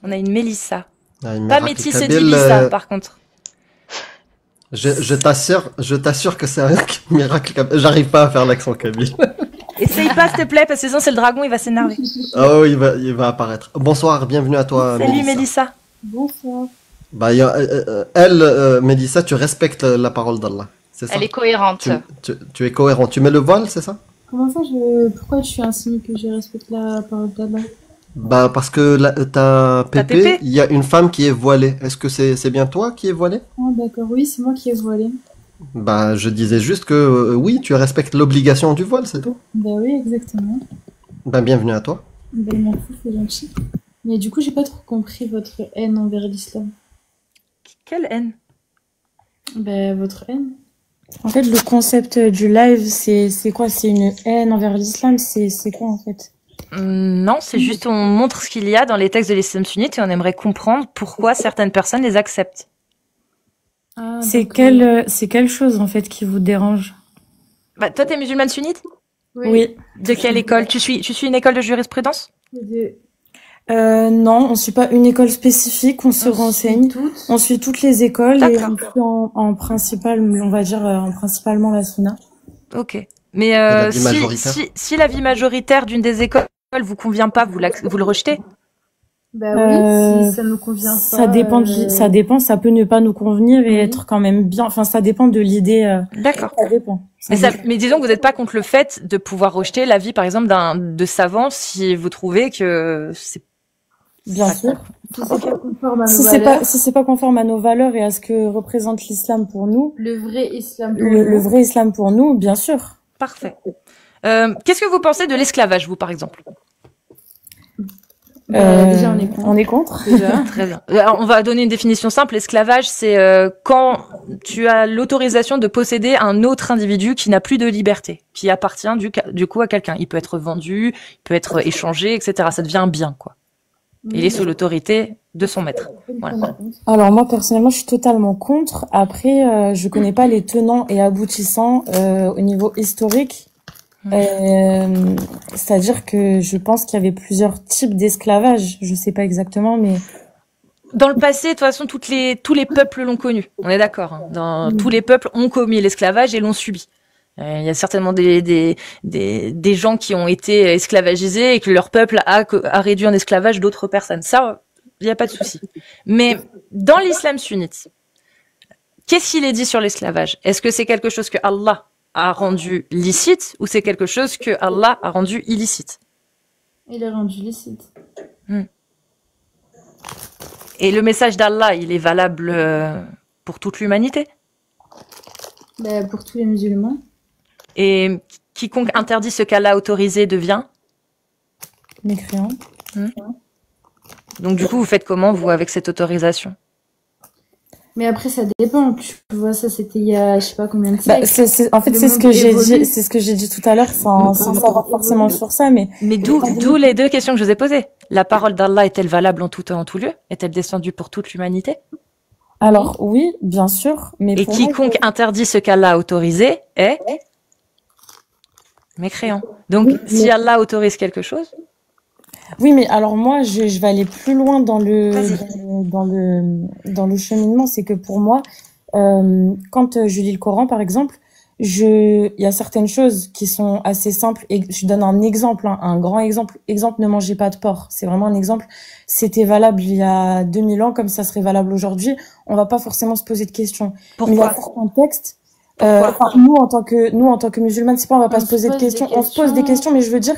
On a une Mélissa. Ah, une Pas miracle Métis et kabyle. Divissa, par contre. Je t'assure que c'est un miracle kabyle. J'arrive pas à faire l'accent kabyle. Essaye pas, s'il te plaît, parce que sinon c'est le dragon, il va s'énerver. Oh, il va apparaître. Bonsoir, bienvenue à toi, Salut Mélissa. Mélissa. Bonsoir. Bah, Mélissa, tu respectes la parole d'Allah, c'est ça? Elle est cohérente. Tu es cohérent. Tu mets le voile, c'est ça? Comment ça, pourquoi tu insinues que je respecte la parole d'Allah? Bah, parce que ta T'as pépé, pépé? il y a une femme qui est voilée. Est-ce que c'est bien toi qui es voilée? Ah, d'accord, oui, c'est moi qui ai voilé. Bah, je disais juste que oui, tu respectes l'obligation du voile, c'est tout. Bah oui, exactement. Bah, bienvenue à toi. Bah, merci, c'est gentil. Mais du coup, j'ai pas trop compris votre haine envers l'islam. Quelle haine. Bah, votre haine. En fait, le concept du live, c'est quoi? C'est une haine envers l'islam? C'est quoi, en fait? Non, c'est juste on montre ce qu'il y a dans les textes de l'islam sunnite et on aimerait comprendre pourquoi certaines personnes les acceptent. Ah, C'est d'accord. quelle chose en fait qui vous dérange? Bah, toi, t'es musulmane sunnite? Oui. De quelle école? Tu suis une école de jurisprudence? Non, on suit pas une école spécifique, on se renseigne. On suit toutes les écoles et on suit en principal, on va dire principalement la sunna. Ok. Mais l'avis majoritaire? si l'avis majoritaire d'une des écoles vous convient pas, vous le rejetez? Bah oui, si ça nous convient pas. Ça dépend, ça dépend, ça peut ne pas nous convenir et être quand même bien. Enfin, ça dépend de l'idée. D'accord. Ça dépend. Mais disons que vous n'êtes pas contre le fait de pouvoir rejeter l'avis, par exemple, de savant si vous trouvez que c'est bien sûr. Si c'est pas conforme à nos Si valeurs. c'est pas conforme à nos valeurs et à ce que représente l'islam pour nous. Le vrai islam pour le vrai islam pour nous, bien sûr. Parfait. Qu'est-ce que vous pensez de l'esclavage, vous, par exemple? Déjà, on est contre. Déjà. Très bien. Alors, on va donner une définition simple. L'esclavage, c'est quand tu as l'autorisation de posséder un autre individu qui n'a plus de liberté, qui appartient du coup à quelqu'un. Il peut être vendu, il peut être échangé, etc. Ça devient un bien, quoi. Il est sous l'autorité de son maître. Voilà. Alors moi personnellement, je suis totalement contre. Après, je connais pas les tenants et aboutissants au niveau historique. C'est-à-dire que je pense qu'il y avait plusieurs types d'esclavage. Je sais pas exactement, mais dans le passé, de toute façon, tous les peuples l'ont connu. On est d'accord. Hein. Tous les peuples ont commis l'esclavage et l'ont subi. Il y a certainement des gens qui ont été esclavagisés et que leur peuple a réduit en esclavage d'autres personnes. Ça, il n'y a pas de souci. Mais dans l'islam sunnite, qu'est-ce qu'il est dit sur l'esclavage? Est-ce que c'est quelque chose que Allah a rendu licite ou c'est quelque chose que Allah a rendu illicite? Il est rendu licite. Et le message d'Allah, il est valable pour toute l'humanité? Bah, pour tous les musulmans. Et quiconque interdit ce qu'Allah a autorisé devient mécréant. Donc du coup, vous faites comment, vous, avec cette autorisation? Mais après, ça dépend. Tu vois, ça, c'était il y a, je sais pas combien de siècles. En fait, c'est ce que j'ai dit, c'est ce que j'ai dit tout à l'heure, sans savoir forcément sur ça, mais d'où les deux questions que je vous ai posées. La parole d'Allah est-elle valable en tout temps, en tout lieu? Est-elle descendue pour toute l'humanité? Alors, oui, bien sûr, mais et quiconque interdit ce qu'Allah a autorisé est mécréant. Donc, si Allah autorise quelque chose. Oui, mais alors moi, je vais aller plus loin dans le cheminement. C'est que pour moi, quand je lis le Coran, par exemple, il y a certaines choses qui sont assez simples. Et je donne un exemple, un grand exemple. Exemple, ne mangez pas de porc. C'est vraiment un exemple. C'était valable il y a 2000 ans, comme ça serait valable aujourd'hui. On va pas forcément se poser de questions. Pourquoi? Mais il y a certains textes. Nous en tant que musulmanes, c'est pas, on va pas se poser de questions. On se pose des questions, mais je veux dire,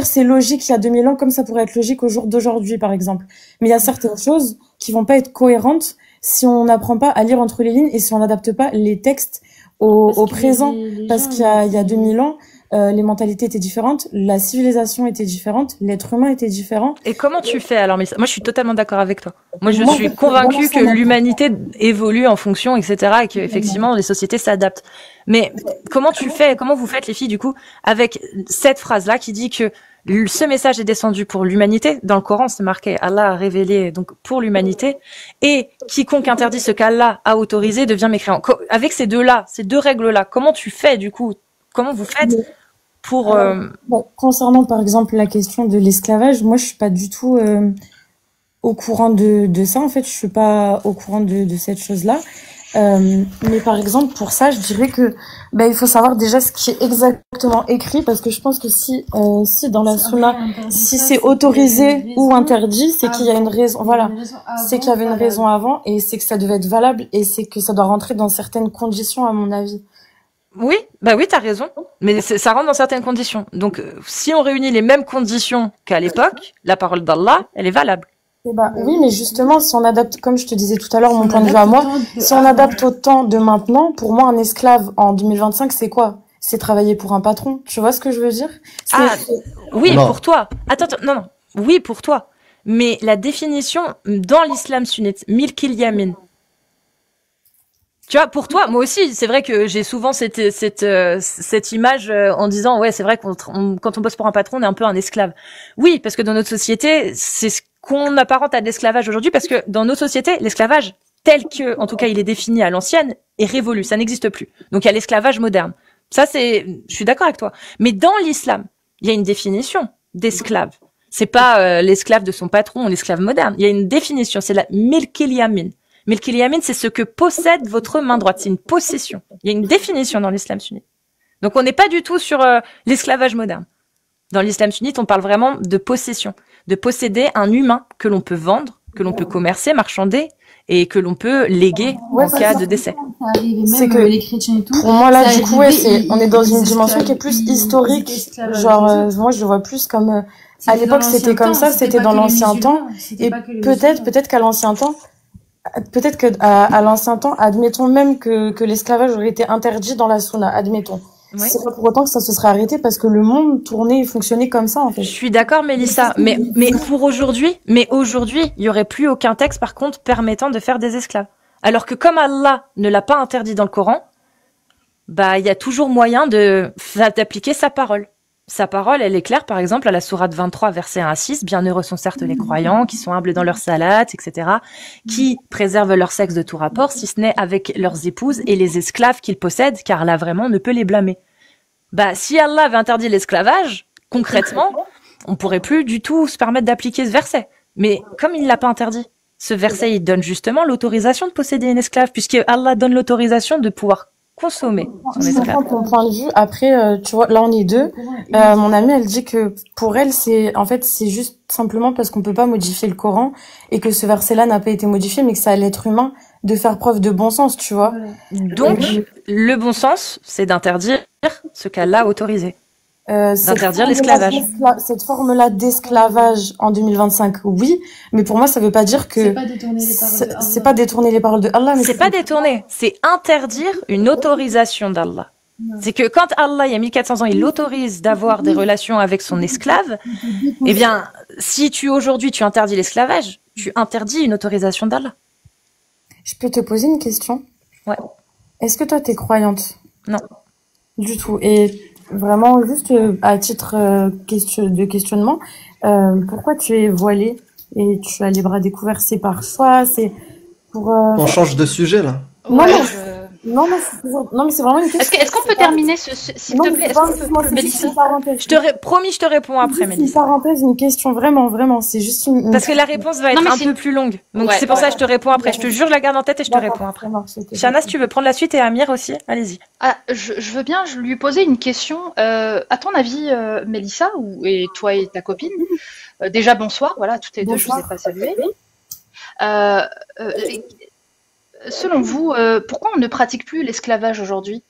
c'est logique il y a 2000 ans, comme ça pourrait être logique au jour d'aujourd'hui, par exemple. Mais il y a certaines choses qui vont pas être cohérentes si on n'apprend pas à lire entre les lignes et si on n'adapte pas les textes au présent. Parce qu'il y a 2000 ans, les mentalités étaient différentes, la civilisation était différente, l'être humain était différent. Et comment tu fais alors? Mais moi, je suis totalement d'accord avec toi. Moi, je suis convaincue que l'humanité évolue en fonction, etc., et que effectivement, les sociétés s'adaptent. Mais comment vous faites les filles du coup avec cette phrase-là qui dit que ce message est descendu pour l'humanité? Dans le Coran, c'est marqué, Allah a révélé donc pour l'humanité, et quiconque interdit ce qu'Allah a autorisé devient mécréant. Avec ces deux règles-là, comment tu fais du coup? Comment vous faites pour concernant par exemple la question de l'esclavage, moi je suis pas du tout au courant de ça. En fait, je suis pas au courant de cette chose-là. Mais par exemple, pour ça, je dirais que il faut savoir déjà ce qui est exactement écrit, parce que je pense que si dans la sunna, si c'est autorisé ou interdit, c'est qu'il y a une raison. Voilà, c'est qu'il y avait une raison avant, et c'est que ça devait être valable, et c'est que ça doit rentrer dans certaines conditions, à mon avis. Oui, bah oui, t'as raison. Mais ça rentre dans certaines conditions. Donc, si on réunit les mêmes conditions qu'à l'époque, la parole d'Allah, elle est valable. Oui, mais justement, si on adapte, comme je te disais tout à l'heure, mon point de vue à moi, si on adapte au temps de maintenant, pour moi, un esclave en 2025, c'est quoi? C'est travailler pour un patron. Tu vois ce que je veux dire? Oui, pour toi. Attends, non. Oui, pour toi. Mais la définition dans l'islam sunnite, milkil yamin. Tu vois, pour toi, moi aussi, c'est vrai que j'ai souvent cette image en disant, ouais, c'est vrai quand on bosse pour un patron, on est un peu un esclave. Oui, parce que dans notre société, c'est ce qu'on apparente à de l'esclavage aujourd'hui, parce que dans nos sociétés, l'esclavage, tel que, en tout cas, il est défini à l'ancienne, est révolu, ça n'existe plus. Donc il y a l'esclavage moderne. Ça, je suis d'accord avec toi. Mais dans l'islam, il y a une définition d'esclave. C'est pas l'esclave de son patron ou l'esclave moderne. Il y a une définition, c'est la milkil yamin. Milkil yamin, c'est ce que possède votre main droite. C'est une possession. Il y a une définition dans l'islam sunnite. Donc on n'est pas du tout sur l'esclavage moderne. Dans l'islam sunnite, on parle vraiment de possession, de posséder un humain que l'on peut vendre, que l'on peut commercer, marchander, et que l'on peut léguer en cas de décès. C'est que les chrétiens et tout. Pour moi là, du coup, on est dans une dimension qui est plus historique. Genre, moi je le vois plus comme à l'époque c'était comme ça, c'était dans l'ancien temps, et peut-être qu'à l'ancien temps. Peut-être que à l'ancien temps, admettons même que l'esclavage aurait été interdit dans la sunna, admettons. Oui. C'est pas pour autant que ça se serait arrêté, parce que le monde tournait et fonctionnait comme ça, en fait. Je suis d'accord, Mélissa, mais pour aujourd'hui, il y aurait plus aucun texte, par contre, permettant de faire des esclaves. Alors que comme Allah ne l'a pas interdit dans le Coran, il y a toujours moyen d'appliquer sa parole. Sa parole, elle est claire, par exemple, à la sourate 23, versets 1 à 6. Bienheureux sont certes les croyants, qui sont humbles dans leur salat, etc., qui préservent leur sexe de tout rapport, si ce n'est avec leurs épouses et les esclaves qu'ils possèdent, car là, vraiment, on ne peut les blâmer. Si Allah avait interdit l'esclavage, concrètement, on pourrait plus du tout se permettre d'appliquer ce verset. Mais comme il l'a pas interdit, ce verset, il donne justement l'autorisation de posséder une esclave, puisque Allah donne l'autorisation de pouvoir consommer son esclave. Je comprends ton point de vue. Après, tu vois, là on est deux. Mon amie, elle dit que pour elle, c'est juste simplement parce qu'on peut pas modifier le Coran, et que ce verset-là n'a pas été modifié, mais que c'est à l'être humain de faire preuve de bon sens, tu vois. Donc, le bon sens, c'est d'interdire ce qu'Allah a autorisé. D'interdire l'esclavage. Cette forme-là d'esclavage en 2025, oui, mais pour moi, ça veut pas dire que c'est pas détourner les paroles de Allah. C'est pas détourner, c'est interdire une autorisation d'Allah. C'est que quand Allah, il y a 1400 ans, il autorise d'avoir des relations avec son esclave, eh bien, si aujourd'hui tu interdis l'esclavage, tu interdis une autorisation d'Allah. Je peux te poser une question? Ouais. Est-ce que toi, t'es croyante? Non. Du tout. Et vraiment, juste à titre de questionnement, pourquoi tu es voilée et tu as les bras découverts? C'est par choix? C'est pour... On change de sujet, là. Non, non, mais c'est vraiment une question. Est-ce qu'on peut terminer s'il te plaît? Mélissa, promis, je te réponds après, Mélissa. Une parenthèse, une question, vraiment, c'est juste une... Parce que la réponse va être un peu plus longue. Donc c'est pour ça que je te réponds après. Je te jure, je la garde en tête et je te réponds après. Shana, si tu veux prendre la suite, et Amir aussi, allez-y. Je veux bien lui poser une question. À ton avis, Mélissa, et toi et ta copine, déjà bonsoir, voilà, toutes les deux, je vous ai pas salué. Selon vous, pourquoi on ne pratique plus l'esclavage aujourd'hui?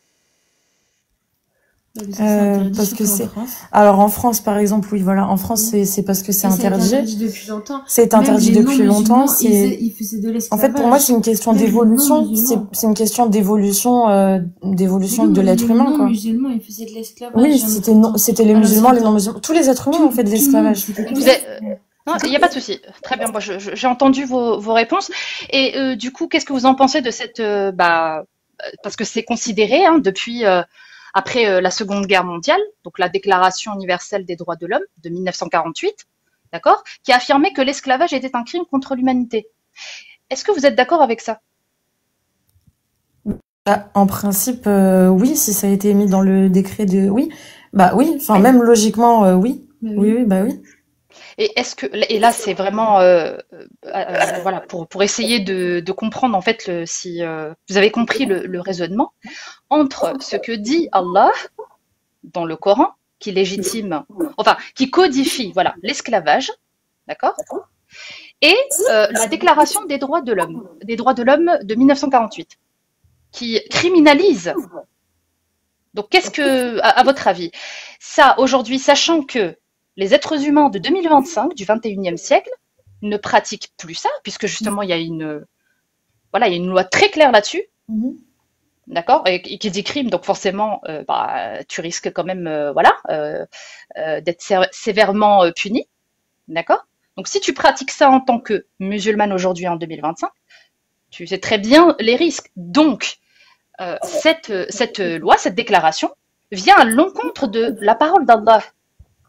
Parce que c'est... Alors en France, par exemple, oui, voilà, en France, c'est parce que c'est interdit. C'est interdit depuis longtemps. C'est interdit depuis longtemps. Ils faisaient de l'esclavage. En fait, pour moi, c'est une question d'évolution. C'est une question d'évolution, de l'être humain, quoi. Les musulmans, ils faisaient de l'esclavage. Oui, c'était les musulmans, les non-musulmans. Tous les êtres humains ont fait de l'esclavage. Non, il n'y a pas de souci. Très bien. Moi, j'ai entendu vos réponses. Et du coup, qu'est-ce que vous en pensez de cette... parce que c'est considéré depuis... après la Seconde Guerre mondiale, donc la Déclaration universelle des droits de l'homme de 1948, d'accord, qui a affirmé que l'esclavage était un crime contre l'humanité. Est-ce que vous êtes d'accord avec ça? En principe, oui, si ça a été mis dans le décret de... Oui, oui, enfin même logiquement, oui. Oui. et là c'est vraiment voilà pour essayer de comprendre en fait si vous avez compris le raisonnement entre ce que dit Allah dans le Coran qui légitime, enfin qui codifie voilà l'esclavage, d'accord, et la Déclaration des droits de l'homme, de 1948, qui criminalise. Donc qu'est-ce que, à votre avis, ça aujourd'hui, sachant que les êtres humains de 2025, du 21e siècle, ne pratiquent plus ça, puisque justement il y a une loi très claire là-dessus, d'accord, et qui dit crime, donc forcément, tu risques quand même, d'être sévèrement puni, d'accord. Donc si tu pratiques ça en tant que musulmane aujourd'hui en 2025, tu sais très bien les risques. Donc cette loi, cette déclaration, vient à l'encontre de la parole d'Allah.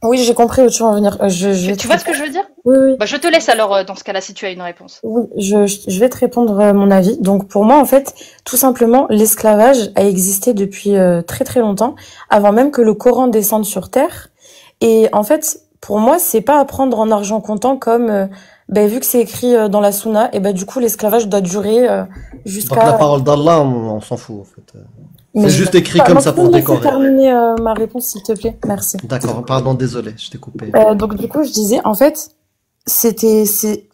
Oui, j'ai compris où tu vas en venir. Tu vois ce que je veux dire? Oui, oui. Je te laisse alors dans ce cas-là si tu as une réponse. Oui, je vais te répondre mon avis. Donc pour moi, en fait, tout simplement, l'esclavage a existé depuis très très longtemps, avant même que le Coran descende sur terre. Et en fait, pour moi, c'est pas à prendre en argent comptant comme vu que c'est écrit dans la Sunna, et du coup l'esclavage doit durer jusqu'à. Donc la parole d'Allah, on s'en fout en fait. C'est juste écrit comme ça pour décorer. Je vais terminer ma réponse, s'il te plaît. Merci. D'accord, pardon, désolé, je t'ai coupé. Donc du coup, je disais, en fait,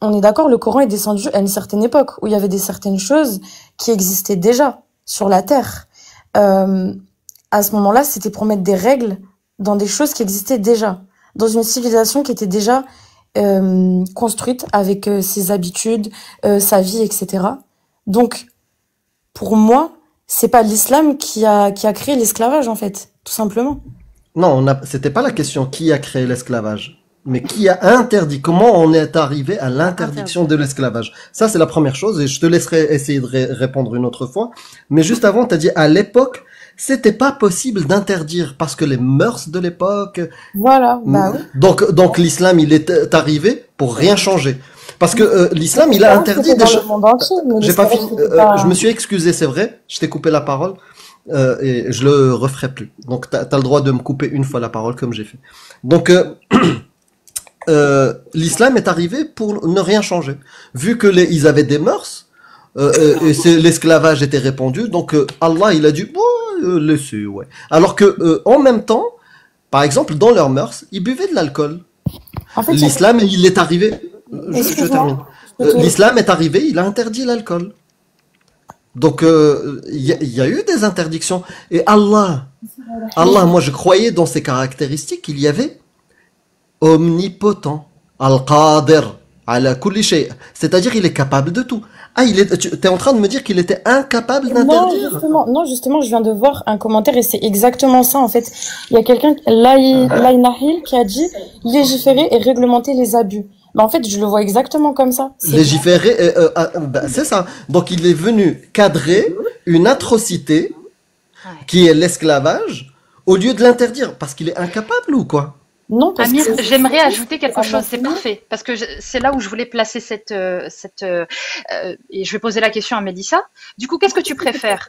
on est d'accord, le Coran est descendu à une certaine époque où il y avait certaines choses qui existaient déjà sur la terre. À ce moment-là, c'était pour mettre des règles dans des choses qui existaient déjà, dans une civilisation qui était déjà construite avec ses habitudes, sa vie, etc. Donc, pour moi, c'est pas l'islam qui a créé l'esclavage, en fait, tout simplement. Non, c'était pas la question qui a créé l'esclavage, mais qui a interdit. Comment on est arrivé à l'interdiction de l'esclavage? Ça, c'est la première chose, et je te laisserai essayer de répondre une autre fois. Mais juste avant, t'as dit à l'époque, c'était pas possible d'interdire parce que les mœurs de l'époque. Voilà. Oui. Donc l'islam, il est arrivé pour rien changer. Parce que l'islam, il a interdit des choses. J'ai pas fini. Je me suis excusé, c'est vrai. Je t'ai coupé la parole et je le referai plus. Donc t'as le droit de me couper une fois la parole comme j'ai fait. Donc l'islam est arrivé pour ne rien changer. Vu que ils avaient des mœurs et l'esclavage était répandu, donc Allah il a dit laissez, ouais. Alors que en même temps, par exemple dans leurs mœurs, ils buvaient de l'alcool. En fait, l'islam il est arrivé. Je termine. L'islam est arrivé, il a interdit l'alcool. Donc il y a eu des interdictions. Et Allah, moi je croyais dans ses caractéristiques qu'il y avait omnipotent, al-qadir, ala kulli shay. C'est-à-dire il est capable de tout. Ah, t'es en train de me dire qu'il était incapable d'interdire? Non, justement, je viens de voir un commentaire et c'est exactement ça, en fait. Il y a quelqu'un, Laïnahil, qui a dit légiférer et réglementer les abus. En fait, je le vois exactement comme ça. Légiférer, c'est ça. Donc, il est venu cadrer une atrocité qui est l'esclavage au lieu de l'interdire parce qu'il est incapable ou quoi? Non, Amir, j'aimerais ajouter quelque chose, c'est parfait, parce que c'est là où je voulais placer et je vais poser la question à Mélissa. Du coup, qu'est-ce que tu préfères?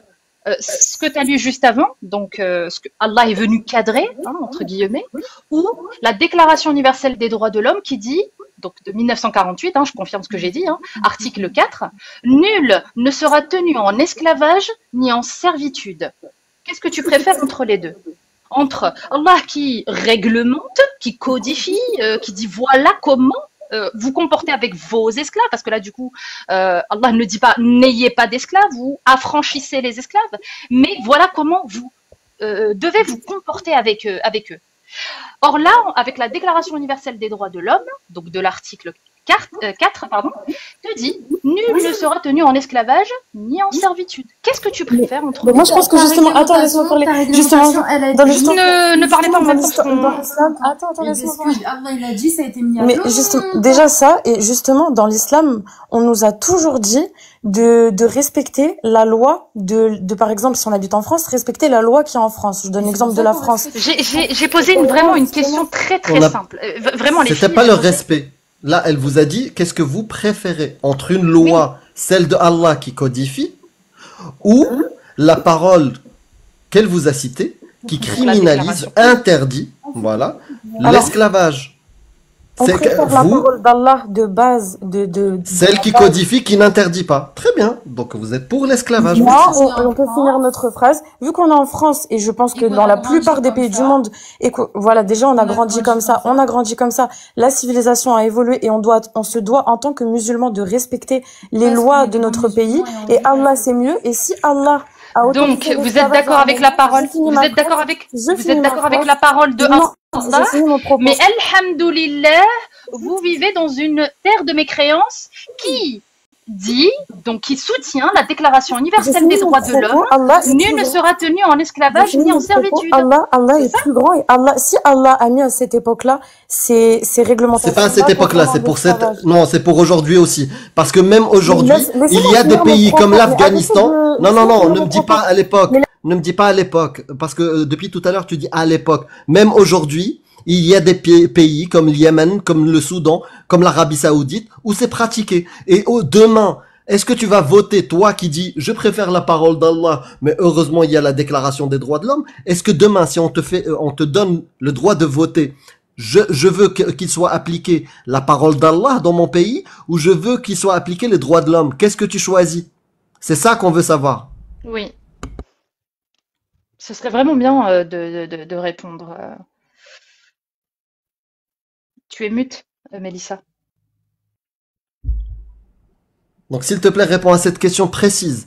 Ce que tu as lu juste avant, donc ce que Allah est venu cadrer, entre guillemets, ou la Déclaration universelle des droits de l'homme qui dit, donc de 1948, je confirme ce que j'ai dit, article 4, nul ne sera tenu en esclavage ni en servitude. Qu'est-ce que tu préfères entre les deux? Entre Allah qui réglemente, qui codifie, qui dit voilà comment vous comportez avec vos esclaves, parce que là du coup Allah ne dit pas n'ayez pas d'esclaves, vous affranchissez les esclaves, mais voilà comment vous devez vous comporter avec eux. Or là, avec la Déclaration universelle des droits de l'homme, donc de l'article 4, te dit nul ne sera tenu en esclavage ni en servitude. Qu'est-ce que tu préfères entre moi je pense que justement, attends, laisse-moi parler. Justement, dans ne parlez pas en même temps. Attends, laisse-moi parler. Allah il a dit, ça a été mis à mais justement, déjà ça, et justement dans l'islam, on nous a toujours dit de respecter la loi de par exemple si on habite en France, respecter la loi qui est en France. Je donne l'exemple de la France. J'ai posé vraiment une question très simple. Vraiment les filles. C'était pas le respect. Là, elle vous a dit, qu'est-ce que vous préférez entre une loi, celle de Allah qui codifie, ou la parole qu'elle vous a citée, qui criminalise, interdit, voilà, l'esclavage. On préfère la parole d'Allah de base, celle qui codifie, qui n'interdit pas. Très bien. Donc vous êtes pour l'esclavage. Non, on peut finir notre phrase. Vu qu'on est en France, et je pense que dans la plupart des pays du monde, et que, voilà, déjà on a grandi comme ça, la civilisation a évolué et on se doit en tant que musulmans de respecter les lois de notre pays. Et Allah c'est mieux. Et si Allah donc, vous êtes d'accord avec la parole, vous êtes d'accord avec la parole de Allah, mais alhamdoulilah, vous vivez dans une terre de mécréance qui dit, donc qui soutient la déclaration universelle des droits de l'homme, nul ne sera tenu en esclavage ni en servitude. Allah est plus grand et si Allah a mis à cette époque-là, c'est réglementaire. C'est pas à cette époque-là, c'est pour non, c'est pour aujourd'hui aussi. Parce que même aujourd'hui, il y a des pays comme l'Afghanistan. Non, ne me dis pas à l'époque. Ne me dis pas à l'époque. Parce que depuis tout à l'heure, tu dis à l'époque. Même aujourd'hui, il y a des pays comme le Yémen, comme le Soudan, comme l'Arabie Saoudite, où c'est pratiqué. Et demain, est-ce que tu vas voter, toi qui dis « je préfère la parole d'Allah, mais heureusement il y a la déclaration des droits de l'homme », est-ce que demain, si on te donne le droit de voter, je veux qu'il soit appliqué la parole d'Allah dans mon pays, ou je veux qu'il soit appliqué les droits de l'homme? Qu'est-ce que tu choisis? C'est ça qu'on veut savoir. Oui. Ce serait vraiment bien de répondre. Tu es mute, Mélissa. Donc, s'il te plaît, réponds à cette question précise.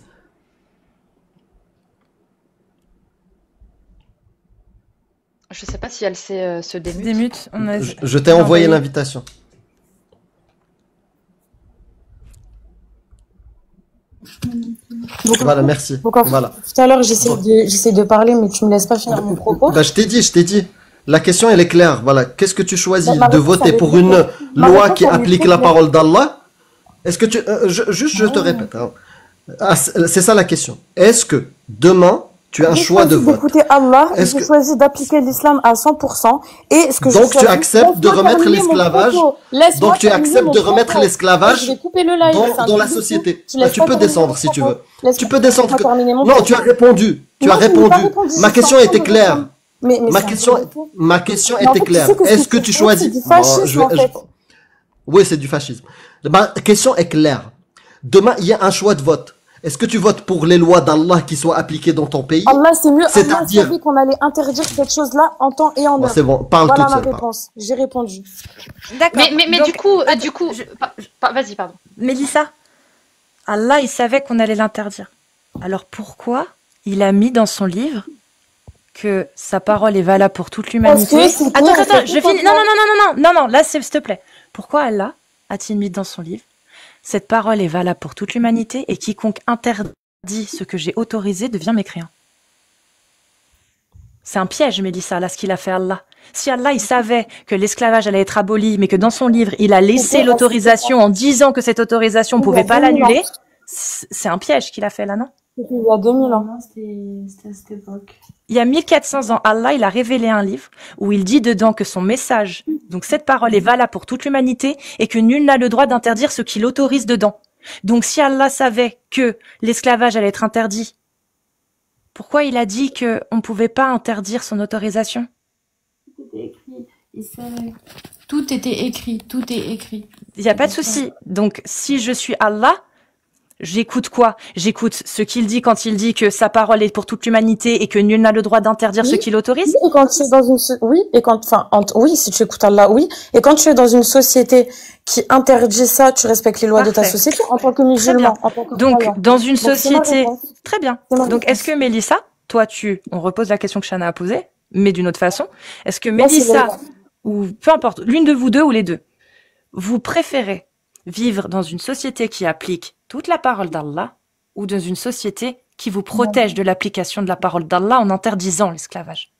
Je sais pas si elle sait se démute. Démute, je t'ai envoyé l'invitation. Voilà, merci. Voilà. Tout à l'heure, j'essaie de parler, mais tu me laisses pas finir mon propos. Bah, je t'ai dit. La question, elle est claire. Voilà. Qu'est-ce que tu choisis de voter pour une loi qui applique la parole d'Allah? Est-ce que tu, je te répète. Hein. Ah, c'est ça la question. Est-ce que demain, tu as un choix de vote? D'écouter Allah, j'ai choisi d'appliquer l'islam à 100%. Et ce que donc tu acceptes de remettre l'esclavage. Donc tu acceptes de remettre l'esclavage dans la société. Tu peux descendre si tu veux. Tu peux descendre. Non, tu as répondu. Tu as répondu. Ma question était claire. Ma question était claire. Est-ce que tu choisis? Oui, c'est du fascisme. Ma question est claire. Demain, il y a un choix de vote. Est-ce que tu votes pour les lois d'Allah qui soient appliquées dans ton pays? Allah, c'est mieux. Allah a dit qu'on allait interdire cette chose-là en temps et en heure. C'est bon, parle toute seule. Voilà ma réponse. J'ai répondu. D'accord. Mais donc, du coup, vas-y, pardon. Mélissa, Allah, il savait qu'on allait l'interdire. Alors pourquoi il a mis dans son livre que sa parole est valable pour toute l'humanité? Attends, je finis. Non, là, s'il te plaît. Pourquoi Allah a-t-il mis dans son livre? Cette parole est valable pour toute l'humanité et quiconque interdit ce que j'ai autorisé devient mécréant. C'est un piège, Mélissa, là, ce qu'il a fait Allah. Si Allah, il savait que l'esclavage allait être aboli, mais que dans son livre, il a laissé l'autorisation en disant que cette autorisation ne pouvait pas l'annuler, c'est un piège qu'il a fait là, non? C'était il y a 2000 ans. C'était à cette époque. Il y a 1400 ans, Allah, il a révélé un livre où il dit dedans que son message, donc cette parole est valable pour toute l'humanité et que nul n'a le droit d'interdire ce qu'il autorise dedans. Donc si Allah savait que l'esclavage allait être interdit, pourquoi il a dit qu'on ne pouvait pas interdire son autorisation? Tout était écrit, il savait. Tout était écrit, tout est écrit. Il n'y a pas de souci. Donc si je suis Allah, j'écoute quoi? J'écoute ce qu'il dit quand il dit que sa parole est pour toute l'humanité et que nul n'a le droit d'interdire ce qu'il autorise. Et quand tu es dans une, si tu écoutes Allah, oui. Et quand tu es dans une société qui interdit ça, tu respectes les lois de ta société en tant que musulman. Donc, dans une société, très bien. Donc, est-ce que Mélissa, toi, on repose la question que Shana a posée, mais d'une autre façon. Est-ce que Mélissa, ou peu importe, l'une de vous deux ou les deux, vous préférez vivre dans une société qui applique toute la parole d'Allah ou dans une société qui vous protège de l'application de la parole d'Allah en interdisant l'esclavage?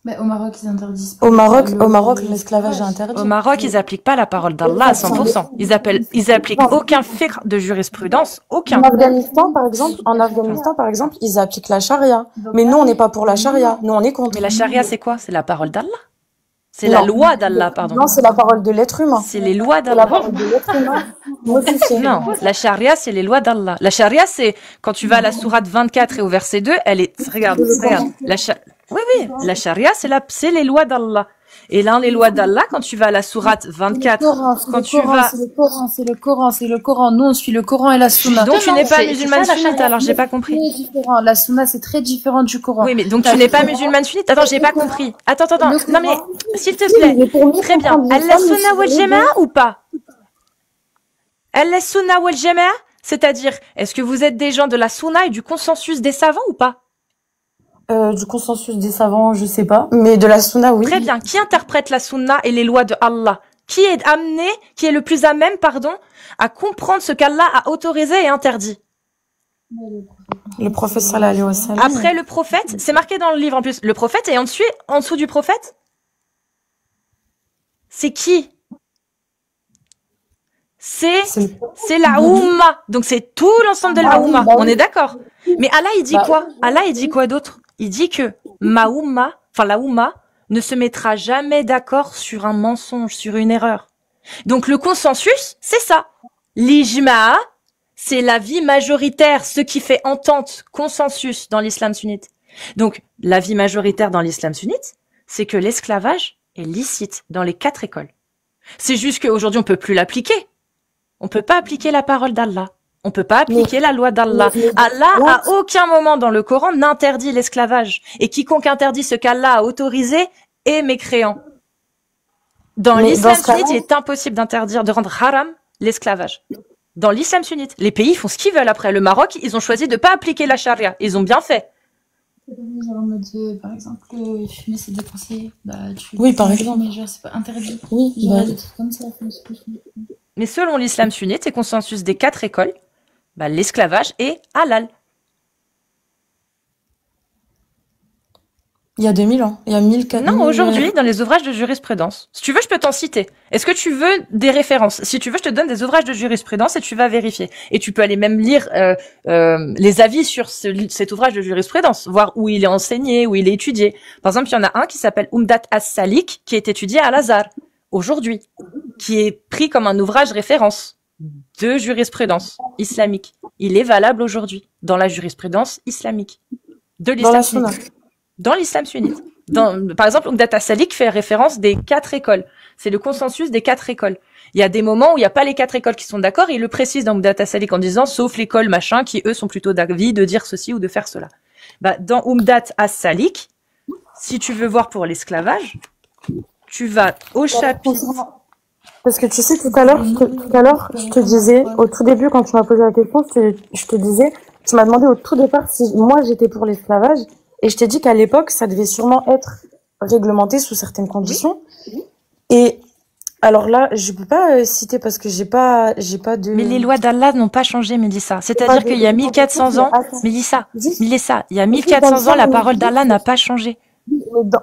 Mais au Maroc, ils interdisent pas. Au Maroc, l'esclavage est interdit. Au Maroc, ils appliquent pas la parole d'Allah à 100%. Ils appliquent aucun fiqh de jurisprudence, aucun. En Afghanistan, par exemple, ils appliquent la charia. Mais nous, on n'est pas pour la charia. Nous, on est contre. Mais la charia, c'est quoi? C'est la parole d'Allah? C'est la loi d'Allah, pardon. Non, c'est la parole de l'être humain. C'est les lois d'Allah. La parole de l'être humain. Non, la charia, c'est les lois d'Allah. La charia, c'est quand tu vas à la sourate 24 et au verset 2, elle est, regarde. Oui, la charia, c'est les lois d'Allah. Et là, les lois d'Allah, quand tu vas à la sourate 24, quand tu vas... C'est le Coran. Nous, on suit le Coran et la Sunna. Donc, tu n'es pas musulmane sunnite, alors j'ai pas compris. La Sunna, c'est très différent du Coran. Oui, mais donc tu n'es pas musulmane sunnite. Attends, j'ai pas compris. Attends. Non, mais, s'il te plaît. Très bien. Allah sunna wal jama'a ou pas? Allah sunna wal jama'a? C'est-à-dire, est-ce que vous êtes des gens de la sunna et du consensus des savants ou pas? Du consensus des savants, je sais pas. Mais de la sunna, oui. Très bien. Qui interprète la sunna et les lois de Allah? Qui est le plus à même, à comprendre ce qu'Allah a autorisé et interdit? Le prophète sallallahu alayhi wa sallam. Après le prophète, c'est marqué dans le livre en plus, le prophète, et en dessous du prophète? C'est qui? C'est la Oumma. Donc c'est tout l'ensemble de la Oumma. On est d'accord? Mais Allah, il dit quoi? Allah, il dit quoi d'autre? Il dit que la Oumma, ne se mettra jamais d'accord sur un mensonge, sur une erreur. Donc le consensus, c'est ça. L'ijma, c'est l'avis majoritaire, ce qui fait entente, consensus dans l'islam sunnite. Donc l'avis majoritaire dans l'islam sunnite, c'est que l'esclavage est licite dans les 4 écoles. C'est juste qu'aujourd'hui, on peut plus l'appliquer. On peut pas appliquer la parole d'Allah. On peut pas appliquer la loi d'Allah. Allah, à aucun moment dans le Coran, n'interdit l'esclavage. Et quiconque interdit ce qu'Allah a autorisé est mécréant. Dans l'islam sunnite, il est impossible de rendre haram l'esclavage. Dans l'islam sunnite, les pays font ce qu'ils veulent après. Le Maroc, ils ont choisi de pas appliquer la charia. Ils ont bien fait. En mode, par exemple, fumer c'est déconseillé. Oui, par exemple. Mais genre, c'est pas interdit. Oui, des trucs comme ça. Mais selon l'islam sunnite et consensus des 4 écoles, l'esclavage est halal. Il y a 2000 ans. Il y a 1400. Non, aujourd'hui, dans les ouvrages de jurisprudence. Si tu veux, je peux t'en citer. Est-ce que tu veux des références? Si tu veux, je te donne des ouvrages de jurisprudence et tu vas vérifier. Et tu peux aller même lire les avis sur cet ouvrage de jurisprudence, voir où il est enseigné, où il est étudié. Par exemple, il y en a un qui s'appelle Umdat as-Salik, qui est étudié à Al-Azhar, aujourd'hui, qui est pris comme un ouvrage référence de jurisprudence islamique. Il est valable aujourd'hui dans la jurisprudence islamique de l'islam sunnite. Dans l'islam sunnite. Par exemple, Umdat as-Salik fait référence des 4 écoles. C'est le consensus des 4 écoles. Il y a des moments où il n'y a pas les 4 écoles qui sont d'accord, et il le précise dans Umdat as-Salik en disant, sauf l'école machin, qui eux sont plutôt d'avis de dire ceci ou de faire cela. Dans Umdat as-Salik, si tu veux voir pour l'esclavage, tu vas au chapitre. Parce que tu sais, tout à l'heure, je te disais, au tout début, quand tu m'as posé la question, je te disais, tu m'as demandé au tout départ si moi j'étais pour l'esclavage, et je t'ai dit qu'à l'époque, ça devait sûrement être réglementé sous certaines conditions. Et alors là, je peux pas citer parce que j'ai pas de... Mais les lois d'Allah n'ont pas changé, Mélissa. C'est-à-dire qu'il y a 1400 ans, Mélissa, il y a 1400 ans, la parole d'Allah n'a pas changé.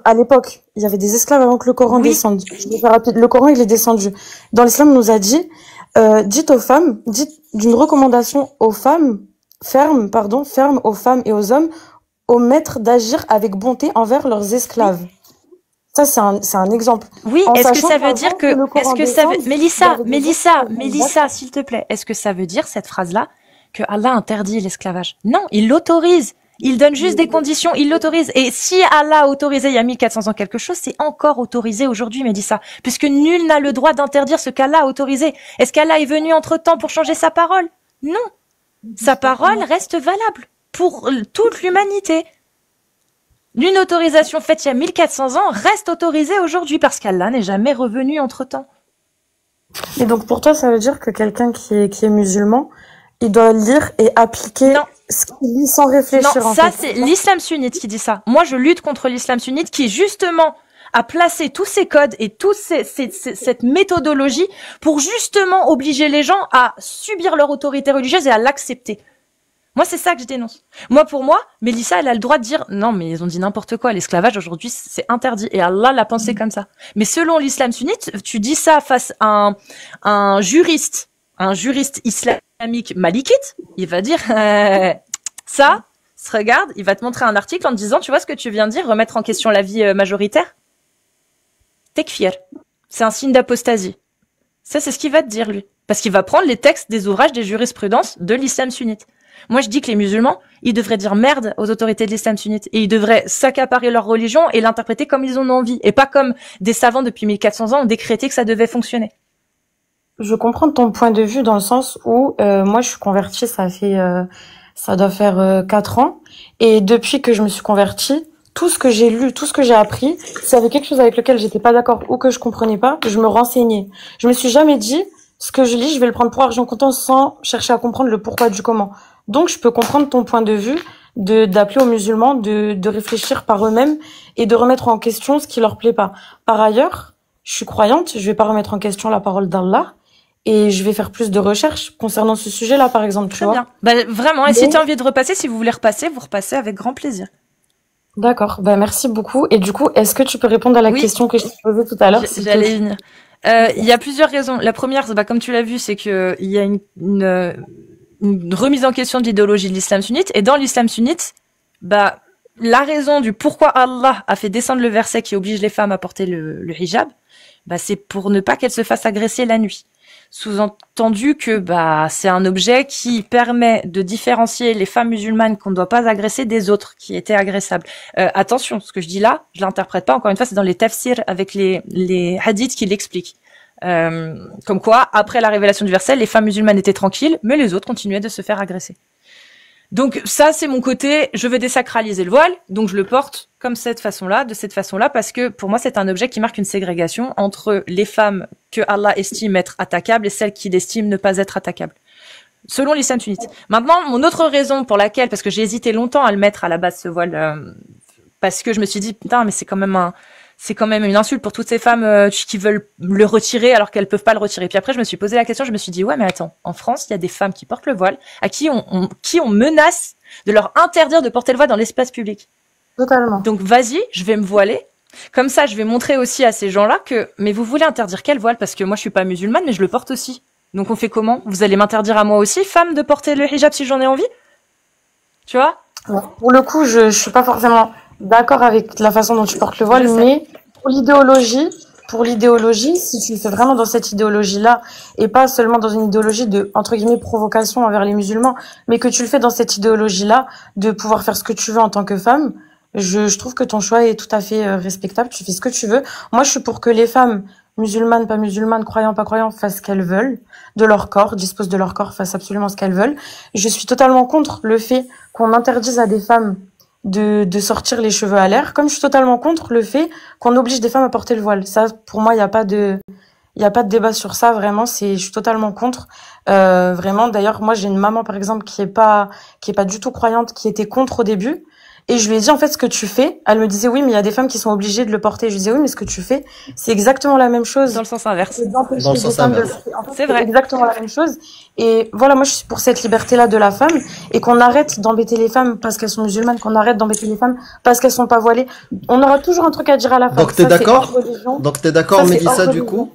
À l'époque, il y avait des esclaves avant que le Coran descende. Je vais faire rapide. Le Coran, il est descendu. Dans l'islam, on nous a dit, dites d'une recommandation aux femmes, ferme aux femmes et aux hommes, aux maîtres d'agir avec bonté envers leurs esclaves. Ça, c'est un exemple. Oui, est-ce que ça veut dire que, Mélissa, s'il te plaît, est-ce que ça veut dire, cette phrase-là, que Allah interdit l'esclavage? Non, il l'autorise. Il donne juste des conditions, il l'autorise. Et si Allah a autorisé il y a 1400 ans quelque chose, c'est encore autorisé aujourd'hui, Mélissa. Puisque nul n'a le droit d'interdire ce qu'Allah a autorisé. Est-ce qu'Allah est venu entre-temps pour changer sa parole? Non. Sa parole reste valable pour toute l'humanité. Une autorisation faite il y a 1400 ans reste autorisée aujourd'hui parce qu'Allah n'est jamais revenu entre-temps. Et donc pour toi, ça veut dire que quelqu'un qui est musulman, il doit lire et appliquer ce qu'il lit sans réfléchir. Non, ça c'est l'islam sunnite qui dit ça. Moi, je lutte contre l'islam sunnite qui justement a placé tous ces codes et cette méthodologie pour justement obliger les gens à subir leur autorité religieuse et à l'accepter. Moi, c'est ça que je dénonce. Pour moi, Mélissa, elle a le droit de dire non, mais ils ont dit n'importe quoi. L'esclavage aujourd'hui, c'est interdit. Et Allah l'a pensé comme ça. Mais selon l'islam sunnite, tu dis ça face à un juriste islamique malikite, il va dire ça, regarde, il va te montrer un article en te disant, tu vois ce que tu viens de dire, remettre en question l'avis majoritaire. Tekfir. C'est un signe d'apostasie. Ça, c'est ce qu'il va te dire, lui. Parce qu'il va prendre les textes des ouvrages des jurisprudences de l'islam sunnite. Moi, je dis que les musulmans, ils devraient dire merde aux autorités de l'islam sunnite et ils devraient s'accaparer leur religion et l'interpréter comme ils en ont envie et pas comme des savants depuis 1400 ans ont décrété que ça devait fonctionner. Je comprends ton point de vue dans le sens où moi je suis convertie, ça doit faire 4 ans et depuis que je me suis convertie, tout ce que j'ai lu, tout ce que j'ai appris, s'il y avait quelque chose avec lequel j'étais pas d'accord ou que je comprenais pas, je me renseignais. Je me suis jamais dit ce que je lis, je vais le prendre pour argent comptant sans chercher à comprendre le pourquoi du comment. Donc je peux comprendre ton point de vue d'appeler aux musulmans de réfléchir par eux-mêmes et de remettre en question ce qui leur plaît pas. Par ailleurs, je suis croyante, je vais pas remettre en question la parole d'Allah. Et je vais faire plus de recherches concernant ce sujet-là, par exemple, tu vois. Très bien. Bah, vraiment. Et si tu as envie de repasser, si vous voulez repasser, vous repassez avec grand plaisir. D'accord. Bah, merci beaucoup. Et du coup, est-ce que tu peux répondre à la question que je t'ai posée tout à l'heure? J'allais venir. Il y a plusieurs raisons. La première, bah, comme tu l'as vu, c'est que il y a une remise en question de l'idéologie de l'islam sunnite. Et dans l'islam sunnite, bah, la raison du pourquoi Allah a fait descendre le verset qui oblige les femmes à porter le hijab, bah, c'est pour ne pas qu'elles se fassent agresser la nuit. Sous-entendu que bah c'est un objet qui permet de différencier les femmes musulmanes qu'on ne doit pas agresser des autres qui étaient agressables. Attention, ce que je dis là, je l'interprète pas. Encore une fois, c'est dans les tafsirs avec les hadiths qui l'expliquent. Comme quoi, après la révélation du verset, les femmes musulmanes étaient tranquilles, mais les autres continuaient de se faire agresser. Donc ça, c'est mon côté, je veux désacraliser le voile, donc je le porte de cette façon-là, parce que pour moi, c'est un objet qui marque une ségrégation entre les femmes que Allah estime être attaquables et celles qu'il estime ne pas être attaquables, selon l'islam sunnite. Maintenant, mon autre raison pour laquelle, parce que j'ai hésité longtemps à le mettre à la base, ce voile, parce que je me suis dit, putain, mais c'est quand même une insulte pour toutes ces femmes qui veulent le retirer alors qu'elles peuvent pas le retirer. Puis après, je me suis posé la question, je me suis dit, ouais, mais attends, en France, il y a des femmes qui portent le voile, à qui on menace de leur interdire de porter le voile dans l'espace public. Totalement. Donc vas-y, je vais me voiler. Comme ça, je vais montrer aussi à ces gens-là que, mais vous voulez interdire quel voile? Parce que moi, je suis pas musulmane, mais je le porte aussi. Donc on fait comment? Vous allez m'interdire à moi aussi, femme, de porter le hijab si j'en ai envie? Tu vois? Ouais. Pour le coup, je suis pas forcément d'accord avec la façon dont tu portes le voile, mais pour l'idéologie, si tu le fais vraiment dans cette idéologie-là, et pas seulement dans une idéologie de, entre guillemets, provocation envers les musulmans, mais que tu le fais dans cette idéologie-là, de pouvoir faire ce que tu veux en tant que femme, je trouve que ton choix est tout à fait respectable, tu fais ce que tu veux. Moi, je suis pour que les femmes, musulmanes, pas musulmanes, croyants, pas croyants, fassent ce qu'elles veulent de leur corps, disposent de leur corps, fassent absolument ce qu'elles veulent. Je suis totalement contre le fait qu'on interdise à des femmes de sortir les cheveux à l'air, comme je suis totalement contre le fait qu'on oblige des femmes à porter le voile. Ça, pour moi, il y a pas de débat sur ça, vraiment, je suis totalement contre. Vraiment, d'ailleurs, moi, j'ai une maman, par exemple, qui est pas du tout croyante, qui était contre au début. Et je lui ai dit, en fait, ce que tu fais, elle me disait, oui, mais il y a des femmes qui sont obligées de le porter. Je lui disais, oui, mais ce que tu fais, c'est exactement la même chose. Dans le sens inverse. Dans le sens inverse. En fait, C'est vrai. exactement la même chose. Et voilà, moi, je suis pour cette liberté-là de la femme et qu'on arrête d'embêter les femmes parce qu'elles sont musulmanes, qu'on arrête d'embêter les femmes parce qu'elles sont pas voilées. On aura toujours un truc à dire à la femme. Donc t'es d'accord, Mélissa, du coup,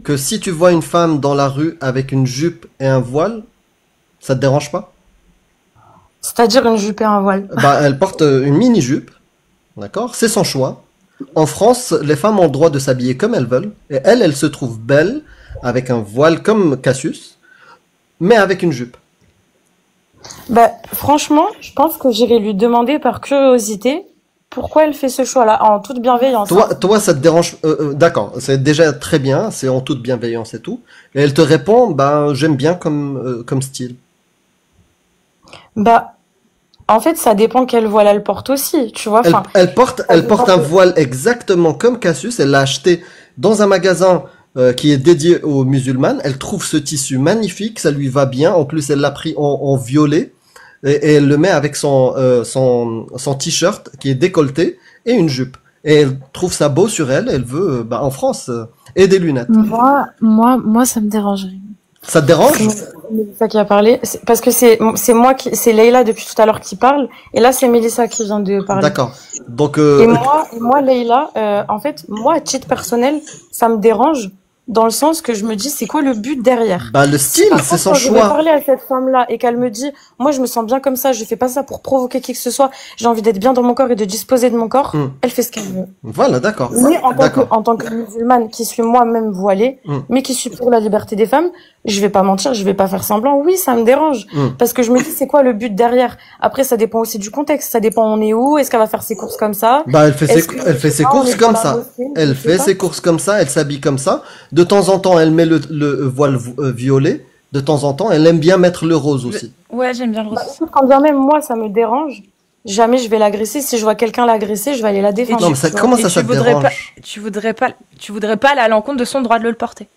que si tu vois une femme dans la rue avec une jupe et un voile, ça te dérange pas? C'est-à-dire une jupe et un voile. Bah, elle porte une mini-jupe, d'accord? C'est son choix. En France, les femmes ont le droit de s'habiller comme elles veulent. Et elle se trouve belle avec un voile comme Cassius, mais avec une jupe. Bah, franchement, je pense que j'irai lui demander par curiosité pourquoi elle fait ce choix-là, en toute bienveillance. Toi, ça te dérange? D'accord, c'est déjà très bien, c'est en toute bienveillance et tout. Et elle te répond, bah, j'aime bien comme style. Bah, en fait, ça dépend quel voile elle porte aussi, tu vois. Enfin, elle porte un voile exactement comme Cassius. Elle l'a acheté dans un magasin qui est dédié aux musulmanes. Elle trouve ce tissu magnifique, ça lui va bien. En plus, elle l'a pris en violet et elle le met avec son t-shirt qui est décolleté et une jupe. Et elle trouve ça beau sur elle. Elle veut, en France, et des lunettes. Moi, ça me dérangerait. Ça te dérange? C'est Mélissa qui a parlé. Parce que c'est Leïla depuis tout à l'heure qui parle. Et là, c'est Mélissa qui vient de parler. D'accord. Donc, Et moi, Leïla, en fait, moi, à titre personnel, ça me dérange dans le sens que je me dis, c'est quoi le but derrière? Bah, le style, c'est son Quand je vais choix. parler à cette femme-là et qu'elle me dit, moi, je me sens bien comme ça, je fais pas ça pour provoquer qui que ce soit, j'ai envie d'être bien dans mon corps et de disposer de mon corps, elle fait ce qu'elle veut. Voilà, d'accord. Mais en tant que musulmane qui suis moi-même voilée, mais qui suis pour la liberté des femmes, je vais pas mentir, je vais pas faire semblant. Oui, ça me dérange. Parce que je me dis, c'est quoi le but derrière? Après, ça dépend aussi du contexte. Ça dépend on est où. Est-ce qu'elle va faire ses courses comme ça? Bah, elle fait ses courses comme ça. Elle fait ses courses comme ça, elle s'habille comme ça. De temps en temps, elle met le voile violet. De temps en temps, elle aime bien mettre le rose aussi. Ouais, j'aime bien le rose. Quand bien même moi, ça me dérange. Jamais je vais l'agresser. Si je vois quelqu'un l'agresser, je vais aller la défendre. Non, mais ça, comment ça te dérange? Tu voudrais pas aller à l'encontre de son droit de le porter?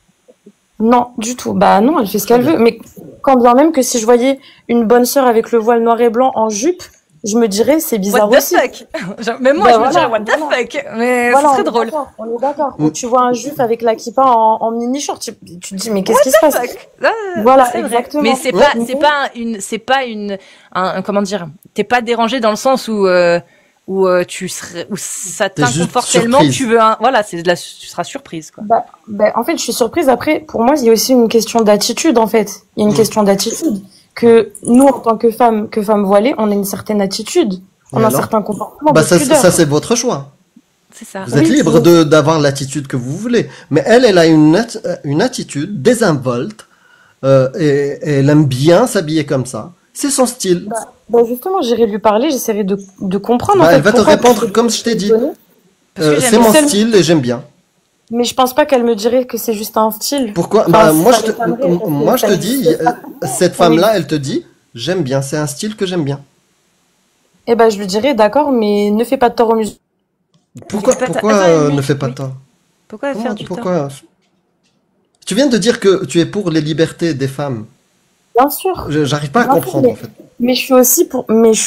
Non, du tout. Bah non, elle fait ce qu'elle veut. Mais quand bien même que si je voyais une bonne sœur avec le voile noir et blanc en jupe, je me dirais c'est bizarre what the aussi. Fuck. Même moi, je me dirais what the fuck. Mais ce serait drôle. On est d'accord. Quand tu vois un juif avec la kippa en mini short, tu te dis mais qu'est-ce qui se passe? Voilà, exactement. Mais c'est pas comment dire, t'es pas dérangé dans le sens où ça t'inconforte tellement que tu veux voilà, tu seras surprise, quoi. En fait, je suis surprise. Après, pour moi, il y a aussi une question d'attitude, en fait. Il y a une question d'attitude. Que nous, en tant que femmes voilées, on a une certaine attitude. On a un certain comportement. Ça, c'est votre choix. C'est ça. Vous êtes libre d'avoir l'attitude que vous voulez. Mais elle a une attitude désinvolte, et elle aime bien s'habiller comme ça. C'est son style. Justement, j'irai lui parler, j'essaierai de comprendre. En fait, elle va te répondre comme je t'ai dit. C'est mon style et j'aime bien. Mais je pense pas qu'elle me dirait que c'est juste un style. Pourquoi? Moi, je te dis, cette femme-là, elle te dit, j'aime bien, c'est un style que j'aime bien. Eh ben, je lui dirais, d'accord, mais ne fais pas de tort aux musulmans. Pourquoi ne fais pas de tort? Pourquoi faire du tort? Tu viens de dire que tu es pour les libertés des femmes. Bien sûr. J'arrive pas à comprendre, en fait. Mais je suis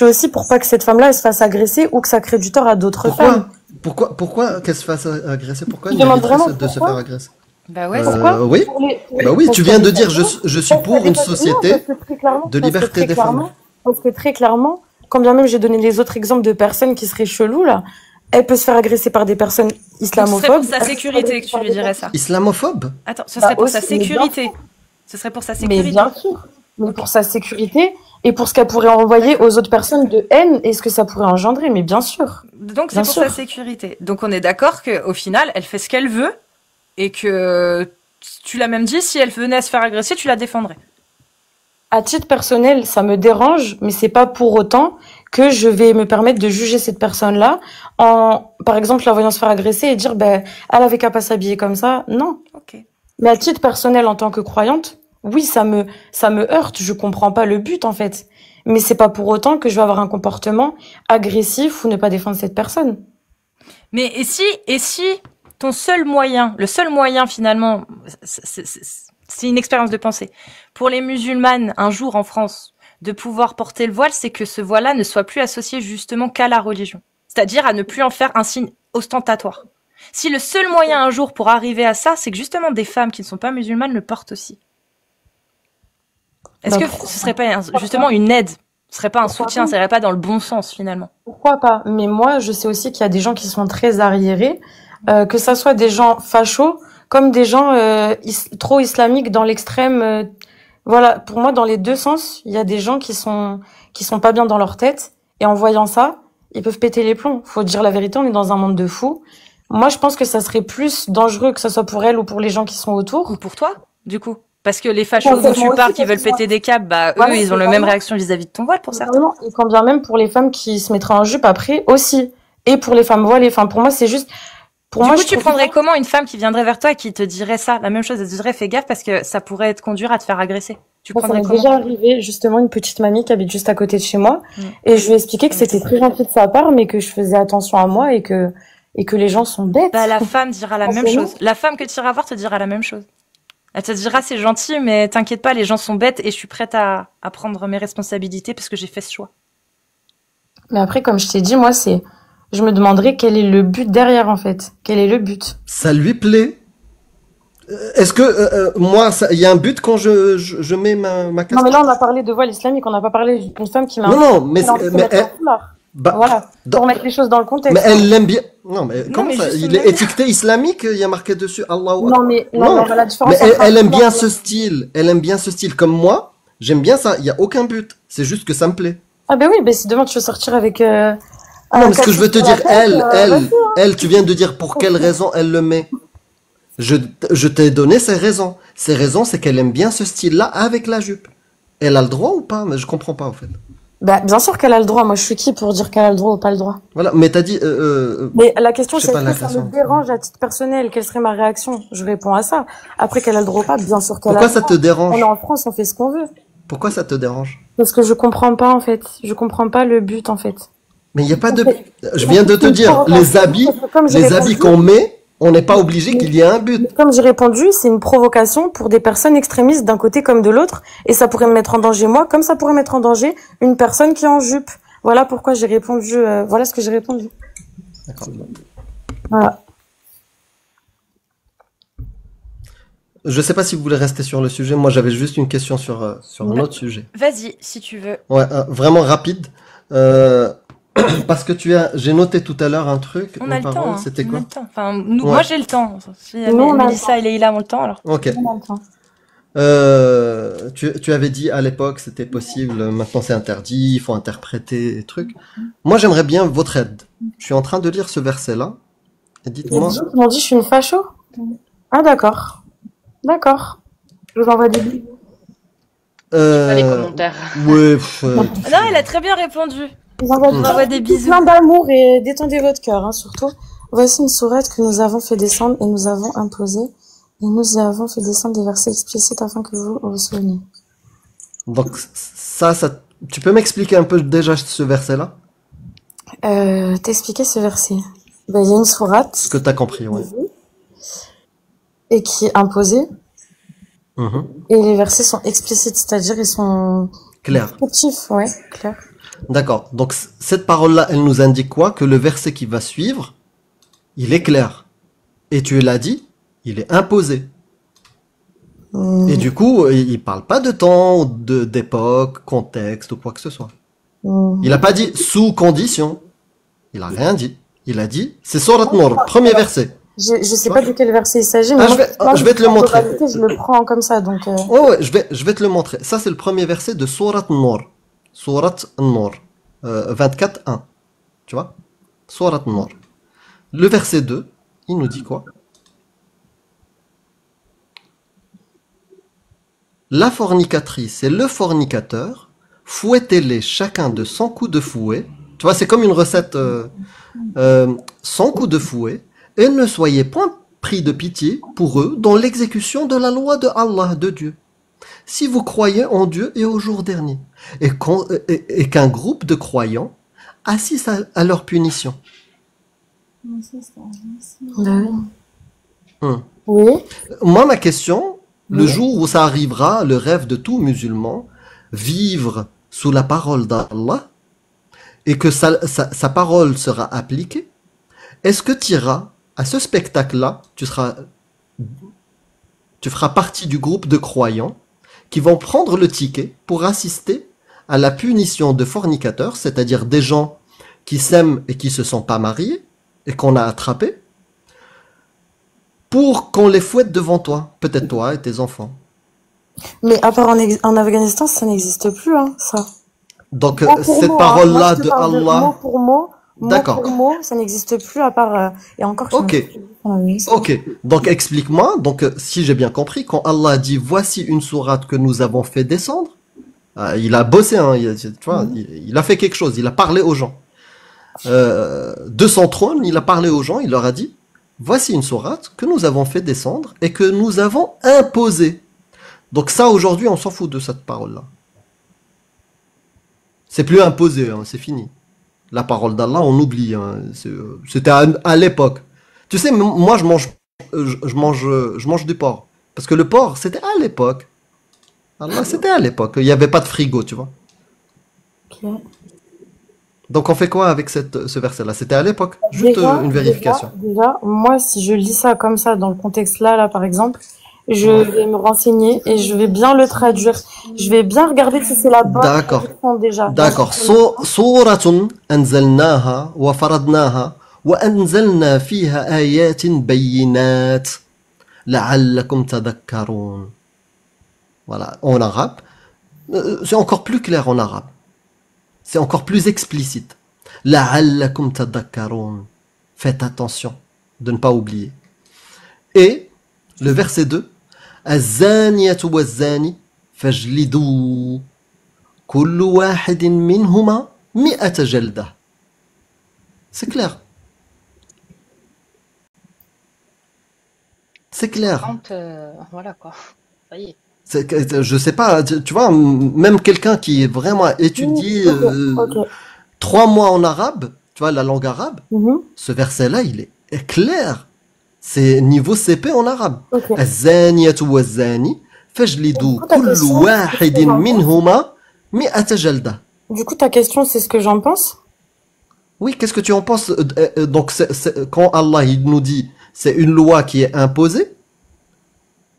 aussi pour pas que cette femme-là, elle se fasse agresser ou que ça crée du tort à d'autres femmes. Pourquoi qu'elle se fasse agresser? Pourquoi elle demande mérite de se faire agresser? Bah ouais, oui. Bah oui, tu viens de dire je suis pour une société de liberté des femmes. Parce que très clairement, quand bien même j'ai donné les autres exemples de personnes qui seraient cheloues là, elle peut se faire agresser par des personnes islamophobes. Ce serait pour sa sécurité que tu lui dirais ça. Islamophobe? Attends, ce serait pour sa sécurité. Ce serait pour sa sécurité. Mais bien sûr. Mais pour sa sécurité et pour ce qu'elle pourrait envoyer aux autres personnes de haine et ce que ça pourrait engendrer, mais bien sûr. Donc c'est pour sa sécurité. Donc on est d'accord qu'au final, elle fait ce qu'elle veut et que tu l'as même dit, si elle venait à se faire agresser, tu la défendrais. À titre personnel, ça me dérange, mais c'est pas pour autant que je vais me permettre de juger cette personne-là en, par exemple, la voyant se faire agresser et dire, elle avait qu'à pas s'habiller comme ça. Non. Ok. Mais à titre personnel, en tant que croyante, oui, ça me heurte. Je comprends pas le but, en fait. Mais c'est pas pour autant que je vais avoir un comportement agressif ou ne pas défendre cette personne. Mais et si ton seul moyen, le seul moyen finalement, c'est une expérience de pensée. Pour les musulmanes, un jour en France, de pouvoir porter le voile, c'est que ce voile-là ne soit plus associé justement qu'à la religion. C'est-à-dire à ne plus en faire un signe ostentatoire. Si le seul moyen un jour pour arriver à ça, c'est que justement des femmes qui ne sont pas musulmanes le portent aussi. Est-ce que ce serait pas justement une aide? Ce serait pas un soutien? Ça irait pas dans le bon sens finalement? Pourquoi pas? Mais moi, je sais aussi qu'il y a des gens qui sont très arriérés, que ça soit des gens fachos, comme des gens trop islamiques dans l'extrême. Voilà, pour moi, dans les deux sens, il y a des gens qui sont pas bien dans leur tête, et en voyant ça, ils peuvent péter les plombs. Faut dire la vérité, on est dans un monde de fous. Moi, je pense que ça serait plus dangereux que ça soit pour elle ou pour les gens qui sont autour. Ou pour toi, du coup. Parce que les fachos dont tu parles qui veulent péter des câbles, eux, ils ont la même réaction vis-à-vis de ton voile pour certains. Et quand bien même pour les femmes qui se mettraient en jupe après aussi. Et pour les femmes voilées. Enfin, pour moi, c'est juste... Du coup, tu prendrais comment une femme qui viendrait vers toi et qui te dirait ça? La même chose, elle te dirait, fais gaffe parce que ça pourrait te conduire à te faire agresser. Tu prendrais comment? Ça m'est déjà arrivé, justement, une petite mamie qui habite juste à côté de chez moi. Et je lui ai expliqué que c'était très gentil de sa part, mais que je faisais attention à moi et que les gens sont bêtes. La femme dira la même chose. La femme que tu iras voir te dira la même chose. Elle te dira, c'est gentil, mais t'inquiète pas, les gens sont bêtes et je suis prête à prendre mes responsabilités parce que j'ai fait ce choix. Mais après, comme je t'ai dit, moi, je me demanderais quel est le but derrière, en fait. Quel est le but? Ça lui plaît? Est-ce que, moi, il y a un but quand je mets ma casquette? Non, mais là, on a parlé de voile islamique, on n'a pas parlé d'une femme qui m'a... Non, mais Bah, Voilà, pour mettre les choses dans le contexte. Mais elle l'aime bien. Non, mais Non, comment mais ça? juste Il le est étiqueté islamique, il y a marqué dessus Allah. Non, mais Non. la différence. Mais entre elle aime un bien islam- ce style. Elle aime bien ce style. Comme moi, j'aime bien ça. Il y a aucun but. C'est juste que ça me plaît. Ah ben oui, ben si demain tu veux sortir avec. Non, mais ce que je veux te dire, vas-y. elle, tu viens de dire pour quelle raison elle le met. Je t'ai donné ses raisons. Ses raisons, c'est qu'elle aime bien ce style-là avec la jupe. Elle a le droit ou pas? Mais je comprends pas, en fait. Bah, bien sûr qu'elle a le droit. Moi, je suis qui pour dire qu'elle a le droit ou pas le droit? Voilà, mais t'as dit, Mais la question, je sais c'est pas est-ce la que ça question. me dérange à titre personnel? Quelle serait ma réaction? Je réponds à ça. Après qu'elle a le droit ou pas, bien sûr qu'elle a pourquoi le ça droit. te On est dérange? en France, on fait ce qu'on veut. Pourquoi ça te dérange? Parce que je comprends pas, en fait. Je comprends pas le but, en fait. Mais il n'y a pas de... En fait, Je viens de te c'est une dire, les provocation, habits, parce que comme j'ai les répondu- habits qu'on met, on n'est pas obligé qu'il y ait un but. Comme j'ai répondu, c'est une provocation pour des personnes extrémistes d'un côté comme de l'autre, et ça pourrait me mettre en danger moi, comme ça pourrait mettre en danger une personne qui est en jupe. Voilà pourquoi j'ai répondu. Voilà ce que j'ai répondu. D'accord. Voilà. Je sais pas si vous voulez rester sur le sujet. Moi, j'avais juste une question sur un autre sujet. Vas-y, si tu veux. Ouais, vraiment rapide. Parce que j'ai noté tout à l'heure un truc. On a le parole, temps. Hein. C'était On a quoi? le temps. Enfin, nous, Ouais. moi, j'ai le temps. Si Nous, on a le Mélissa et Leïla ont le temps, alors. Ok. On a le temps. Tu avais dit à l'époque c'était possible, maintenant c'est interdit, il faut interpréter des trucs. Moi, j'aimerais bien votre aide. Je suis en train de lire ce verset-là. Et Il y a dites-moi. des gens qui m'ont dit je suis une facho. Ah d'accord. D'accord. Je vous envoie des bisous. Pas les commentaires. Ouais, Non, elle a très bien répondu. Je vous envoie, Mm. J'envoie des bisous. plein d'amour et détendez votre cœur, hein, surtout. Voici une sourate que nous avons fait descendre et nous avons imposé. Et nous avons fait descendre des versets explicites afin que vous vous souveniez. donc ça, tu peux m'expliquer un peu déjà ce verset-là? T'expliquer ce verset. Ben, il y a une sourate Ce que t'as compris, ouais. et qui est imposée. Mhm. Et les versets sont explicites, c'est-à-dire ils sont Clair. descriptifs, ouais, clair. D'accord. Donc cette parole-là, elle nous indique quoi? Que le verset qui va suivre, il est clair. Et tu l'as dit, il est imposé. Et du coup, il parle pas de temps, d'époque, contexte ou quoi que ce soit. Il a pas dit sous condition. Il a rien dit. Il a dit, c'est Sourate Nour, premier verset. Je sais pas de quel verset il s'agit, Ah, mais je vais te le en montrer. globalité, je le prends comme ça, donc. Ouais, je vais te le montrer. Ça, c'est le premier verset de Sourate Nour. Sourate Nour. 24:1. Tu vois? Sourate Nour. Le verset 2, il nous dit quoi? La fornicatrice et le fornicateur, fouettez-les chacun de 100 coups de fouet. Tu vois, c'est comme une recette 100 coups de fouet. Et ne soyez point pris de pitié pour eux dans l'exécution de la loi de Allah, de Dieu. Si vous croyez en Dieu et au jour dernier, et qu'un groupe de croyants assiste à leur punition. Oui. Moi, ma question, le jour où ça arrivera, le rêve de tout musulman, vivre sous la parole d'Allah, et que sa parole sera appliquée, est-ce que tu iras à ce spectacle-là, tu feras partie du groupe de croyants qui vont prendre le ticket pour assister à la punition de fornicateurs, c'est-à-dire des gens qui s'aiment et qui se sont pas mariés, et qu'on a attrapés, pour qu'on les fouette devant toi, peut-être toi et tes enfants. Mais à part en Afghanistan, ça n'existe plus, hein, ça. Donc, Mot pour cette mot, hein. parole-là Moi, je te de parle Allah... mot pour mot, D'accord. ça n'existe plus à part, et encore. Ok. Ok, donc explique-moi, donc si j'ai bien compris, quand Allah dit voici une sourate que nous avons fait descendre, il a bossé, hein, tu vois, il a fait quelque chose, il a parlé aux gens. De son trône, il a parlé aux gens, il leur a dit voici une sourate que nous avons fait descendre et que nous avons imposée. Donc ça aujourd'hui on s'en fout de cette parole-là. C'est plus imposé, hein, c'est fini. La parole d'Allah on oublie, hein, c'était à l'époque. Tu sais, moi, je mange du porc. Parce que le porc, c'était à l'époque. Allah, c'était à l'époque. Il n'y avait pas de frigo, tu vois. Okay. Donc, on fait quoi avec ce verset-là? C'était à l'époque. Juste une vérification. Déjà, moi, si je lis ça comme ça, dans le contexte là, par exemple, je vais me renseigner et je vais bien le traduire. Je vais bien regarder si c'est la bonne traduction déjà. D'accord. Suratun anzalnaha wa faradnaha wa anzalna fiha ayatin bayyinat la'allakum tadhakkarun. Voilà, en arabe. C'est encore plus clair en arabe. C'est encore plus explicite. La'allakum tadhakkarun. Faites attention de ne pas oublier. Et le verset 2. Az-zaniyatu waz-zani fajlidu kullu wahidin minhuma mi'ata jalda. C'est clair. C'est clair. Voilà quoi. Ça y est. Je sais pas, tu vois, même quelqu'un qui est vraiment étudié 3 mois en arabe, tu vois, la langue arabe, ce verset-là, il est clair. C'est niveau CP en arabe. Az-zaniyatu waz-zani fajlidu kullu wahidin minhuma mi'ata jalda. Du coup, ta question, c'est ce que j'en pense? Oui, qu'est-ce que tu en penses? Donc, quand Allah il nous dit, c'est une loi qui est imposée,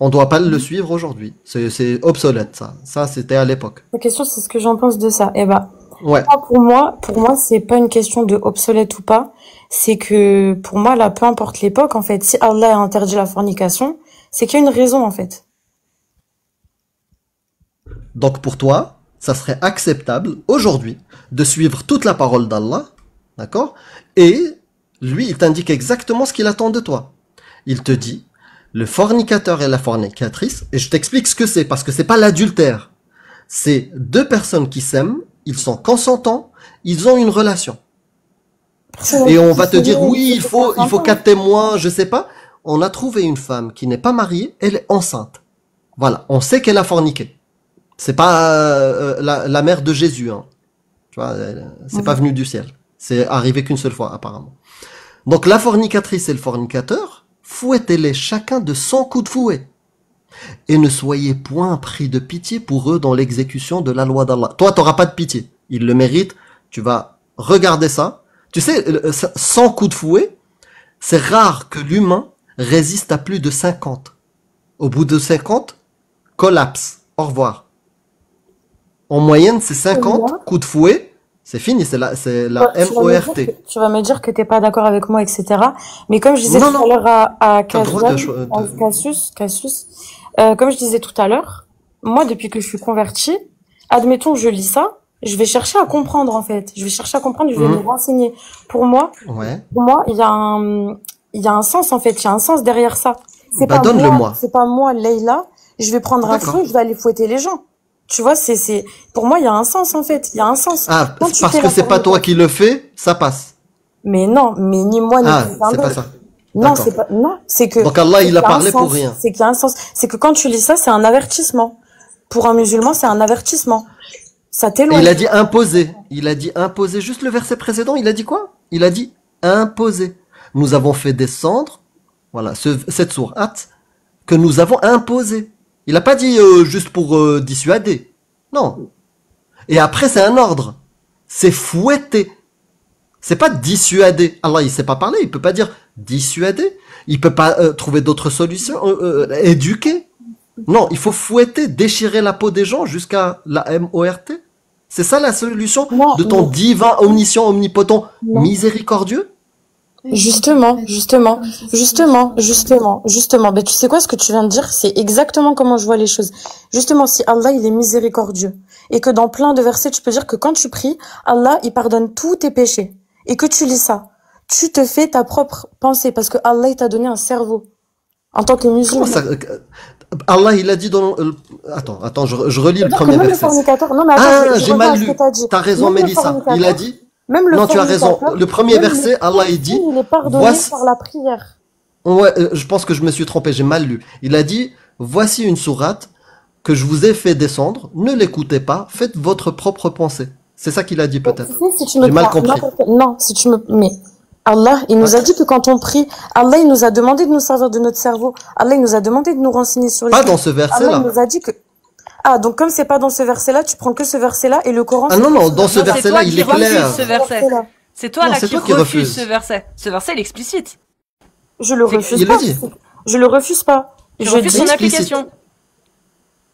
on ne doit pas le suivre aujourd'hui. C'est obsolète, ça. Ça, c'était à l'époque. La question, c'est ce que j'en pense de ça. Eh ben, ouais. Pour moi, c'est pas une question de obsolète ou pas. C'est que, pour moi, là, peu importe l'époque, en fait, si Allah a interdit la fornication, c'est qu'il y a une raison, en fait. Donc, pour toi, ça serait acceptable, aujourd'hui, de suivre toute la parole d'Allah, d'accord? Et, lui, il t'indique exactement ce qu'il attend de toi. Il te dit, le fornicateur et la fornicatrice, et je t'explique ce que c'est, parce que c'est pas l'adultère. C'est 2 personnes qui s'aiment, ils sont consentants, ils ont une relation. Et on va te dire, oui, il faut 4 témoins, je sais pas. On a trouvé une femme qui n'est pas mariée, elle est enceinte. Voilà, on sait qu'elle a forniqué. C'est pas la mère de Jésus, hein. Tu vois, c'est pas venu du ciel. C'est arrivé qu'une seule fois, apparemment. Donc la fornicatrice et le fornicateur, fouettez-les chacun de 100 coups de fouet. Et ne soyez point pris de pitié pour eux dans l'exécution de la loi d'Allah. Toi, t'auras pas de pitié. Ils le méritent. Tu vas regarder ça. Tu sais, 100 coups de fouet, c'est rare que l'humain résiste à plus de 50. Au bout de 50, collapse. Au revoir. En moyenne, c'est 50 coups de fouet. C'est fini, c'est la MORT. Tu vas me dire que t'es pas d'accord avec moi, etc. Mais comme je disais tout à l'heure à Cassius, comme je disais tout à l'heure, moi, depuis que je suis convertie, admettons, je lis ça, je vais chercher à comprendre, en fait. Je vais chercher à comprendre, je vais me renseigner. Pour moi, il y a un sens, en fait. Il y a un sens derrière ça. C'est pas moi, Leïla, je vais prendre un fouet, je vais aller fouetter les gens. Tu vois, pour moi, il y a un sens, en fait. Il y a un sens. Ah, parce que c'est pas toi qui le fais, ça passe. Mais non, mais ni moi, ni c'est pas ça. Non, c'est pas, non, c'est que. Donc Allah, il a parlé pour rien. C'est qu'il y a un sens. C'est que quand tu lis ça, c'est un avertissement. Pour un musulman, c'est un avertissement. Ça t'éloigne. Il a dit imposer. Il a dit imposer. Juste le verset précédent, il a dit quoi? Il a dit imposer. Nous avons fait descendre, voilà, cette sourate que nous avons imposée. Il n'a pas dit juste pour dissuader. Non. Et après, c'est un ordre. C'est fouetter. C'est pas dissuader. Allah, il sait pas parler. Il peut pas dire dissuader. Il peut pas trouver d'autres solutions. Éduquer. Non, il faut fouetter, déchirer la peau des gens jusqu'à la MORT. C'est ça la solution de ton divin, omniscient, omnipotent, miséricordieux? Justement. Mais tu sais quoi, ce que tu viens de dire, c'est exactement comment je vois les choses. Justement, si Allah, il est miséricordieux, et que dans plein de versets, tu peux dire que quand tu pries, Allah, il pardonne tous tes péchés, et que tu lis ça, tu te fais ta propre pensée, parce que Allah, il t'a donné un cerveau. En tant que musulman. Allah, il a dit dans... Attends, je relis le premier verset. Non, mais attends, j'ai mal lu. T'as raison, Mélissa. Il a dit... Non, tu as raison. Le premier verset, Allah, il dit... Il est pardonné par la prière. Ouais, je pense que je me suis trompé, j'ai mal lu. Il a dit, voici une sourate que je vous ai fait descendre, ne l'écoutez pas, faites votre propre pensée. C'est ça qu'il a dit peut-être. J'ai mal compris. Non, mais Allah, il nous a dit que quand on prie, Allah, il nous a demandé de nous servir de notre cerveau. Allah, il nous a demandé de nous renseigner sur les... Pas dans ce verset-là. Allah, il nous a dit que... Ah, donc comme c'est pas dans ce verset-là, tu prends que ce verset-là et le Coran... Ah non, dans ce verset-là, il est clair. C'est toi là qui refuse ce verset. Ce verset, il est explicite. Je le refuse pas. Je le refuse pas. Je refuse son application.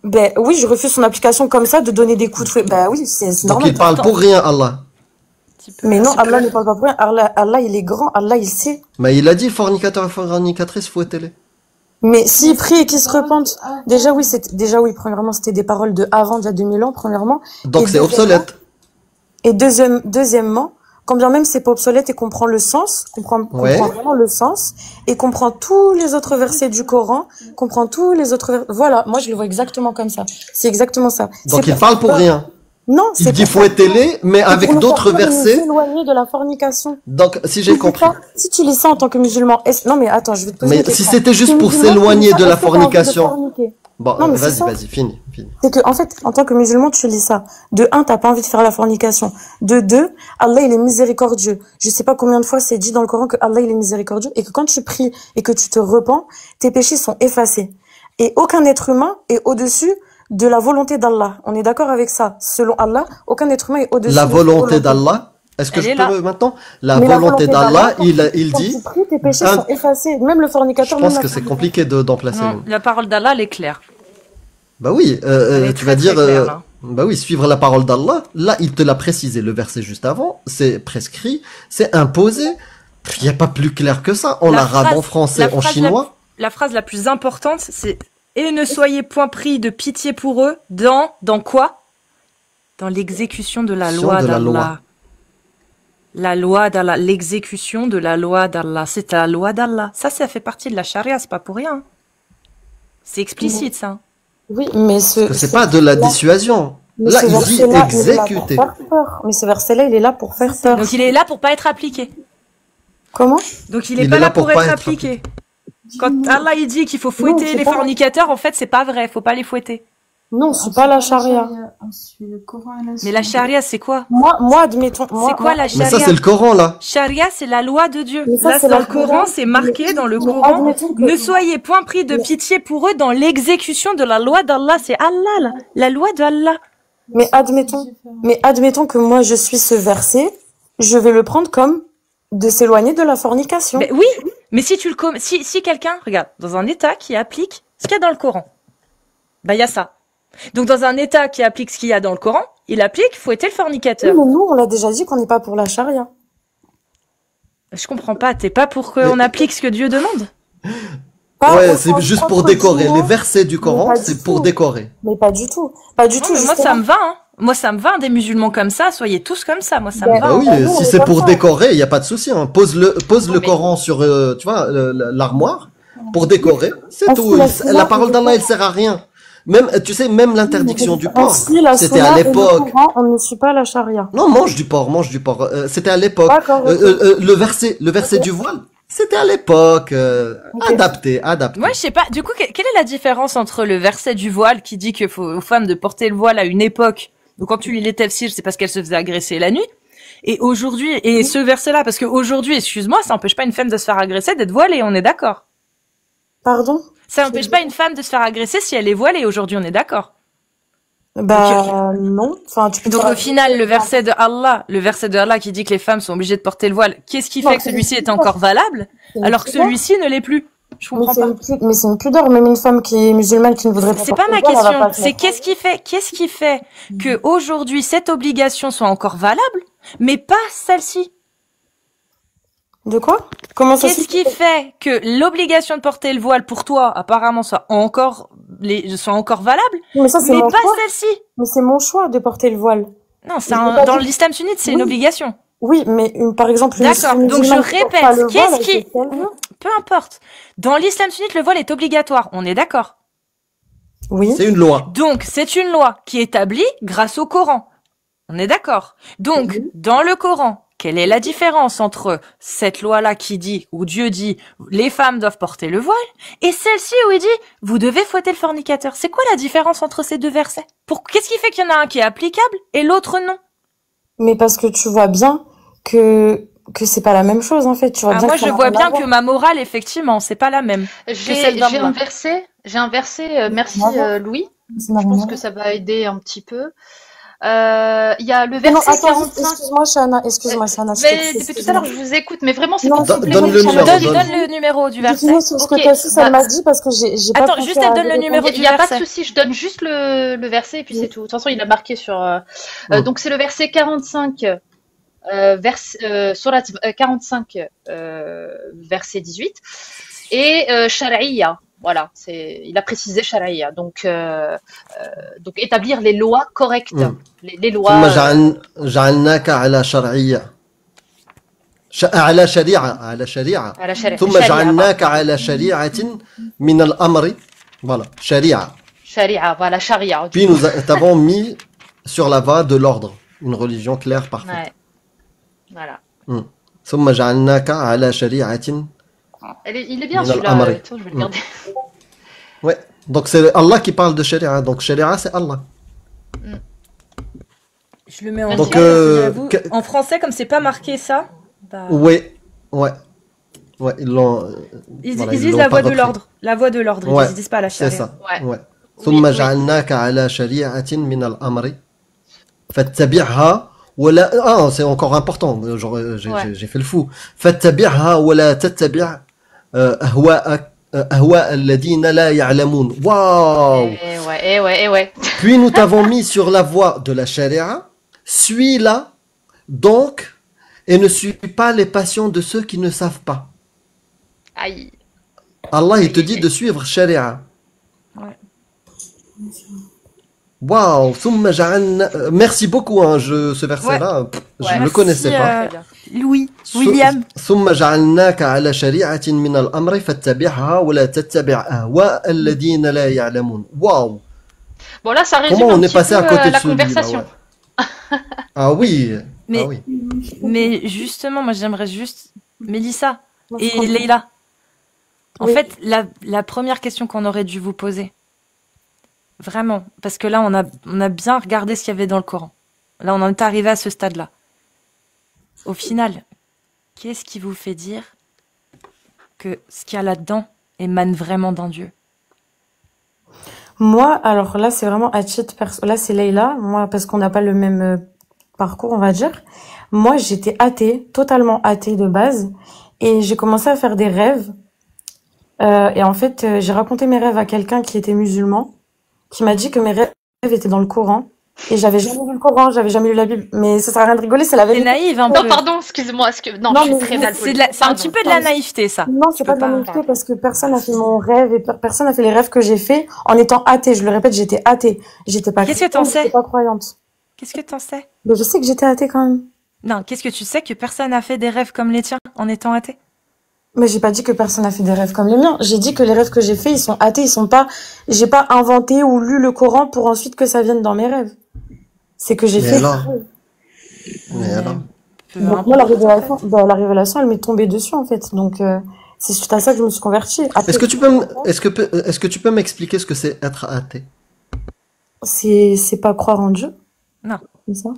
Ben oui, je refuse son application comme ça, de donner des coups de fouet. Ben oui, c'est normal. Donc il parle pour rien, Allah. Mais non, Allah ne parle pas pour rien. Allah, il est grand, Allah, il sait. Mais il a dit, fornicateur et fornicatrice, fouettez-les. Mais s'il prie et qu'il se repentent, déjà oui, premièrement, c'était des paroles de avant, d'il y a 2000 ans, premièrement. Donc c'est obsolète. Et deuxièmement, quand bien même c'est pas obsolète et qu'on prend le sens, qu'on prend vraiment le sens, et qu'on prend tous les autres versets du Coran, qu'on prend tous les autres versets, voilà, moi je le vois exactement comme ça. C'est exactement ça. Donc il parle pour rien. Non, il dit fouettez-les, mais avec d'autres versets. Éloigner de la fornication. Donc, si j'ai compris. Si tu lis ça en tant que musulman, non mais attends, je vais te poser une question. Mais si c'était juste pour s'éloigner de la fornication. Bon, vas-y, finis. C'est que, en fait, en tant que musulman, tu lis ça. De un, t'as pas envie de faire la fornication. De deux, Allah, il est miséricordieux. Je sais pas combien de fois c'est dit dans le Coran que Allah, il est miséricordieux et que quand tu pries et que tu te repens, tes péchés sont effacés. Et aucun être humain est au-dessus de la volonté d'Allah. On est d'accord avec ça. Selon Allah, aucun être humain est au-dessus de la volonté d'Allah. Est-ce que je peux maintenant? La volonté d'Allah, il dit. Quand tu pries, tes péchés sont effacés. Même le fornicateur. Je pense que c'est compliqué d'en placer. Non, la parole d'Allah, elle est claire. Bah oui, tu vas dire. Bah oui, suivre la parole d'Allah. Là, il te l'a précisé. Le verset juste avant, c'est prescrit, c'est imposé. Il n'y a pas plus clair que ça. En arabe, en français, en chinois. La phrase la plus importante, c'est et ne soyez point pris de pitié pour eux dans quoi? Dans l'exécution de la loi d'Allah. La loi d'Allah, l'exécution de la loi d'Allah, c'est la loi d'Allah. Ça fait partie de la charia, c'est pas pour rien. C'est explicite, ça. Oui, mais c'est pas de la dissuasion. Là, il dit exécuter. Mais ce verset-là, il est là pour faire peur. Donc il est là pour pas être appliqué. Comment? Donc il est pas là pour être appliqué. Quand Allah il dit qu'il faut fouetter les fornicateurs, en fait, c'est pas vrai, faut pas les fouetter. Non, c'est pas la charia. Mais la charia, c'est quoi? Moi, admettons. C'est quoi la charia? Mais ça, c'est le Coran, là. Charia, c'est la loi de Dieu. Là, dans le Coran, c'est marqué dans le Coran. Ne soyez point pris de pitié pour eux dans l'exécution de la loi d'Allah. C'est Allah, là. La loi d'Allah. Mais admettons que moi, je suis ce verset, je vais le prendre comme de s'éloigner de la fornication. Mais oui, mais si quelqu'un, regarde, dans un État qui applique ce qu'il y a dans le Coran, bah, il y a ça. Donc, dans un État qui applique ce qu'il y a dans le Coran, il applique fouetter le fornicateur. Oui, mais nous, on l'a déjà dit qu'on n'est pas pour la charia. Je comprends pas, t'es pas pour qu'on applique ce que Dieu demande? Ouais, c'est juste pour décorer. Les versets du Coran, c'est pour décorer. Mais pas du tout. Pas du tout. Moi, ça me va, hein. Moi, ça me va, des musulmans comme ça, soyez tous comme ça, moi, ça me va. Bah oui, si c'est pour décorer, il n'y a pas de souci, hein. Pose le Coran sur, tu vois, l'armoire, pour décorer, c'est tout. La parole d'Allah, elle sert à rien. Même, tu sais, même l'interdiction du porc, c'était à l'époque. On ne suit pas la charia. Non, mange du porc. C'était à l'époque. Le verset du voile, c'était à l'époque. Adapté. Moi, je sais pas. Du coup, quelle est la différence entre le verset du voile qui dit qu'il faut aux femmes de porter le voile à une époque? Donc, quand tu lis les tafsirs, c'est parce qu'elle se faisait agresser la nuit. Et aujourd'hui, et ce verset-là, parce qu'aujourd'hui, excuse-moi, ça n'empêche pas une femme de se faire agresser d'être voilée, on est d'accord. Pardon? Ça n'empêche pas une femme de se faire agresser si elle est voilée, aujourd'hui, on est d'accord. Bah, non. Enfin, donc, au final, le verset de Allah qui dit que les femmes sont obligées de porter le voile, qu'est-ce qui fait que celui-ci est encore valable, alors que celui-ci ne l'est plus? Je comprends pas. Mais c'est une pudeur, même une femme qui est musulmane qui ne voudrait pas. C'est pas ma question. C'est qu'est-ce qui fait que aujourd'hui cette obligation soit encore valable, mais pas celle-ci? De quoi? Comment ça? Qu'est-ce qui fait que l'obligation de porter le voile pour toi, apparemment, soit encore valable, mais ça, mais pas celle-ci? Mais c'est mon choix de porter le voile. Non, dans l'islam sunnite, c'est une obligation. Oui, mais par exemple, d'accord. Donc je répète, peu importe. Dans l'islam sunnite, le voile est obligatoire. On est d'accord? Oui. C'est une loi. Donc c'est une loi qui est établie grâce au Coran. On est d'accord. Donc dans le Coran, quelle est la différence entre cette loi-là qui dit, où Dieu dit, les femmes doivent porter le voile, et celle-ci où il dit, vous devez fouetter le fornicateur? C'est quoi la différence entre ces deux versets? Qu'est-ce qui fait qu'il y en a un qui est applicable et l'autre non? Mais parce que tu vois bien que c'est pas la même chose, en fait. Tu vois bien moi, je vois bien que ma morale, effectivement, c'est pas la même. J'ai un verset, merci Louis. Je pense que ça va aider un petit peu. Il y a le verset attends, 45. Excuse-moi, Shana. Mais depuis tout à l'heure, je vous écoute, mais vraiment, c'est Non, pour donne le numéro. Donne le numéro du verset. Dis-moi ce que Cassis, elle m'a dit parce que j'ai pas Attends, pensé juste elle à donne le numéro Il du n'y a pas verset. de souci, je donne juste le verset et puis c'est tout. De toute façon, il a marqué sur. Donc c'est le verset 45, surat 45, verset 18, et Shar'iyya. Voilà, il a précisé Shar'iyya. Donc établir les lois correctes, les ثم lois. جعلناك على شرعية على شريعة على شريعة. ثم جعلناك على شريعة من الأمر voilà شريعة. Sharia, voilà, Sharia. Puis nous t'avons mis sur la voie de l'ordre, une religion claire, parfaite. Ouais. Voilà. ثم جعلناك على شريعة. Il est bien من celui-là. الأمر. Attends, je vais le garder. Ouais. Donc c'est Allah qui parle de sharia. Donc sharia c'est Allah. Je le mets en Donc, j'avoue. En français, comme c'est pas marqué ça, bah... Ouais. Ils l'ont. Ils voilà, disent l'ont la pas voix de repris. l'ordre. La voix de l'ordre. Ouais. Ils disent pas la C'est charia. ça. Ouais. Ouais. ثم جعلناك على شريعة من الأمر فاتبعها ولا c'est encore important. J'ai fait le fou. فاتبعها ولا تتبع أهواء الذين لا يعلمون. Waouh. Et ouais. Puis nous t'avons mis sur la voie de la charia. Suis-la donc et ne suis pas les passions de ceux qui ne savent pas. Aïe. Allah il te dit de suivre sharia. Ouais. Waouh, merci beaucoup, hein, ce verset-là, je ne le connaissais pas. Louis, William. ثم جعلناك على شريعة من الأمر فاتبعها ولا تتبع أهواء الذين لا يعلمون. Waouh. Bon là, ça résume Comment on un est petit passé peu à côté de la ce livre, conversation. ouais. Ah oui. Mais, ah oui. mais justement, moi j'aimerais juste Mélissa et comprends. Leïla. En Oui. fait, la première question qu'on aurait dû vous poser, vraiment, parce que là on a bien regardé ce qu'il y avait dans le Coran. Là, on en est arrivé à ce stade-là. Au final, qu'est-ce qui vous fait dire que ce qu'il y a là-dedans émane vraiment d'un Dieu? Moi, alors là, c'est vraiment à titre perso. Là, c'est Leïla. Moi, parce qu'on n'a pas le même parcours, on va dire. Moi, j'étais athée, totalement athée de base. Et j'ai commencé à faire des rêves. Et en fait, j'ai raconté mes rêves à quelqu'un qui était musulman, qui m'a dit que mes rêves étaient dans le Coran. Et j'avais jamais lu le Coran, j'avais jamais lu la Bible. Mais ça sert à rien de rigoler, c'est la C'est vérité. naïf un Non, peu. pardon, excuse-moi. Non, Non, je suis mais très c'est alcoolique. C'est un petit peu de la naïveté, ça. Non, c'est Je pas peux de la pas- naïveté parce que personne n'a fait mon rêve et personne n'a fait les rêves que j'ai fait en étant athée. Je le répète, j'étais athée. J'étais pas Qu'est-ce que chrétienne, t'en sais j'étais pas croyante. Qu'est-ce que t'en sais? Mais je sais que j'étais athée quand même. Non, qu'est-ce que tu sais que personne n'a fait des rêves comme les tiens en étant athée? Mais j'ai pas dit que personne n'a fait des rêves comme les miens. J'ai dit que les rêves que j'ai faits, ils sont athées, ils sont pas, j'ai pas inventé ou lu le Coran pour ensuite que ça vienne dans mes rêves. C'est que j'ai Mais fait. alors Mais alors Donc moi, la révélation, elle m'est tombée dessus, en fait. Donc, c'est suite à ça que je me suis convertie. Après, Est-ce que tu peux m'expliquer ce que c'est être athée? c'est pas croire en Dieu. Non. C'est ça?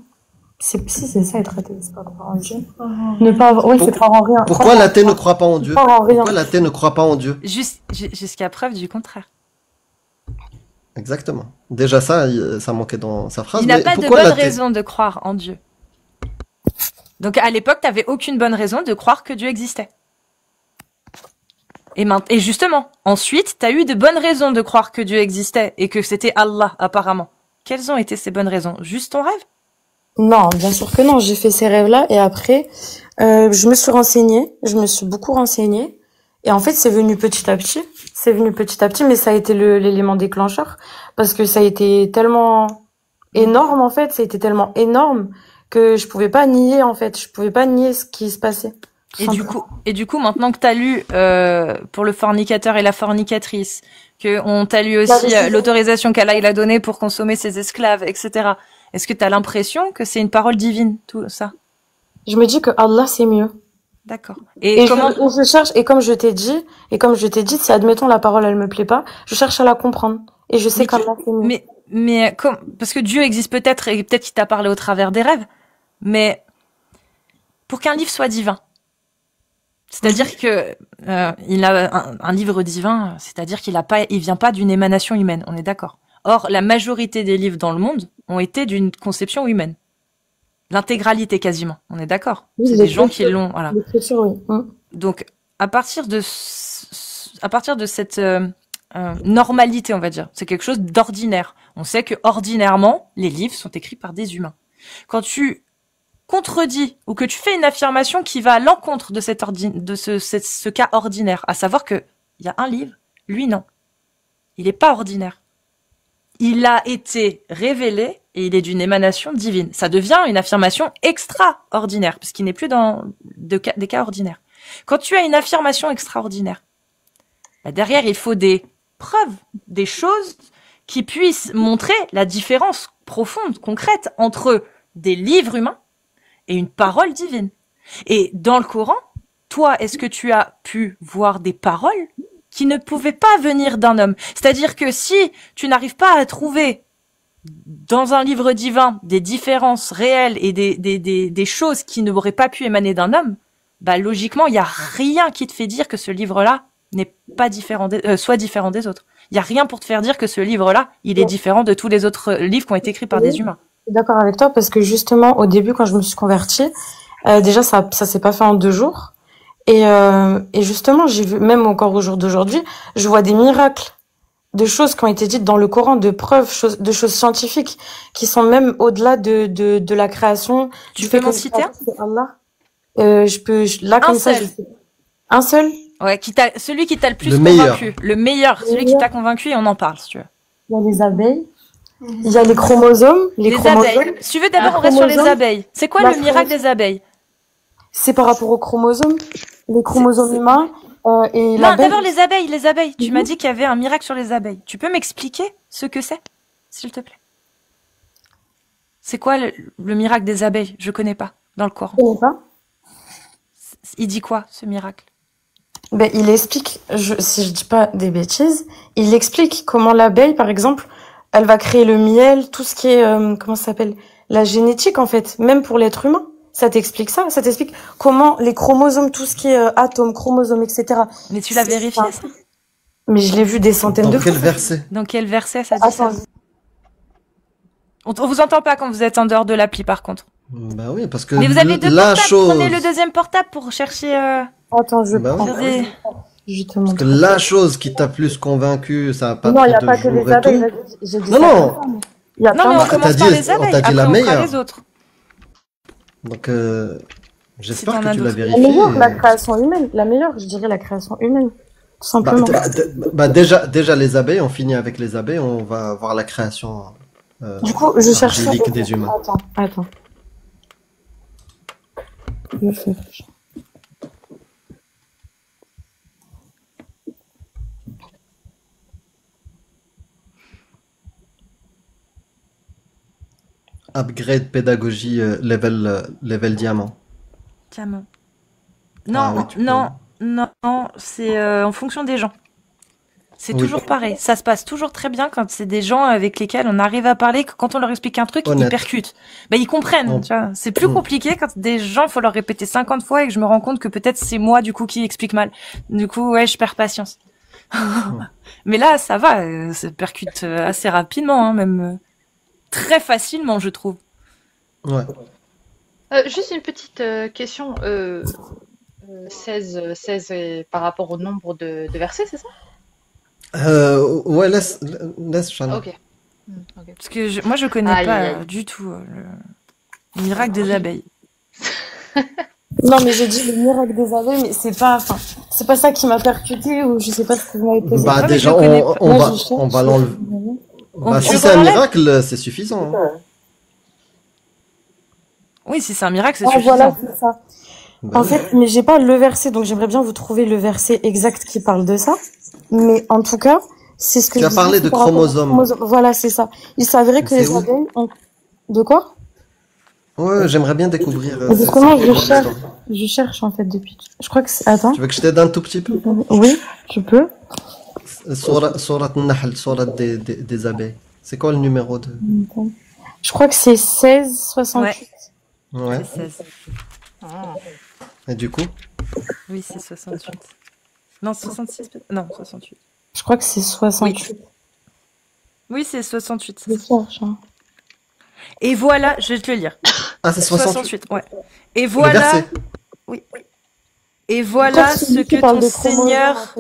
Si, c'est ça, être athée, c'est pas croire en Dieu. Ne pas avoir, ouais, c'est croire en rien. Pourquoi l'athée ne croit pas en Dieu? Croire en rien. Pourquoi l'athée ne croit pas en Dieu? Jusqu'à preuve du contraire. Exactement. Déjà ça manquait dans sa phrase. Il n'a mais pas de pourquoi bonne l'athée? raison de croire en Dieu. Donc à l'époque, t'avais aucune bonne raison de croire que Dieu existait. Et justement, ensuite, t'as eu de bonnes raisons de croire que Dieu existait et que c'était Allah, apparemment. Quelles ont été ces bonnes raisons? Juste ton rêve? Non, bien sûr que non. J'ai fait ces rêves-là et après, je me suis renseignée. Je me suis beaucoup renseignée. Et en fait, c'est venu petit à petit. C'est venu petit à petit, mais ça a été l'élément déclencheur parce que ça a été tellement énorme, en fait. Ça a été tellement énorme que je pouvais pas nier, en fait. Je pouvais pas nier ce qui se passait. Et du coup, maintenant que t'as lu pour le fornicateur et la fornicatrice, que on t'a lu aussi l'autorisation qu'Allah il a donnée pour consommer ses esclaves, etc. Est-ce que t'as l'impression que c'est une parole divine, tout ça? Je me dis que Allah, c'est mieux. D'accord. Et je cherche, et comme je t'ai dit, si admettons la parole elle me plaît pas, je cherche à la comprendre. Et je sais qu'Allah c'est mieux. Mais parce que Dieu existe peut-être et peut-être qu'il t'a parlé au travers des rêves, mais pour qu'un livre soit divin, c'est-à-dire que il a un livre divin, c'est-à-dire il vient pas d'une émanation humaine, on est d'accord. Or, la majorité des livres dans le monde ont été d'une conception humaine. L'intégralité quasiment, on est d'accord. Oui, C'est des gens qui l'ont, voilà. L'écriture, oui. Donc, à partir de cette normalité, on va dire, c'est quelque chose d'ordinaire. On sait que ordinairement, les livres sont écrits par des humains. Quand tu contredis ou que tu fais une affirmation qui va à l'encontre de ce cas ordinaire, à savoir que il y a un livre, lui non, il n'est pas ordinaire. Il a été révélé et il est d'une émanation divine. Ça devient une affirmation extraordinaire, puisqu'il n'est plus dans des cas ordinaires. Quand tu as une affirmation extraordinaire, bah derrière, il faut des preuves, des choses qui puissent montrer la différence profonde, concrète, entre des livres humains et une parole divine. Et dans le Coran, toi, est-ce que tu as pu voir des paroles qui ne pouvaient pas venir d'un homme? C'est-à-dire que si tu n'arrives pas à trouver dans un livre divin des différences réelles et des choses qui n'auraient pas pu émaner d'un homme, bah logiquement, il n'y a rien qui te fait dire que ce livre-là n'est pas différent soit différent des autres. Il n'y a rien pour te faire dire que ce livre-là, il est différent de tous les autres livres qui ont été écrits par des humains. Je suis d'accord avec toi parce que justement, au début, quand je me suis convertie, déjà, ça s'est pas fait en 2 jours. Et justement, j'ai vu, même encore au jour d'aujourd'hui, je vois des miracles, de choses qui ont été dites dans le Coran, de preuves, de choses scientifiques, qui sont même au-delà de la création. Tu peux m'en citer un? Allah. Là, comme ça, un seul? Ouais, celui qui t'a le plus convaincu. Le meilleur, celui qui t'a convaincu et on en parle, si tu veux. Il y a les abeilles. Il y a les chromosomes. Les chromosomes. Abeilles. Si tu veux, d'abord, on reste sur les abeilles. C'est quoi le miracle des abeilles? C'est par rapport aux chromosomes. Les chromosomes humains. Et non, d'abord les abeilles. Tu m'as dit qu'il y avait un miracle sur les abeilles. Tu peux m'expliquer ce que c'est, s'il te plaît? C'est quoi le miracle des abeilles? Je connais pas, dans le Coran. Tu connais pas? Il dit quoi, ce miracle? Ben, il explique, si je dis pas des bêtises, il explique comment l'abeille, par exemple, elle va créer le miel, tout ce qui est, comment ça s'appelle? La génétique, en fait, même pour l'être humain. Ça t'explique ça? Ça t'explique comment les chromosomes, tout ce qui est atomes, chromosomes, etc. Mais tu l'as vérifié, ça? Mais je l'ai vu des centaines de fois. Dans quel verset? Dans quel verset ça dit ça? On vous entend pas quand vous êtes en dehors de l'appli, par contre. Bah oui, parce que mais vous avez 2 portables, prenez le deuxième portable pour chercher... Attends, je prends. Parce que la chose qui t'a plus convaincu, ça n'a pas non, il n'y a pas que les abeilles. Non, non, mais on commence par les abeilles, on t'a dit la meilleure. Les autres. Donc, j'espère que tu l'as vérifié. La meilleure, la création humaine. La meilleure, je dirais la création humaine. Tout simplement. Déjà, les abeilles, on finit avec les abeilles, on va voir la création du coup, je cherche des humains. Attends. Je cherche. Upgrade pédagogie level diamant. Diamant. Non, non, c'est en fonction des gens. C'est toujours pareil. Ça se passe toujours très bien quand c'est des gens avec lesquels on arrive à parler, que quand on leur explique un truc, ils percutent. Bah, ils comprennent, tu vois. C'est plus compliqué quand des gens, faut leur répéter 50 fois et que je me rends compte que peut-être c'est moi, du coup, qui explique mal. Du coup, ouais, je perds patience. Mais là, ça va, ça percute assez rapidement, hein, même très facilement, je trouve. Ouais. Juste une petite question. 16 par rapport au nombre de versets, c'est ça? Ouais, laisse Chana. Ok. Parce que moi, je connais pas du tout le miracle des abeilles. Non, mais j'ai dit le miracle des abeilles, mais c'est pas ça qui m'a percuté ou je sais pas ce que vous m'avez posé. Bah, déjà, on va l'enlever. Bah, si c'est un miracle, c'est suffisant. Hein. Oui, si c'est un miracle, c'est suffisant. Voilà, c'est ça. En fait, mais j'ai pas le verset, donc j'aimerais bien vous trouver le verset exact qui parle de ça. Mais en tout cas, c'est ce que tu as parlé de chromosomes. Voilà, c'est ça. Il s'avérait que les abeilles ont... De quoi? Ouais, j'aimerais bien découvrir. Comment je cherche en fait depuis. Je crois que c'est... Attends. Tu veux que je t'aide un tout petit peu? Oui, tu peux. Sourate Nahl, sourate des abeilles. C'est quoi le numéro de... Je crois que c'est 1668. Ouais. C'est 16. Et du coup? Oui, c'est 68. Non, 66. Non, 68. Je crois que c'est 68. Oui, c'est 68. Je cherche, hein. Et voilà, je vais te le lire. Ah, c'est 68. Ouais. Et voilà. Oui. Et voilà ce que ton Seigneur.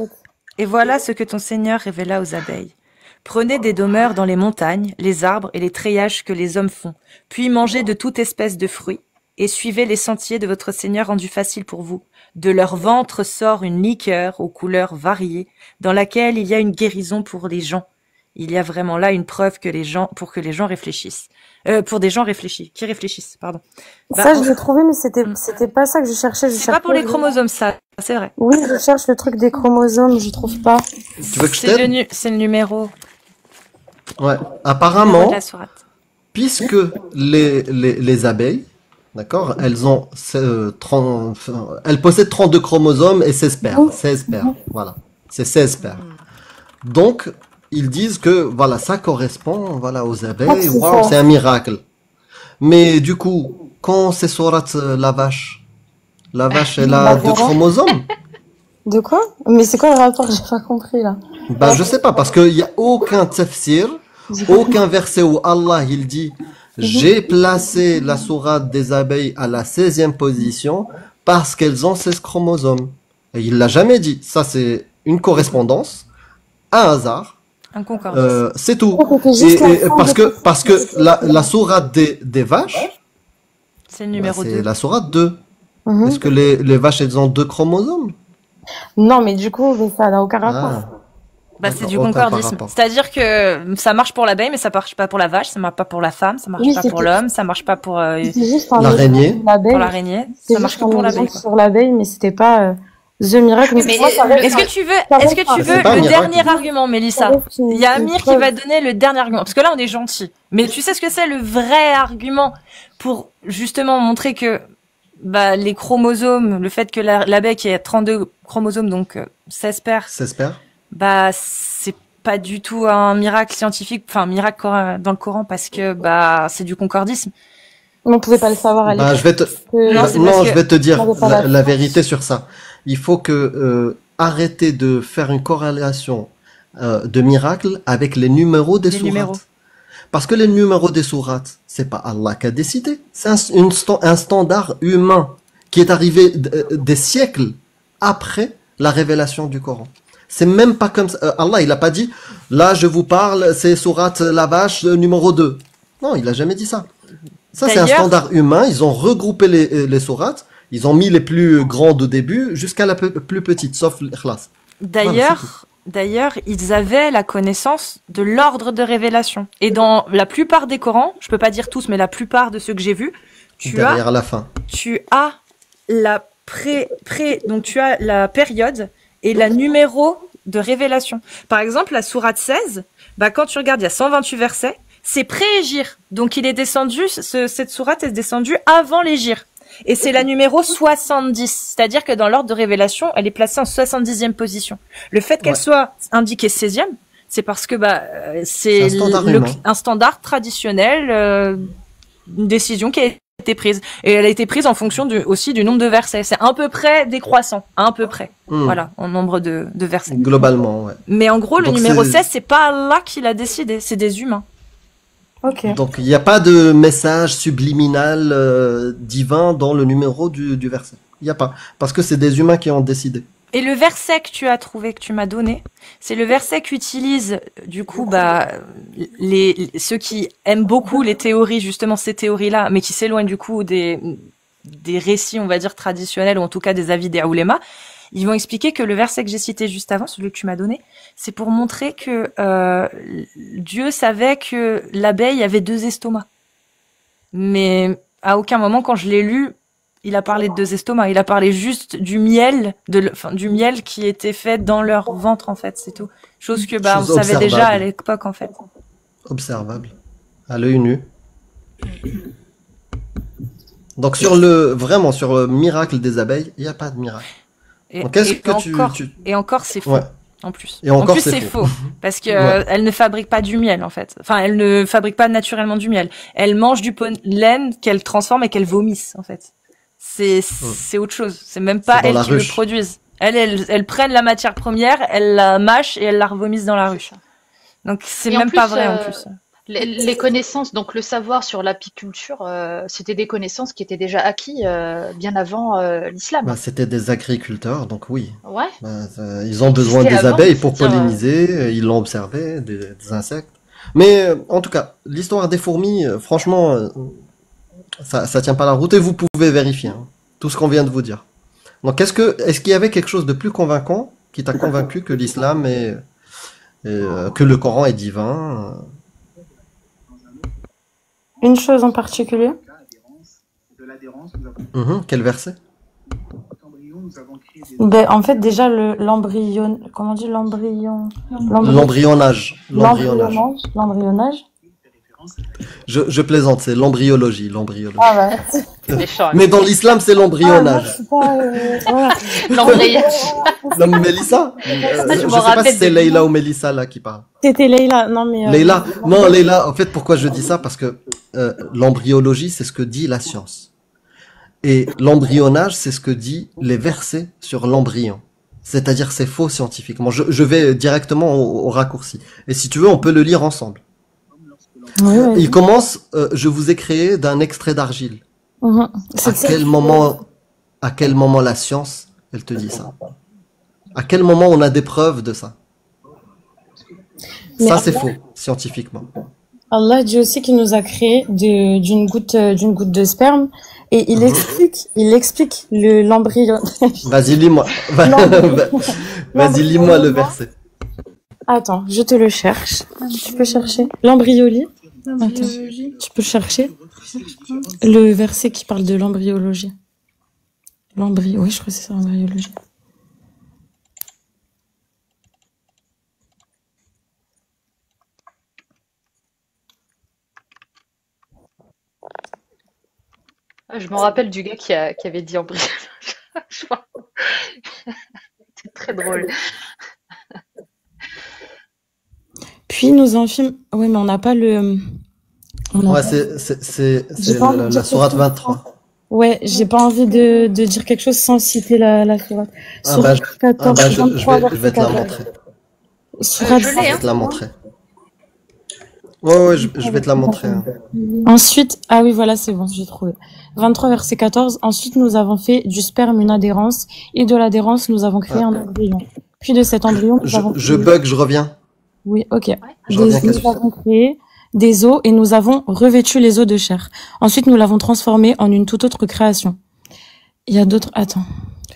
Et voilà ce que ton Seigneur révéla aux abeilles. Prenez des demeures dans les montagnes, les arbres et les treillages que les hommes font, puis mangez de toute espèce de fruits, et suivez les sentiers de votre Seigneur rendus faciles pour vous. De leur ventre sort une liqueur aux couleurs variées, dans laquelle il y a une guérison pour les gens. Il y a vraiment là une preuve pour que les gens réfléchissent. Pour des gens réfléchis, qui réfléchissent, pardon. Ça, je l'ai trouvé, mais c'était pas ça que je cherchais. C'est pas pour les chromosomes, ça, c'est vrai. Oui, je cherche le truc des chromosomes, je trouve pas. Tu veux que je t'aide? C'est le numéro. Ouais. Apparemment, puisque les abeilles, d'accord, elles possèdent 32 chromosomes et 16 paires. 16 paires, voilà. C'est 16 paires. Donc, ils disent que, voilà, ça correspond, voilà, aux abeilles. Waouh, c'est un miracle. Mais du coup, quand c'est sourate la vache, elle a 2 chromosomes. De quoi? Mais c'est quoi le rapport? J'ai pas compris, là. Bah, je sais pas, parce qu'il y a aucun tafsir, aucun verset où Allah, il dit, j'ai placé la sourate des abeilles à la 16e position parce qu'elles ont 16 chromosomes. Et il l'a jamais dit. Ça, c'est une correspondance, un hasard. Un concordance. C'est tout. Et parce que la sourate des vaches, c'est le numéro 2. C'est la sourate 2. Est-ce que les vaches, elles ont 2 chromosomes? Non, mais du coup, ça n'a aucun rapport. Bah, c'est du concordisme. C'est-à-dire que ça marche pour l'abeille, mais ça marche pas pour la vache, ça marche pas pour la femme, ça marche pas pour l'homme, ça marche pas pour l'araignée. Pour l'araignée, ça marche que pour l'abeille. Sur l'abeille, mais c'était pas The Miracle. Mais est-ce que tu veux le dernier argument, Mélissa? Il y a Amir qui va donner le dernier argument, parce que là on est gentil. Mais tu sais ce que c'est le vrai argument pour justement montrer que les chromosomes, le fait que l'abeille qui a 32 chromosomes, donc 16 paires. 16 paires. C'est pas du tout un miracle scientifique, enfin un miracle dans le Coran, parce que c'est du concordisme. On pouvait pas le savoir à l'époque. Je vais te dire la vérité sur ça. Il faut arrêter de faire une corrélation de miracles avec les numéros des sourates. Parce que les numéros des sourates, c'est pas Allah qui a décidé. C'est un standard humain qui est arrivé des siècles après la révélation du Coran. C'est même pas comme ça. Allah, il a pas dit, là, je vous parle, c'est sourate la vache numéro 2. Non, il a jamais dit ça. Ça, c'est un standard humain. Ils ont regroupé les sourates. Ils ont mis les plus grandes au début jusqu'à la plus petite, sauf l'Ikhlas. D'ailleurs, ils avaient la connaissance de l'ordre de révélation. Et dans la plupart des Corans, je peux pas dire tous, mais la plupart de ceux que j'ai vus, tu as donc tu as la période et la numéro de révélation. Par exemple, la sourate 16, quand tu regardes, il y a 128 versets, c'est pré-Hégire. Donc il est descendu, cette sourate est descendue avant l'Hégire. Et c'est la numéro 70. C'est-à-dire que dans l'ordre de révélation, elle est placée en 70e position. Le fait qu'elle soit indiquée 16e, c'est parce que c'est un standard traditionnel, une décision qui a été prise. Et elle a été prise en fonction aussi du nombre de versets. C'est à peu près décroissant, à peu près. Voilà, en nombre de versets. Globalement, ouais. Mais en gros, le numéro 16, c'est pas Allah qui l'a décidé, c'est des humains. Okay. Donc il n'y a pas de message subliminal divin dans le numéro du verset. Il n'y a pas. Parce que c'est des humains qui ont décidé. Et le verset que tu as trouvé, que tu m'as donné, c'est le verset qu'utilisent du coup ceux qui aiment beaucoup les théories, justement ces théories-là, mais qui s'éloignent du coup des récits, on va dire, traditionnels, ou en tout cas des avis des oulémas. Ils vont expliquer que le verset que j'ai cité juste avant, celui que tu m'as donné, c'est pour montrer que Dieu savait que l'abeille avait 2 estomacs. Mais à aucun moment, quand je l'ai lu, il a parlé de 2 estomacs. Il a parlé juste du miel, du miel qui était fait dans leur ventre, en fait, c'est tout. Chose que on savait déjà à l'époque, en fait. Observable. À l'œil nu. Donc sur le miracle des abeilles, il n'y a pas de miracle. Et encore, c'est faux. Ouais. En plus. Et encore, c'est faux. Parce que elle ne fabrique pas du miel, en fait. Enfin, elle ne fabrique pas naturellement du miel. Elle mange du pollen qu'elle transforme et qu'elle vomisse, en fait. C'est autre chose. C'est même pas elle qui le produise. Elle prennent la matière première, elle la mâche et elle la revomisse dans la ruche. Donc c'est Et en même pas plus, vrai en plus. les connaissances, donc le savoir sur l'apiculture, c'était des connaissances qui étaient déjà acquis bien avant l'islam. Bah, c'était des agriculteurs, donc oui. Ouais, Bah, ils ont besoin existait des avant, abeilles pour c'est-à-dire, polliniser, ils l'ont observé, des insectes. Mais en tout cas, l'histoire des fourmis, franchement, ça tient pas la route et vous pouvez vérifier hein, tout ce qu'on vient de vous dire. Donc est-ce qu'il y avait quelque chose de plus convaincant qui t'a convaincu que l'islam que le Coran est divin? Une chose en particulier? Quel verset? Ben, en fait, déjà, l'embryon, comment on dit l'embryon? L'embryonnage. L'embryonnage. Je plaisante, c'est l'embryologie. Ah ouais. c'est méchant. Mais dans l'islam, c'est Ah, moi, l'embryonnage. je suis pas, voilà. L'embrayage. Non, mais Mélissa, je je me sais pas rappelle si c'est de Leïla ou Mélissa là qui parle. C'était Leïla, non mais. Leïla, non, Leïla, en fait, pourquoi je dis ça? Parce que l'embryologie, c'est ce que dit la science. Et l'embryonnage, c'est ce que dit les versets sur l'embryon. C'est-à-dire, c'est faux scientifiquement. Je vais directement au raccourci. Et si tu veux, on peut le lire ensemble. Oui, oui. Il commence, je vous ai créé d'un extrait d'argile. Mhm. C'est ça. À quel moment la science, elle te dit ça? À quel moment on a des preuves de ça? Mais Ça, c'est faux, scientifiquement. Allah dit aussi qu'il nous a créé d'une goutte de sperme et il explique l'embryon. Vas-y, lis-moi. Vas-y, lis-moi le verset. Attends, je te le cherche. Tu peux chercher l'embryologie. Attends, tu peux chercher le verset qui parle de l'embryologie. Oui, je crois que c'est ça, l'embryologie. Je me rappelle du gars qui avait dit embryonnage. Je crois. C'est très drôle. Puis nous en films. Oui, mais on n'a pas le. Ouais, c'est la sourate 23. Ouais, j'ai pas envie de dire quelque chose sans citer la sourate. Sourate 14, je vais te la montrer. Sourate Je l'ai, Je vais te la montrer. Ouais, je vais te la montrer. Hein. Ensuite, ah oui, voilà, c'est bon, j'ai trouvé. 23, verset 14. Ensuite, nous avons fait du sperme une adhérence, et de l'adhérence, nous avons créé un embryon. Puis de cet embryon, nous avons Je bug, je reviens. Oui, ok. Je reviens, Nous avons créé des os et nous avons revêtu les os de chair. Ensuite, nous l'avons transformé en une toute autre création. Il y a d'autres... Attends,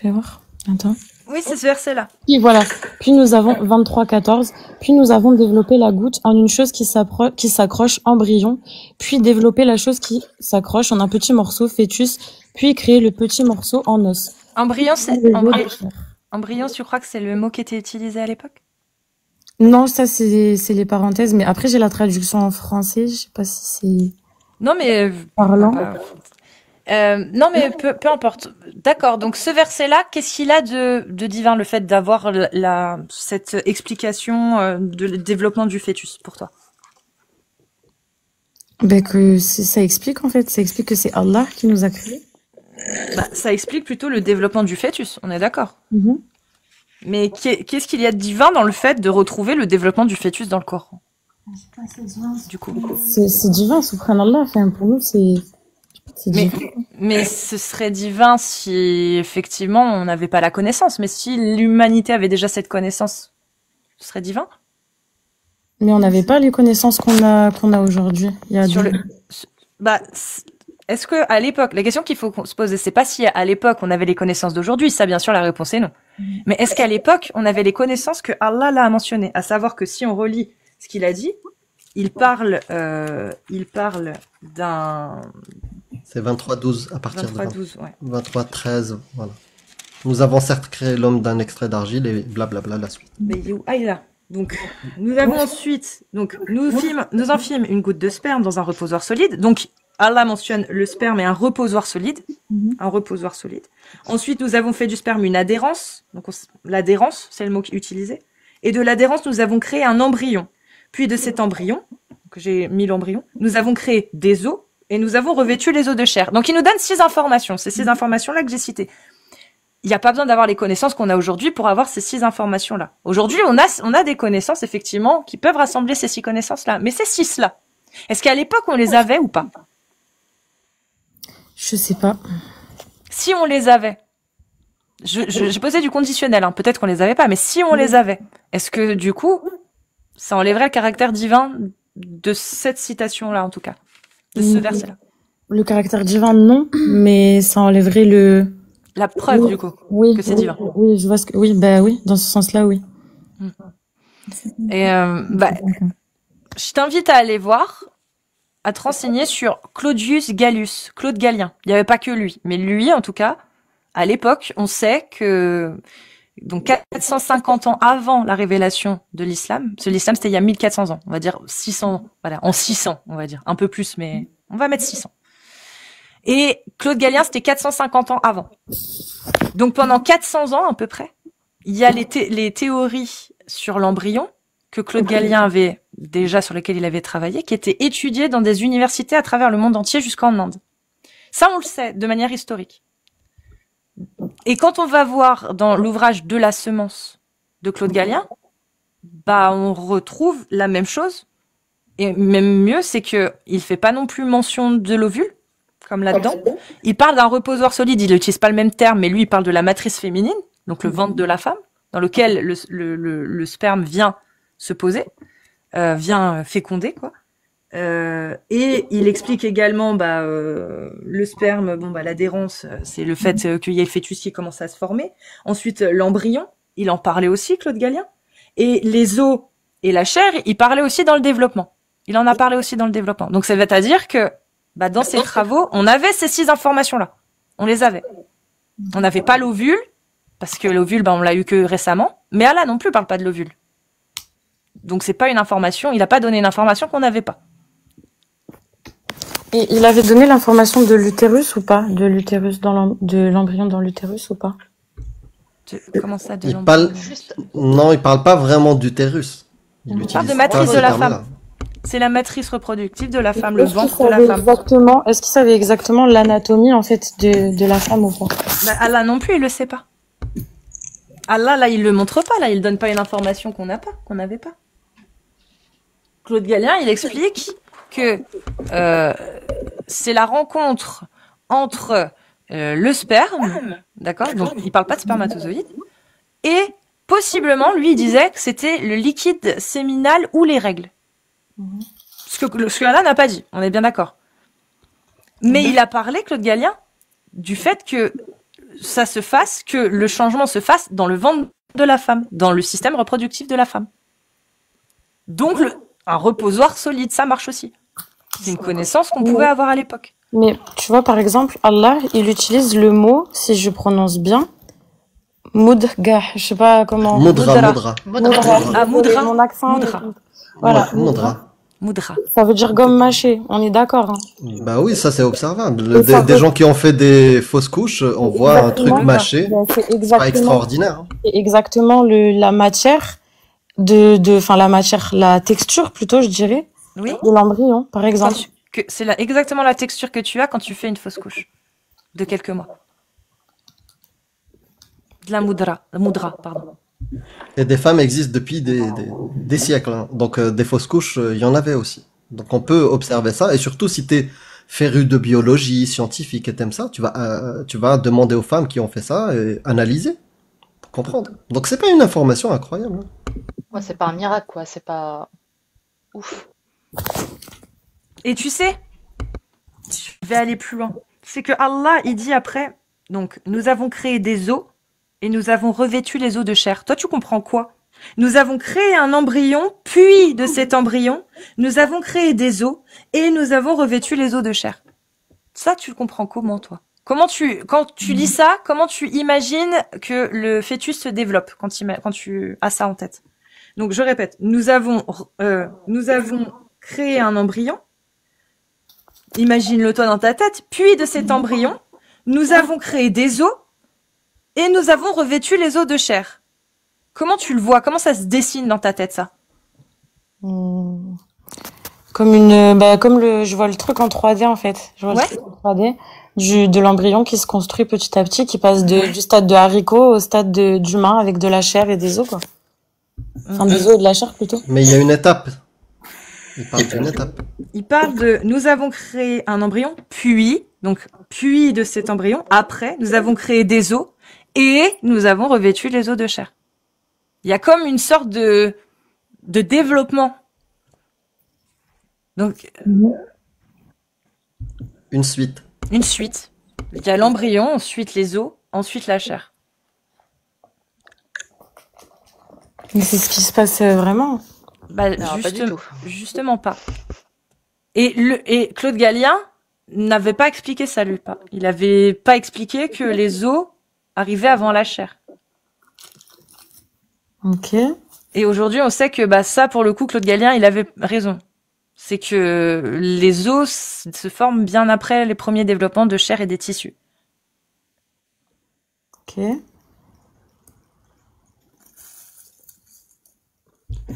fais voir. Attends. Oui, c'est ce verset-là. Puis voilà. Puis nous avons 23, 14. Puis nous avons développé la goutte en une chose qui s'accroche, embryon. Puis développé la chose qui s'accroche en un petit morceau, fœtus. Puis créé le petit morceau en os. Embryon, embryon, tu crois que c'est le mot qui était utilisé à l'époque? Non, ça c'est les parenthèses. Mais après, j'ai la traduction en français. Je sais pas si c'est Non, mais parlant. non, mais peu importe. D'accord. Donc ce verset-là, qu'est-ce qu'il a de divin, le fait d'avoir cette explication de développement du fœtus pour toi? Ben que ça explique en fait. Ça explique que c'est Allah qui nous a créés. Bah, ça explique plutôt le développement du fœtus. On est d'accord. Mhm. Mais qu'est-ce qu'il y a de divin dans le fait de retrouver le développement du fœtus dans le Coran? Du coup. C'est divin, subhanallah. Enfin, pour nous, c'est divin. Mais ce serait divin si effectivement on n'avait pas la connaissance. Mais si l'humanité avait déjà cette connaissance, ce serait divin. Mais on n'avait pas les connaissances qu'on a aujourd'hui. Il y a est-ce que à l'époque, la question qu'il faut se poser, c'est pas si à l'époque on avait les connaissances d'aujourd'hui. Ça, bien sûr, la réponse est non. Mais est-ce qu'à l'époque on avait les connaissances que Allah l'a mentionné, à savoir que si on relit ce qu'il a dit, il parle d'un. C'est 23-12 à partir 23-12, de ouais. 23-13, voilà. Nous avons certes créé l'homme d'un extrait d'argile et blablabla la suite. Mais il est où? Ah, il est là. Donc, nous avons ensuite, nous enfîmes une goutte de sperme dans un reposoir solide. Donc, Allah mentionne le sperme est un reposoir solide. Un reposoir solide. Ensuite, nous avons fait du sperme une adhérence. Donc, l'adhérence, c'est le mot utilisé. Et de l'adhérence, nous avons créé un embryon. Puis de cet embryon, que j'ai mis l'embryon, nous avons créé des os et nous avons revêtu les os de chair. Donc, il nous donne 6 informations. C'est ces informations-là que j'ai citées. il n'y a pas besoin d'avoir les connaissances qu'on a aujourd'hui pour avoir ces 6 informations-là. Aujourd'hui, on a des connaissances, effectivement, qui peuvent rassembler ces 6 connaissances-là. Mais ces 6-là, est-ce qu'à l'époque, on les avait ou pas? Je sais pas. Si on les avait, j'ai posé du conditionnel, hein. Peut-être qu'on les avait pas, mais si on les avait, est-ce que, du coup, ça enlèverait le caractère divin de cette citation-là, en tout cas, de ce verset-là? Le caractère divin, non, mais ça enlèverait la preuve, du coup, oui, que c'est divin. Oui, je vois ce que, oui, bah oui, dans ce sens-là, oui. Et, je t'invite à aller voir, à te renseigner sur Claudius Gallus, Claude Galien. Il n'y avait pas que lui, mais lui, en tout cas, à l'époque, on sait que, donc 450 ans avant la révélation de l'islam, parce que l'islam c'était il y a 1400 ans, on va dire 600, voilà, en 600, on va dire, un peu plus, mais on va mettre 600. Et Claude Galien, c'était 450 ans avant. Donc pendant 400 ans à peu près, il y a les théories sur l'embryon que Claude Galien avait déjà, sur lesquelles il avait travaillé, qui étaient étudiées dans des universités à travers le monde entier jusqu'en Inde. Ça, on le sait de manière historique. Et quand on va voir dans l'ouvrage De la semence de Claude Galien, bah on retrouve la même chose. Et même mieux, c'est que il fait pas non plus mention de l'ovule, comme là-dedans. Il parle d'un reposoir solide, il n'utilise pas le même terme, mais lui, il parle de la matrice féminine, donc le ventre de la femme, dans lequel le sperme vient se poser, vient féconder, quoi. Et il explique également, le sperme, l'adhérence, c'est le fait qu'il y ait le fœtus qui commence à se former. Ensuite, l'embryon, il en parlait aussi, Claude Galien. Et les os et la chair, il parlait aussi dans le développement. Il en a parlé aussi dans le développement. Donc, ça veut dire que, dans ses travaux, on avait ces 6 informations-là. On les avait. On n'avait pas l'ovule, parce que l'ovule, on l'a eu que récemment. Mais Allah non plus parle pas de l'ovule. Donc, c'est pas une information, il a pas donné une information qu'on n'avait pas. Et il avait donné l'information de l'utérus ou pas? De l'utérus de l'embryon dans l'utérus ou pas? Comment ça, Non, il parle pas vraiment d'utérus. Il parle de matrice de la femme. C'est la matrice reproductive de la femme, le ventre de la femme. Est-ce qu'il savait exactement l'anatomie, en fait, de la femme ou pas? Allah non plus, il le sait pas. Allah, là, il le montre pas, là, il donne pas une information qu'on n'avait pas. Claude Galien, il explique que c'est la rencontre entre le sperme, d'accord, donc il parle pas de spermatozoïde, et possiblement, lui, il disait que c'était le liquide séminal ou les règles. Ce que Allah n'a pas dit, on est bien d'accord. Mais il a parlé, Claude Galien, du fait que ça se fasse, que le changement se fasse dans le ventre de la femme, dans le système reproductif de la femme. Donc, un reposoir solide, ça marche aussi. C'est une connaissance qu'on pouvait avoir à l'époque. Mais tu vois, par exemple, Allah, il utilise le mot, si je prononce bien, mudga, je sais pas comment. Mudra. Ah, mudra. Mon accent. Mudra. Voilà. Mudra. Ça veut dire gomme mâchée, on est d'accord. Hein. Bah oui, ça c'est observable. Des gens qui ont fait des fausses couches, on voit un truc mâché. C'est pas extraordinaire. Hein. C'est exactement la matière la texture plutôt, je dirais, de l'embryon, par exemple. C'est exactement la texture que tu as quand tu fais une fausse couche de quelques mois. De la moudra, pardon. Et des femmes existent depuis des siècles. Hein. Donc des fausses couches, il y en avait aussi. Donc on peut observer ça. Et surtout si tu es féru de biologie, scientifique et t'aimes ça, tu vas demander aux femmes qui ont fait ça et analyser pour comprendre. Donc c'est pas une information incroyable. Hein. Ouais, c'est pas un miracle, quoi. C'est pas ouf. Et tu sais, je vais aller plus loin. C'est que Allah, il dit après, donc nous avons créé des os et nous avons revêtu les os de chair. Toi, tu comprends quoi? Nous avons créé un embryon, puis de cet embryon, nous avons créé des os et nous avons revêtu les os de chair. Ça, tu le comprends comment, toi? Quand tu lis ça, comment tu imagines que le fœtus se développe quand tu as ça en tête? Donc, je répète, nous avons créé un embryon. Imagine-le toi dans ta tête. Puis de cet embryon, nous avons créé des os et nous avons revêtu les os de chair. Comment tu le vois? Comment ça se dessine dans ta tête, ça? Comme une, bah, comme je vois le truc en 3D en fait. Je vois Ouais. le truc en 3D de l'embryon qui se construit petit à petit, qui passe du stade de haricot au stade d'humain avec de la chair et des os, quoi. Enfin, des os et de la chair plutôt. Mais il y a une étape. Il parle d'une étape. Il parle de nous avons créé un embryon, puis de cet embryon, après nous avons créé des os et nous avons revêtu les os de chair. Il y a comme une sorte de développement. Donc Une suite. une suite. Il y a l'embryon, ensuite les os, ensuite la chair. Mais c'est ce qui se passe vraiment. Bah, Non, pas du tout. justement pas. Et Claude Gallien n'avait pas expliqué ça, lui, pas. Il avait pas expliqué que les os arrivaient avant la chair. Ok. Et aujourd'hui, on sait que bah ça, pour le coup, Claude Gallien, il avait raison. C'est que les os se forment bien après les premiers développements de chair et des tissus. Ok.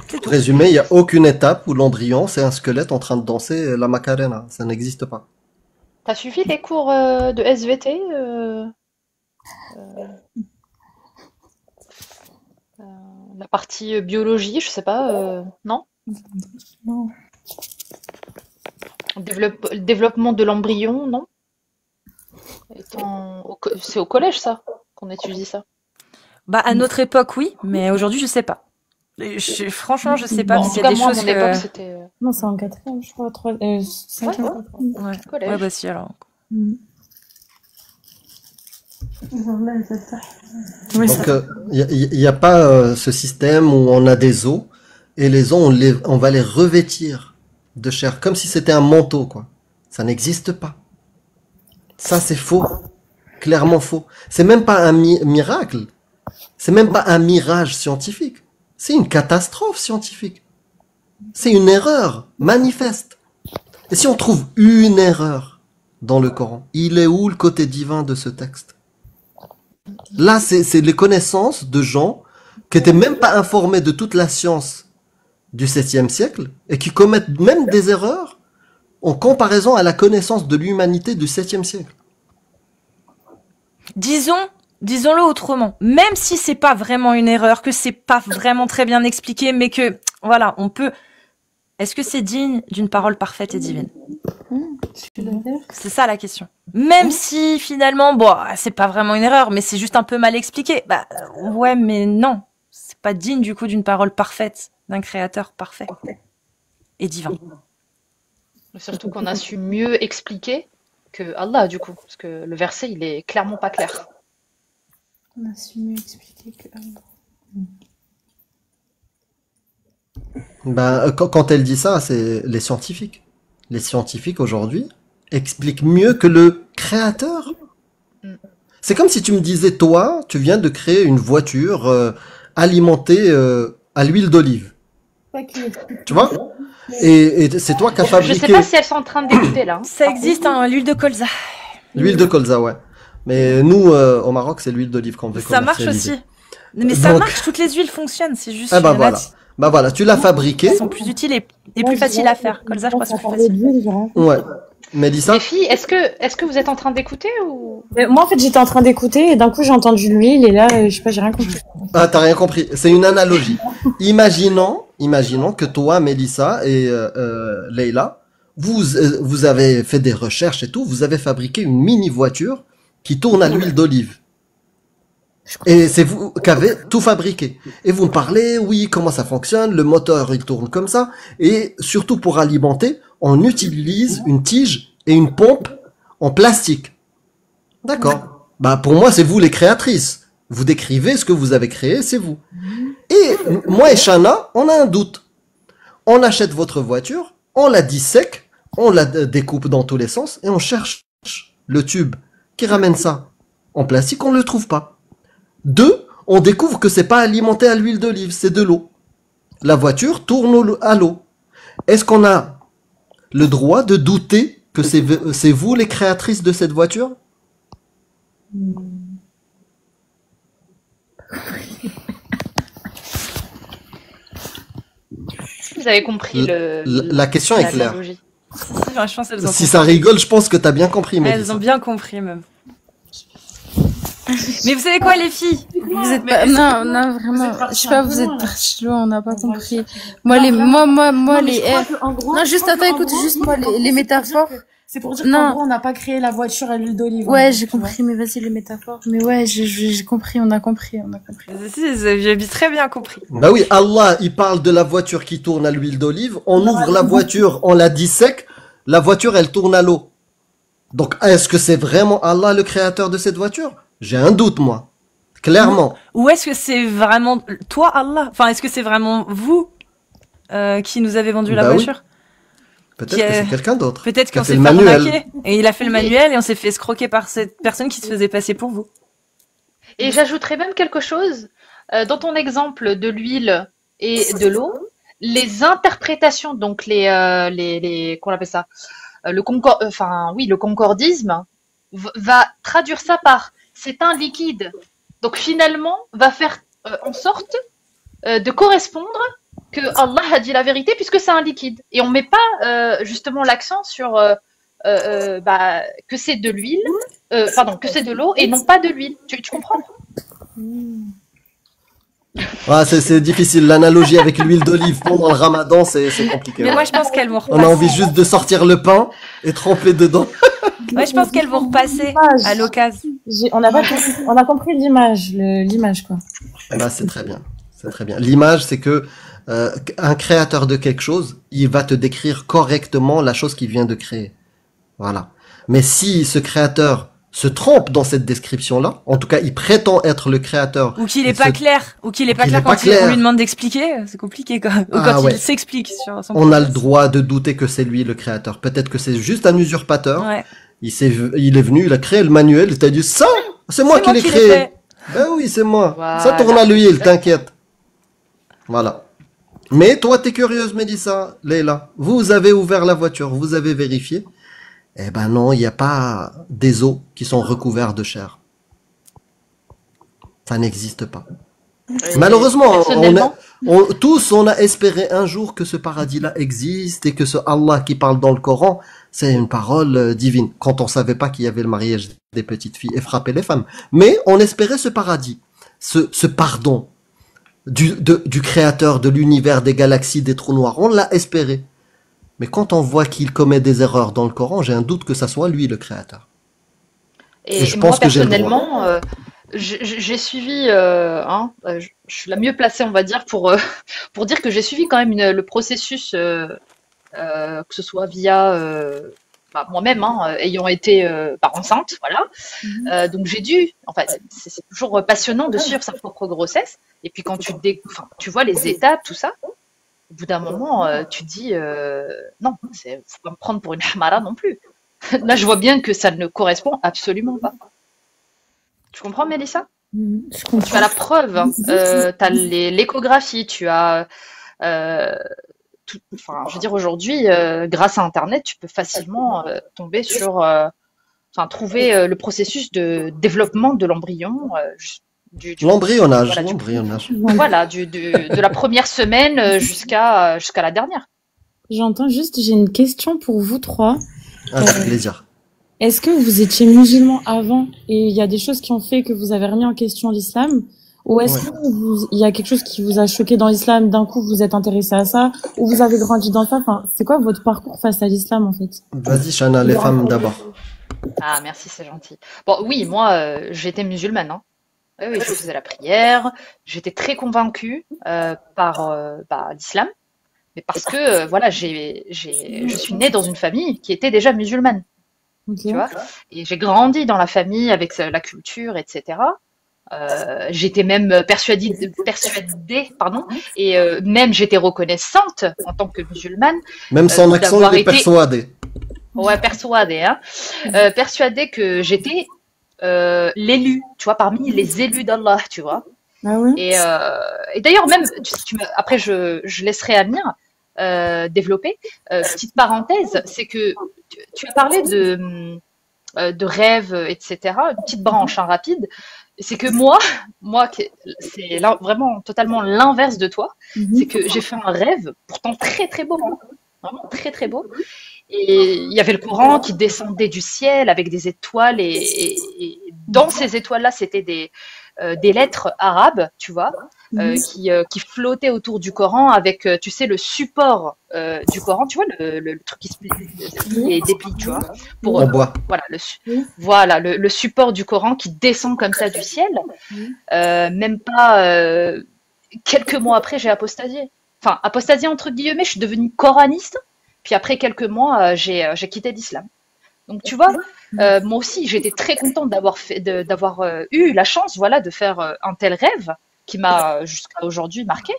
C'est tout. Résumé, il n'y a aucune étape où l'embryon, c'est un squelette en train de danser la Macarena. Ça n'existe pas. T'as suivi les cours de SVT la partie biologie, je sais pas, non? Non. Développement de l'embryon, non? C'est au collège, ça, qu'on étudie ça. Bah, à notre époque, oui, mais aujourd'hui, je sais pas. Franchement, je sais pas. Bon, en parce tout qu'il y a cas, des moi, à choses mon époque, que... c'était Non, c'est en 4e, je crois, 5e. Ouais. collège. Ouais, bah si, alors. Oui, Donc, il n'y a pas ce système où on a des os et les os, on va les revêtir de chair, comme si c'était un manteau, quoi. Ça n'existe pas. Ça, c'est faux. Clairement faux. C'est même pas un miracle. C'est même pas un mirage scientifique. C'est une catastrophe scientifique. C'est une erreur manifeste. Et si on trouve une erreur dans le Coran, il est où le côté divin de ce texte? Là, c'est les connaissances de gens qui étaient même pas informés de toute la science du 7e siècle et qui commettent même des erreurs en comparaison à la connaissance de l'humanité du 7e siècle. Disons-le autrement. Même si c'est pas vraiment une erreur, que c'est pas vraiment très bien expliqué, mais que, voilà, on peut... Est-ce que c'est digne d'une parole parfaite et divine? C'est ça la question. Même si finalement, bon, c'est pas vraiment une erreur, mais c'est juste un peu mal expliqué. Bah ouais, mais non, c'est pas digne du coup d'une parole parfaite, d'un créateur parfait et divin. Surtout qu'on a su mieux expliquer que Allah, du coup, parce que le verset, il est clairement pas clair. On a su mieux expliquer que... Ben, quand elle dit ça, c'est les scientifiques. Les scientifiques aujourd'hui expliquent mieux que le créateur. C'est comme si tu me disais, toi, tu viens de créer une voiture alimentée à l'huile d'olive. Tu vois? Et c'est toi qui as Je fabriqué sais pas si elles sont en train d'écouter là. Ça existe, hein, l'huile de colza. l'huile de colza, ouais. Mais nous, au Maroc, c'est l'huile d'olive qu'on veut Ça marche commercialiser. aussi. Mais ça Donc- marche, toutes les huiles fonctionnent, c'est juste Ah bah il y en a voilà. Bah voilà, tu l'as fabriqué. qui sont plus utiles et plus faciles à faire. Colza, je crois que c'est plus facile. Ouais. Mélissa, Les filles, est-ce que vous êtes en train d'écouter ou Moi, en fait, j'étais en train d'écouter et d'un coup, j'ai entendu l'huile et là, je sais pas, j'ai rien compris. ah, t'as rien compris. C'est une analogie. Imaginons que toi, Mélissa et Leïla, vous avez fait des recherches et tout, vous avez fabriqué une mini voiture qui tourne à l'huile d'olive. Et c'est vous qui avez tout fabriqué. Et vous me parlez, oui, comment ça fonctionne, le moteur il tourne comme ça. Et surtout pour alimenter, on utilise une tige et une pompe en plastique. D'accord. Bah pour moi, c'est vous les créatrices. Vous décrivez ce que vous avez créé, c'est vous. Et moi et Shana, on a un doute. On achète votre voiture, on la dissèque, on la découpe dans tous les sens et on cherche le tube qui ramène ça en plastique, on ne le trouve pas. 2, on découvre que c'est pas alimenté à l'huile d'olive, c'est de l'eau. La voiture tourne à l'eau. Est-ce qu'on a le droit de douter que c'est vous les créatrices de cette voiture? vous avez compris la question est claire. l'analogie. Je pense qu'elles ont Si ça rigole, je pense que t'as bien compris. Elles ont bien compris, même. Mais vous savez quoi, les filles? Vous êtes pas, non, vraiment. Je sais pas, vous êtes partis loin, on n'a pas compris. Moi, les, non, juste, attends, écoute, juste moi, les métaphores. C'est pour dire qu'en gros, on n'a pas créé la voiture à l'huile d'olive. Ouais, j'ai compris, mais vas-y, les métaphores. Mais ouais, j'ai compris, on a compris. Si, j'ai très bien compris. Bah oui, Allah, il parle de la voiture qui tourne à l'huile d'olive. On ouvre la voiture, on la dissèque. La voiture, elle tourne à l'eau. Donc, est-ce que c'est vraiment Allah le créateur de cette voiture? J'ai un doute, moi. Clairement. Ou est-ce que c'est vraiment toi, Allah? Enfin, est-ce que c'est vraiment vous qui nous avez vendu la voiture? Peut-être que c'est quelqu'un d'autre. Peut-être qu'on s'est fait arnaquer. Et il a fait le manuel et on s'est fait escroquer par cette personne qui se faisait passer pour vous. Et j'ajouterais même quelque chose. Dans ton exemple de l'huile et de l'eau, les interprétations, donc qu'on appelle ça, le concordisme va traduire ça par c'est un liquide. Donc finalement, va faire en sorte de correspondre que Allah a dit la vérité puisque c'est un liquide. Et on met pas justement l'accent sur que c'est de l'huile, que c'est de l'eau et non pas de l'huile. Tu comprends? Ah, c'est difficile. L'analogie avec l'huile d'olive pendant le ramadan, c'est compliqué. Mais moi, je pense qu'elles vont repasser. On a envie juste de sortir le pain et tremper dedans. Ouais, je pense qu'elles vont repasser à l'occasion. On a compris l'image, quoi. Bah, c'est très bien. C'est très bien. L'image, c'est que un créateur de quelque chose, il va te décrire correctement la chose qu'il vient de créer. Voilà. Mais si ce créateur se trompe dans cette description-là, en tout cas, il prétend être le créateur. Ou qu'il est pas clair. Ou qu'il est pas clair quand on lui demande d'expliquer. C'est compliqué, quand même. Ou quand il s'explique sur son On a le droit de douter que c'est lui le créateur. Peut-être que c'est juste un usurpateur. Ouais. Il est venu, il a créé le manuel, il t'a dit ça, c'est moi qui l'ai créé. Ben oui, c'est moi. Voilà. Ça tourne à l'huile, t'inquiète. Voilà. Mais toi, t'es curieuse, Mélissa, Leila. Vous avez ouvert la voiture, vous avez vérifié. Eh ben non, il n'y a pas des os qui sont recouverts de chair. Ça n'existe pas. Malheureusement, tous on a espéré un jour que ce paradis-là existe et que ce Allah qui parle dans le Coran, c'est une parole divine. Quand on savait pas qu'il y avait le mariage des petites filles et frapper les femmes. Mais on espérait ce paradis, ce pardon du créateur de l'univers, des galaxies, des trous noirs. On l'a espéré. Mais quand on voit qu'il commet des erreurs dans le Coran, j'ai un doute que ça soit lui le créateur. Et je pense personnellement, j'ai suivi, je suis la mieux placée, on va dire, pour dire que j'ai suivi quand même le processus, que ce soit via moi-même, ayant été enceinte, voilà. Donc j'ai dû, c'est toujours passionnant de suivre sa propre grossesse. Et puis quand tu vois les étapes, tout ça. Au bout d'un moment, tu te dis non, faut pas me prendre pour une hamara non plus. Là, je vois bien que ça ne correspond absolument pas. Tu comprends, Mélissa? Je comprends. Tu as la preuve. Tu as l'échographie. Tu as, je veux dire aujourd'hui, grâce à Internet, tu peux facilement tomber sur, trouver le processus de développement de l'embryon. L'embryonnage. Voilà, de la première semaine jusqu'à la dernière. J'ai une question pour vous trois. Avec plaisir. Est-ce que vous étiez musulman avant et il y a des choses qui ont fait que vous avez remis en question l'islam? Ou est-ce que il y a quelque chose qui vous a choqué dans l'islam, d'un coup vous êtes intéressé à ça, ou vous avez grandi dans ça? C'est quoi votre parcours face à l'islam en fait? Vas-y, Chana, les femmes d'abord. Ah, merci, c'est gentil. Bon, oui, moi, j'étais musulmane, hein. Oui, je faisais la prière. J'étais très convaincue par l'islam, mais parce que je suis née dans une famille qui était déjà musulmane, tu vois. Et j'ai grandi dans la famille avec la culture, etc. J'étais même persuadée, et même j'étais reconnaissante en tant que musulmane. Même son accent, il est persuadé. Ouais, persuadée, hein. Persuadée que j'étais l'élu, tu vois, parmi les élus d'Allah, tu vois. Ah oui. Et d'ailleurs, même, après, je laisserai Amir développer. Petite parenthèse, c'est que tu as parlé de rêves, etc. Une petite branche rapide. c'est que moi, c'est vraiment totalement l'inverse de toi. C'est que j'ai fait un rêve, pourtant très très beau, hein, vraiment très très beau. Et il y avait le Coran qui descendait du ciel avec des étoiles et dans ces étoiles-là, c'était des lettres arabes, tu vois, qui flottaient autour du Coran avec, tu sais, le support du Coran, tu vois, le truc qui se plie et déplie, tu vois, pour voilà, le support du Coran qui descend comme ça du ciel. Même pas quelques mois après, j'ai apostasié. Enfin, apostasié entre guillemets, je suis devenue coraniste. Puis après quelques mois, j'ai quitté l'islam. Donc tu vois, moi aussi, j'étais très contente d'avoir eu la chance, voilà, de faire un tel rêve qui m'a jusqu'à aujourd'hui marqué.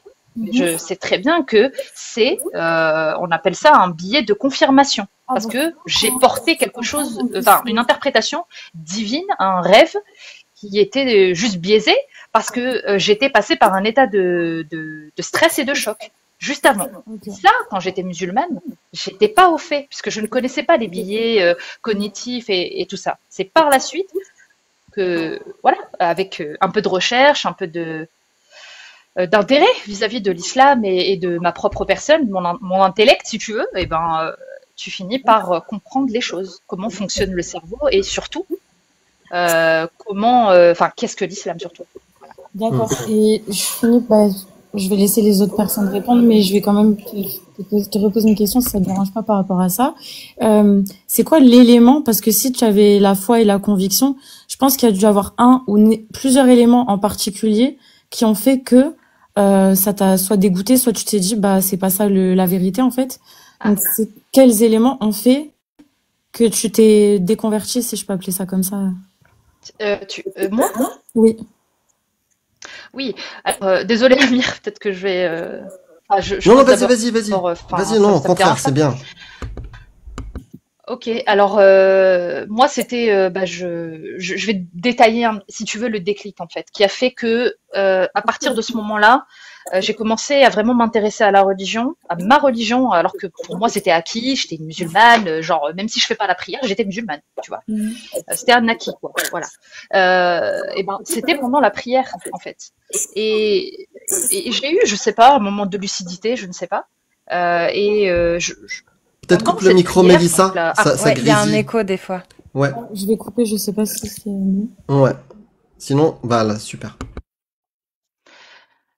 Je sais très bien que c'est, on appelle ça un billet de confirmation, parce que j'ai porté quelque chose, enfin une interprétation divine, un rêve qui était juste biaisé, parce que j'étais passée par un état de stress et de choc. Juste avant. Ça, quand j'étais musulmane, j'étais pas au fait, puisque je ne connaissais pas les biais cognitifs et tout ça. C'est par la suite que, voilà, avec un peu de recherche, un peu d'intérêt vis-à-vis de l'islam et de ma propre personne, mon intellect, si tu veux, et ben, tu finis par comprendre les choses, comment fonctionne le cerveau et surtout, qu'est-ce que l'islam surtout. Voilà. D'accord. Et je finis je vais laisser les autres personnes répondre, mais je vais quand même te reposer une question si ça te dérange pas par rapport à ça. C'est quoi l'élément? Parce que si tu avais la foi et la conviction, je pense qu'il y a dû avoir un ou plusieurs éléments en particulier qui ont fait que ça t'a soit dégoûté, soit tu t'es dit c'est pas ça la vérité en fait. Donc quels éléments ont fait que tu t'es déconverti, si je peux appeler ça comme ça? Moi? Oui. Oui, désolé Amir, peut-être que je vais. Non, vas-y. Vas-y, non, au contraire, c'est bien. Ok, alors moi c'était, je vais détailler si tu veux le déclic en fait, qui a fait que à partir de ce moment-là, j'ai commencé à vraiment m'intéresser à la religion, à ma religion, alors que pour moi c'était acquis, j'étais musulmane, genre même si je fais pas la prière, j'étais musulmane, tu vois. C'était un acquis quoi, voilà. Et ben c'était pendant la prière en fait. Et j'ai eu, je sais pas, un moment de lucidité, je ne sais pas. Peut-être coupe le micro, Mélissa. Ça grésille. Il y a un écho des fois. Ouais. Je vais couper, je sais pas si c'est. Ouais. Sinon, voilà, super.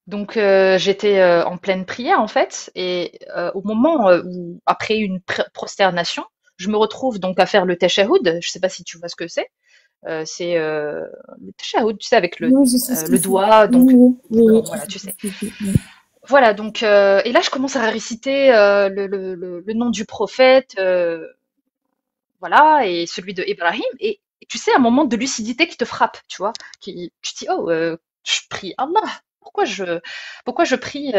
Donc j'étais en pleine prière en fait, et au moment où après une prosternation, je me retrouve donc à faire le tashahoud. Je sais pas si tu vois ce que c'est. C'est le tashahoud, tu sais, avec le doigt. Donc voilà, tu sais. Voilà, donc et là je commence à réciter le nom du prophète, voilà, et celui de Ibrahim, et tu sais un moment de lucidité qui te frappe, tu vois, tu te dis je prie Allah, pourquoi je prie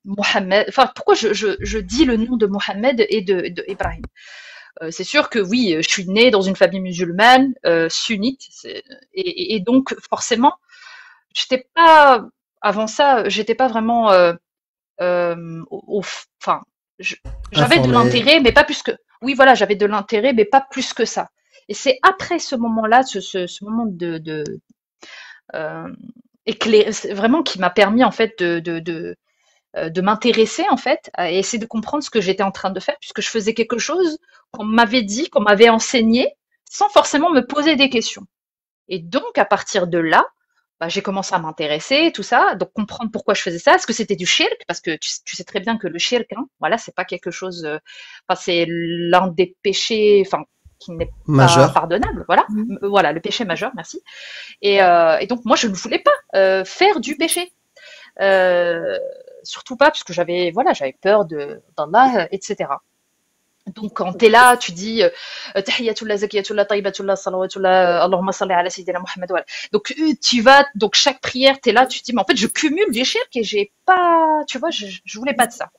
Mohammed, enfin pourquoi je dis le nom de Mohammed et de Ibrahim. C'est sûr que oui, je suis née dans une famille musulmane sunnite, et donc forcément j'étais pas avant ça, j'étais pas vraiment enfin, j'avais de l'intérêt, mais pas plus que. Oui, voilà, j'avais de l'intérêt, mais pas plus que ça. Et c'est après ce moment-là, ce moment de éclair, vraiment qui m'a permis en fait de m'intéresser en fait, à essayer de comprendre ce que j'étais en train de faire, puisque je faisais quelque chose qu'on m'avait dit, qu'on m'avait enseigné, sans forcément me poser des questions. Et donc à partir de là, j'ai commencé à m'intéresser, tout ça, donc comprendre pourquoi je faisais ça. Est-ce que c'était du shirk? Parce que tu sais très bien que le shirk, voilà, c'est pas quelque chose, c'est l'un des péchés, qui n'est pas pardonnable, voilà. Voilà, le péché majeur, merci. Et donc moi je ne voulais pas faire du péché, surtout pas, puisque j'avais peur d'Allah, etc. Donc quand t'es là, tu dis Tahiyatullah, Zakiyatullah, Tayyibatullah, Salawatullah, Allahumma salli ala Sayyidina Muhammad. Voilà. Donc tu vas, donc chaque prière, t'es là, tu te dis mais en fait je cumule des shirk et j'ai pas, tu vois, je voulais pas de ça.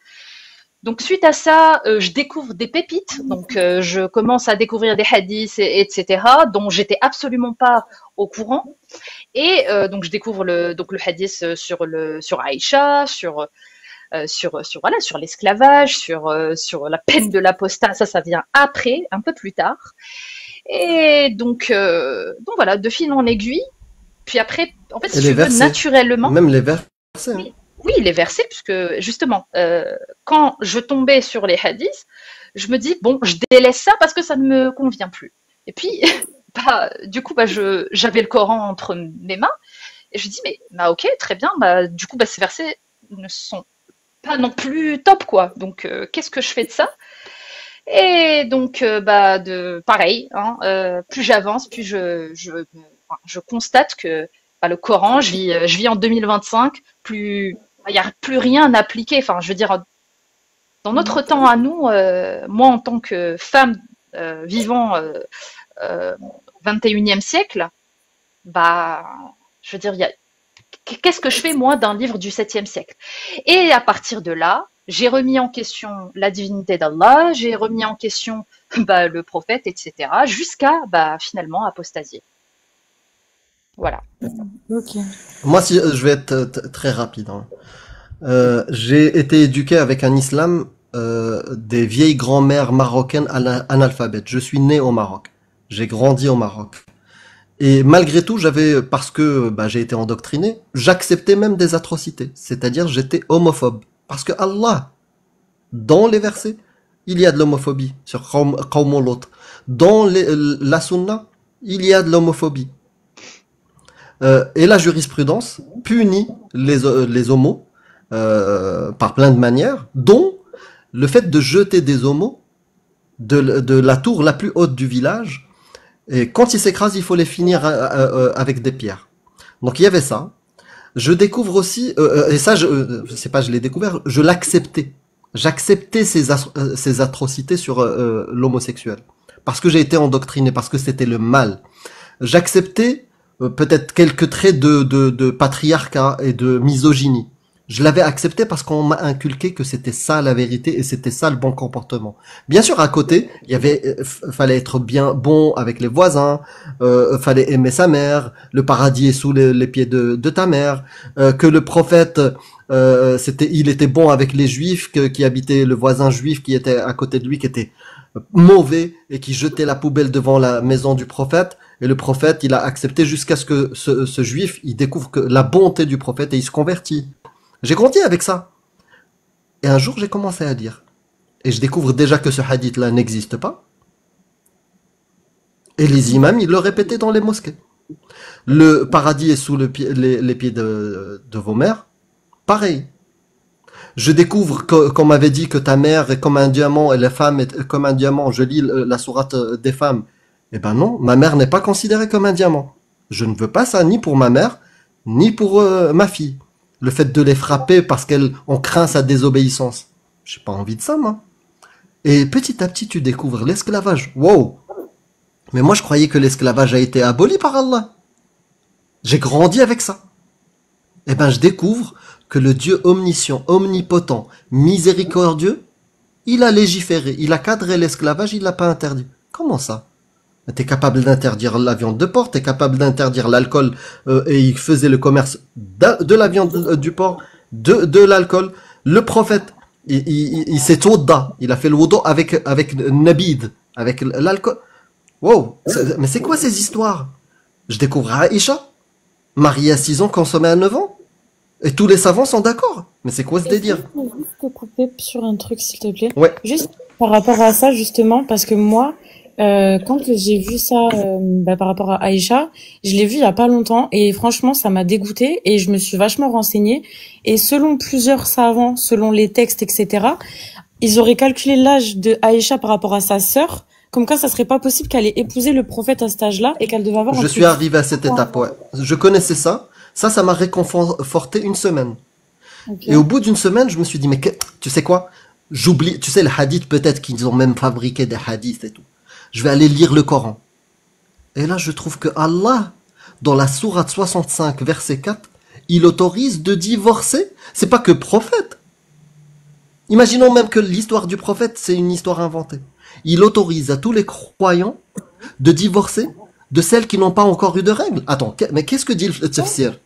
Donc suite à ça, je découvre des pépites. Donc je commence à découvrir des hadiths, etc. dont j'étais absolument pas au courant. Et donc je découvre le hadith sur Aïcha, sur sur l'esclavage, sur la peine de l'apostat. Ça vient après, un peu plus tard. Et donc voilà, de fil en aiguille. Puis après, en fait, si tu veux, naturellement. Même les versets. Oui, oui, les versets, puisque justement, quand je tombais sur les hadiths, je me dis, bon, je délaisse ça parce que ça ne me convient plus. Et puis, du coup, j'avais le Coran entre mes mains, et je dis, mais ok, très bien, du coup, ces versets ne sont pas non plus top, quoi. Donc, qu'est-ce que je fais de ça? Et donc, pareil, hein, plus j'avance, plus je constate que le Coran, je vis en 2025, il n'y a plus rien à appliquer. Enfin, je veux dire, dans notre temps à nous, moi en tant que femme vivant au 21e siècle, je veux dire, qu'est-ce que je fais moi d'un livre du 7e siècle? Et à partir de là, j'ai remis en question la divinité d'Allah, j'ai remis en question le prophète, etc., jusqu'à finalement apostasier. Voilà. Ok. Moi, si je vais être très rapide. J'ai été éduqué avec un islam des vieilles grand-mères marocaines analphabètes. Je suis né au Maroc. J'ai grandi au Maroc. Et malgré tout, parce que j'ai été endoctriné, j'acceptais même des atrocités. C'est-à-dire, j'étais homophobe. Parce que Allah, dans les versets, il y a de l'homophobie sur Qawm Lut. Dans la sunna, il y a de l'homophobie. Et la jurisprudence punit les homos par plein de manières, dont le fait de jeter des homos de la tour la plus haute du village, et quand ils s'écrasent, il faut les finir avec des pierres. Donc il y avait ça. Je découvre aussi, et ça, je l'ai découvert, je l'acceptais. J'acceptais ces atrocités sur l'homosexuel. Parce que j'ai été endoctriné, parce que c'était le mal. J'acceptais peut-être quelques traits de patriarcat et de misogynie. Je l'avais accepté parce qu'on m'a inculqué que c'était ça la vérité et c'était ça le bon comportement. Bien sûr, à côté, fallait être bien bon avec les voisins, fallait aimer sa mère, le paradis est sous les pieds de ta mère, que le prophète, il était bon avec les juifs, qui habitaient le voisin juif qui était à côté de lui, qui était mauvais et qui jetait la poubelle devant la maison du prophète. Et le prophète, il a accepté jusqu'à ce que ce juif, il découvre que la bonté du prophète et il se convertit. J'ai grandi avec ça. Et un jour, j'ai commencé à lire. Et je découvre déjà que ce hadith-là n'existe pas. Et les imams, ils le répétaient dans les mosquées. Le paradis est sous les pieds de vos mères. Pareil. Je découvre qu'on m'avait dit que ta mère est comme un diamant et la femme est comme un diamant. Je lis la sourate des femmes. Eh ben non, ma mère n'est pas considérée comme un diamant. Je ne veux pas ça ni pour ma mère, ni pour ma fille. Le fait de les frapper parce qu'on craint sa désobéissance. J'ai pas envie de ça, moi. Et petit à petit, tu découvres l'esclavage. Wow! Mais moi, je croyais que l'esclavage a été aboli par Allah. J'ai grandi avec ça. Eh ben, je découvre que le Dieu omniscient, omnipotent, miséricordieux, il a légiféré, il a cadré l'esclavage, il l'a pas interdit. Comment ça? T'es capable d'interdire la viande de porc, t'es capable d'interdire l'alcool, et il faisait le commerce de la viande du porc, de l'alcool. Le prophète, il s'est tawda, il a fait le wudu avec nabid, avec l'alcool. Wow, mais c'est quoi ces histoires? Je découvre Aïcha, mariée à 6 ans, consommée à 9 ans. Et tous les savants sont d'accord. Mais c'est quoi ce délire? Je peux juste te couper sur un truc, s'il te plaît. Ouais. Juste par rapport à ça, justement, parce que moi, quand j'ai vu ça par rapport à Aïcha, je l'ai vu il y a pas longtemps et franchement ça m'a dégoûtée et je me suis vachement renseignée et selon plusieurs savants, selon les textes, etc., ils auraient calculé l'âge de Aïcha par rapport à sa sœur, comme quoi ça serait pas possible qu'elle ait épousé le prophète à cet âge-là et qu'elle devait avoir... Je suis arrivé à cette étape, ouais. Je connaissais ça. Ça m'a réconforté une semaine. Okay. Et au bout d'une semaine, je me suis dit, mais tu sais quoi? J'oublie, tu sais, les hadiths, peut-être qu'ils ont même fabriqué des hadiths et tout. Je vais aller lire le Coran. Et là, je trouve que Allah, dans la sourate 65, verset 4, il autorise de divorcer. C'est pas que prophète. Imaginons même que l'histoire du prophète, c'est une histoire inventée. Il autorise à tous les croyants de divorcer de celles qui n'ont pas encore eu de règles. Attends, mais qu'est-ce que dit le tafsir?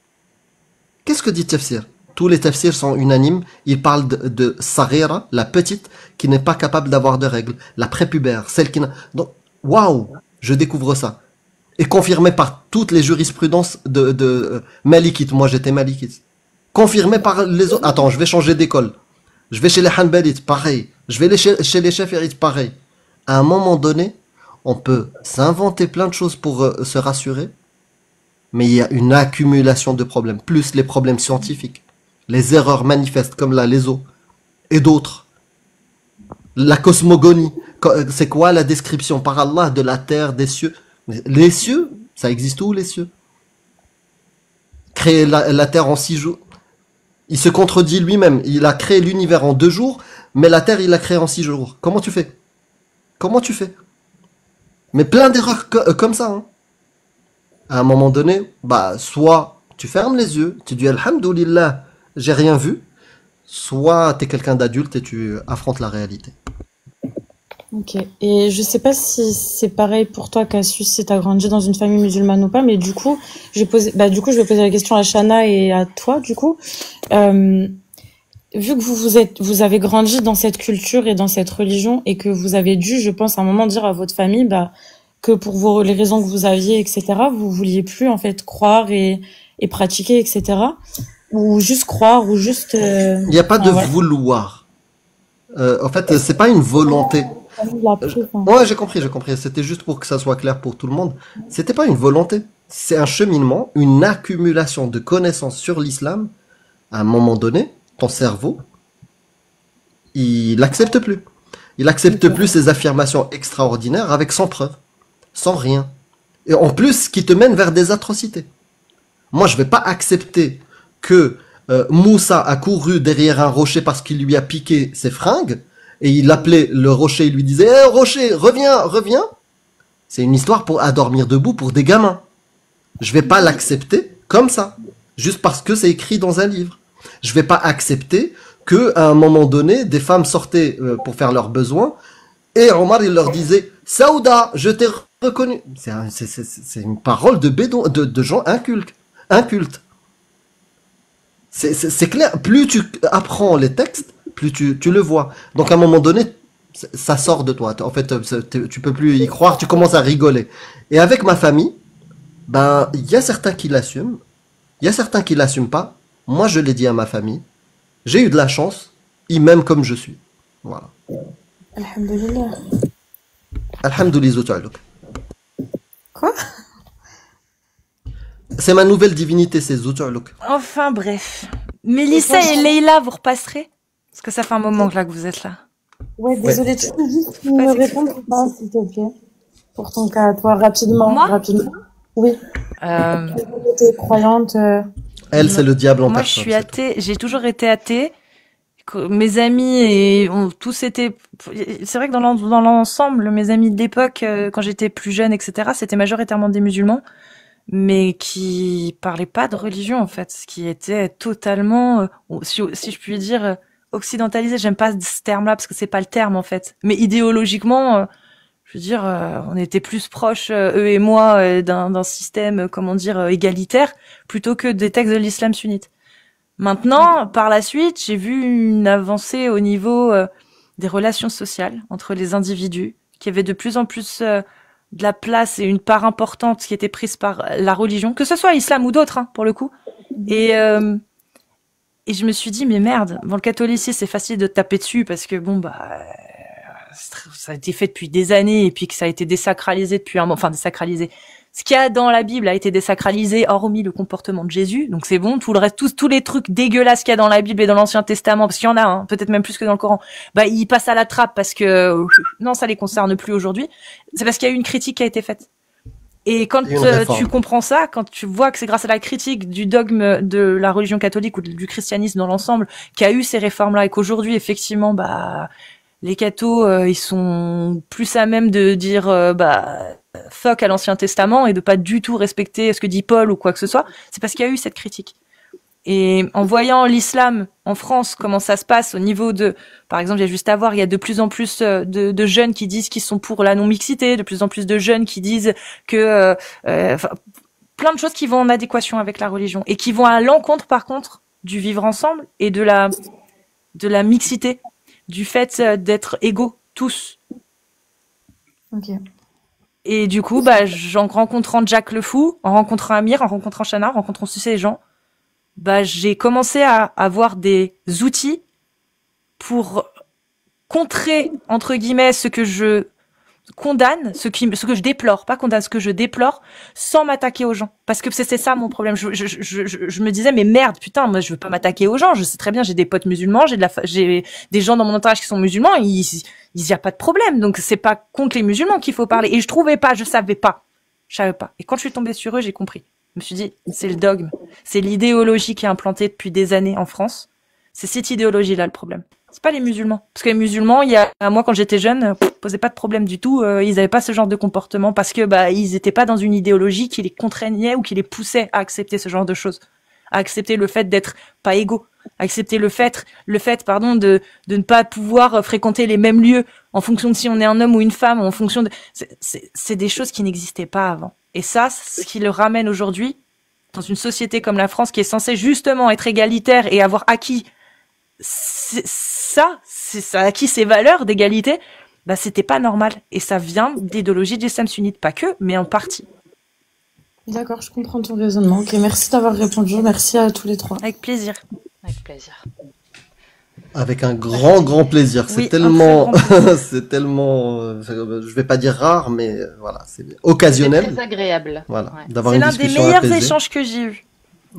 Qu'est-ce que dit le tafsir? Tous les tafsirs sont unanimes. Ils parlent de Saghira, la petite, qui n'est pas capable d'avoir de règles. La prépubère, celle qui n'a... Donc, waouh, je découvre ça. Et confirmé par toutes les jurisprudences de Malikite. Moi, j'étais Malikite. Confirmé par les autres. Attends, je vais changer d'école. Je vais chez les Hanbalites, pareil. Je vais chez les Chaférites, pareil. À un moment donné, on peut s'inventer plein de choses pour se rassurer, mais il y a une accumulation de problèmes, plus les problèmes scientifiques, les erreurs manifestes comme là, les eaux, et d'autres. La cosmogonie, c'est quoi la description par Allah de la terre, des cieux? Les cieux, ça existe où les cieux? Créer la terre en 6 jours. Il se contredit lui-même. Il a créé l'univers en 2 jours, mais la Terre, il l'a créée en 6 jours. Comment tu fais? Comment tu fais? Mais plein d'erreurs comme ça. Hein. À un moment donné, bah, soit tu fermes les yeux, tu dis Alhamdoulilah, j'ai rien vu, soit tu es quelqu'un d'adulte et tu affrontes la réalité. Ok. Et je sais pas si c'est pareil pour toi, Cassius, si t'as grandi dans une famille musulmane ou pas, mais du coup, je vais poser la question à Shana et à toi, du coup. Vu que vous avez grandi dans cette culture et dans cette religion et que vous avez dû, je pense, à un moment dire à votre famille, bah, que pour les raisons que vous aviez, etc., vous vouliez plus, en fait, croire et pratiquer, etc., ou juste croire, ou juste, Il n'y a pas de vouloir. En fait, c'est pas une volonté. Ouais, j'ai compris. C'était juste pour que ça soit clair pour tout le monde. C'était pas une volonté. C'est un cheminement, une accumulation de connaissances sur l'islam. À un moment donné, ton cerveau, il n'accepte plus. Il n'accepte plus ces affirmations extraordinaires avec sans preuve, sans rien. Et en plus, qui te mène vers des atrocités. Moi, je vais pas accepter que Moussa a couru derrière un rocher parce qu'il lui a piqué ses fringues. Et il appelait le rocher, il lui disait hey, « rocher, reviens !» C'est une histoire à dormir debout pour des gamins. Je vais pas l'accepter comme ça, juste parce que c'est écrit dans un livre. Je vais pas accepter que à un moment donné, des femmes sortaient pour faire leurs besoins, et Omar, il leur disait « Saouda, je t'ai reconnu !» C'est une parole de gens incultes. C'est clair, plus tu apprends les textes, plus tu le vois. Donc à un moment donné, ça sort de toi. En fait, tu peux plus y croire, tu commences à rigoler. Et avec ma famille, ben, il y a certains qui l'assument, il y a certains qui l'assument pas. Moi, je l'ai dit à ma famille. J'ai eu de la chance, ils m'aiment comme je suis. Voilà. Alhamdulillah. Alhamdulillah. Quoi? C'est ma nouvelle divinité, c'est Zoutu'aluk. Enfin bref. Mélissa et Leïla, vous repasserez? Parce que ça fait un moment que vous êtes là. Ouais, désolée, tu peux juste me répondre ou pas, s'il te plaît? Pour ton cas, toi, rapidement. Moi? Rapidement. Oui. Tu es croyante. Elle, c'est le diable en personne. Moi, je suis athée. J'ai toujours été athée. Mes amis ont tous été... C'est vrai que dans l'ensemble, mes amis de l'époque, quand j'étais plus jeune, etc., c'était majoritairement des musulmans, mais qui parlaient pas de religion, en fait, qui étaient totalement, si je puis dire, occidentalisés. J'aime pas ce terme-là, parce que c'est pas le terme, en fait. Mais idéologiquement, je veux dire, on était plus proches, eux et moi, d'un système, comment dire, égalitaire, plutôt que des textes de l'islam sunnite. Maintenant, par la suite, j'ai vu une avancée au niveau des relations sociales entre les individus, qui avait de plus en plus de la place et une part importante qui était prise par la religion, que ce soit islam ou d'autres, hein, pour le coup. Et je me suis dit, mais merde, bon, le catholicisme, c'est facile de taper dessus parce que bon, bah, ça a été fait depuis des années et puis que ça a été désacralisé depuis un moment, enfin désacralisé. Ce qu'il y a dans la Bible a été désacralisé, hormis le comportement de Jésus. Donc c'est bon, tout le reste, tous les trucs dégueulasses qu'il y a dans la Bible et dans l'Ancien Testament, parce qu'il y en a, hein, peut-être même plus que dans le Coran, bah ils passent à la trappe parce que non, ça les concerne plus aujourd'hui. C'est parce qu'il y a eu une critique qui a été faite. Et quand tu comprends ça, quand tu vois que c'est grâce à la critique du dogme de la religion catholique ou du christianisme dans l'ensemble qu'il y a eu ces réformes-là et qu'aujourd'hui effectivement, bah les cathos, ils sont plus à même de dire fuck à l'Ancien Testament et de pas du tout respecter ce que dit Paul ou quoi que ce soit, c'est parce qu'il y a eu cette critique. Et en voyant l'islam en France, comment ça se passe au niveau de, par exemple, il y a juste à voir, il y a de plus en plus de jeunes qui disent qu'ils sont pour la non-mixité, de plus en plus de jeunes qui disent que plein de choses qui vont en adéquation avec la religion et qui vont à l'encontre, par contre, du vivre ensemble et de la mixité, du fait d'être égaux tous. Ok. Et du coup, bah, en rencontrant Jack le Fou, en rencontrant Amir, en rencontrant Shana, en rencontrant tous ces gens, bah, j'ai commencé à avoir des outils pour contrer, entre guillemets, ce que je condamne, ce que je déplore, pas condamne, ce que je déplore, sans m'attaquer aux gens. Parce que c'est ça mon problème. Je me disais, mais merde, putain, moi, je veux pas m'attaquer aux gens. Je sais très bien, j'ai des potes musulmans, j'ai des gens dans mon entourage qui sont musulmans, il y a pas de problème. Donc, c'est pas contre les musulmans qu'il faut parler. Et je savais pas. Et quand je suis tombée sur eux, j'ai compris. Je me suis dit, c'est le dogme. C'est l'idéologie qui est implantée depuis des années en France. C'est cette idéologie-là le problème. C'est pas les musulmans. Parce que les musulmans, moi quand j'étais jeune, posaient pas de problème du tout. Ils avaient pas ce genre de comportement parce que ils étaient pas dans une idéologie qui les contraignait ou qui les poussait à accepter ce genre de choses, à accepter le fait d'être pas égaux, à accepter le fait de ne pas pouvoir fréquenter les mêmes lieux en fonction de si on est un homme ou une femme, en fonction de c'est des choses qui n'existaient pas avant. Et ça, ce qui le ramène aujourd'hui dans une société comme la France qui est censée justement être égalitaire et avoir acquis acquis ces valeurs d'égalité, c'était pas normal. Et ça vient d'idéologie de l'islam sunnite, pas que, mais en partie. D'accord, je comprends ton raisonnement. Ok, merci d'avoir répondu. Merci à tous les trois. Avec plaisir. Avec plaisir. Avec un grand plaisir. C'est tellement, c'est tellement, je vais pas dire rare, mais voilà, c'est occasionnel. C'est très agréable. Voilà, Ouais. d'avoir une discussion C'est l'un des meilleurs apaisée. échanges que j'ai eu.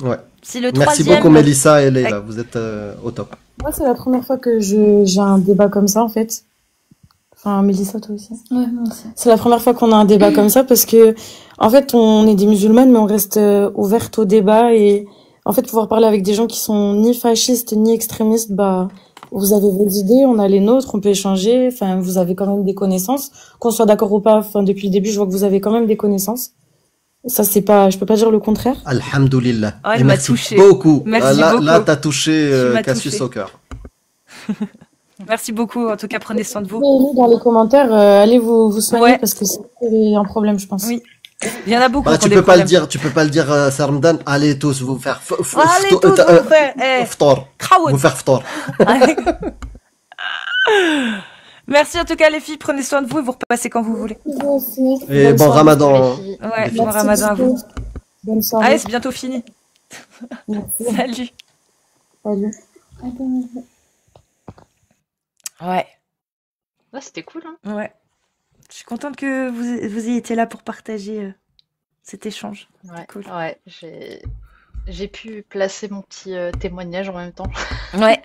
Ouais. Si le Merci troisième... beaucoup Mélissa et Leïla, vous êtes au top. Moi, c'est la première fois que j'ai un débat comme ça, en fait. Enfin, Mélissa, toi aussi. Ouais, moi aussi. C'est la première fois qu'on a un débat comme ça parce que, en fait, on est des musulmanes, mais on reste ouverte au débat et, en fait, pouvoir parler avec des gens qui sont ni fascistes ni extrémistes, vous avez vos idées, on a les nôtres, on peut échanger, enfin, vous avez quand même des connaissances. Qu'on soit d'accord ou pas, enfin, depuis le début, je vois que vous avez quand même des connaissances. Ça, c'est pas, je peux pas dire le contraire. Alhamdoulilah. Oh, elle Et m'a merci touchée. beaucoup. Merci beaucoup. Là, t'as touché Cassius touché. au cœur. Merci beaucoup. En tout cas, prenez soin de vous. Et dans les commentaires, allez vous soigner Ouais. parce que c'est un problème, je pense. Oui. Il y en a beaucoup. Bah, qui ont tu des peux pas le dire, Sarmdan. Allez tous vous faire Allez tous vous faire, ftor. Kraoud. Vous faire ftor. Merci en tout cas les filles, prenez soin de vous et vous repassez quand vous voulez. Vous aussi. Et Bonne bon soirée. Ramadan. Ouais, Les bon Merci ramadan à beaucoup. vous. Bonne soirée. Allez, c'est bientôt fini. Merci. Salut. Salut. Ouais, Ouais, c'était cool, hein. ouais. Je suis contente que vous ayez été là pour partager cet échange. Ouais, Cool. ouais, j'ai pu placer mon petit témoignage en même temps. Ouais.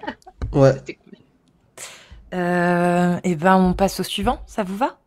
Ouais. C'était cool. Et ben on passe au suivant, ça vous va?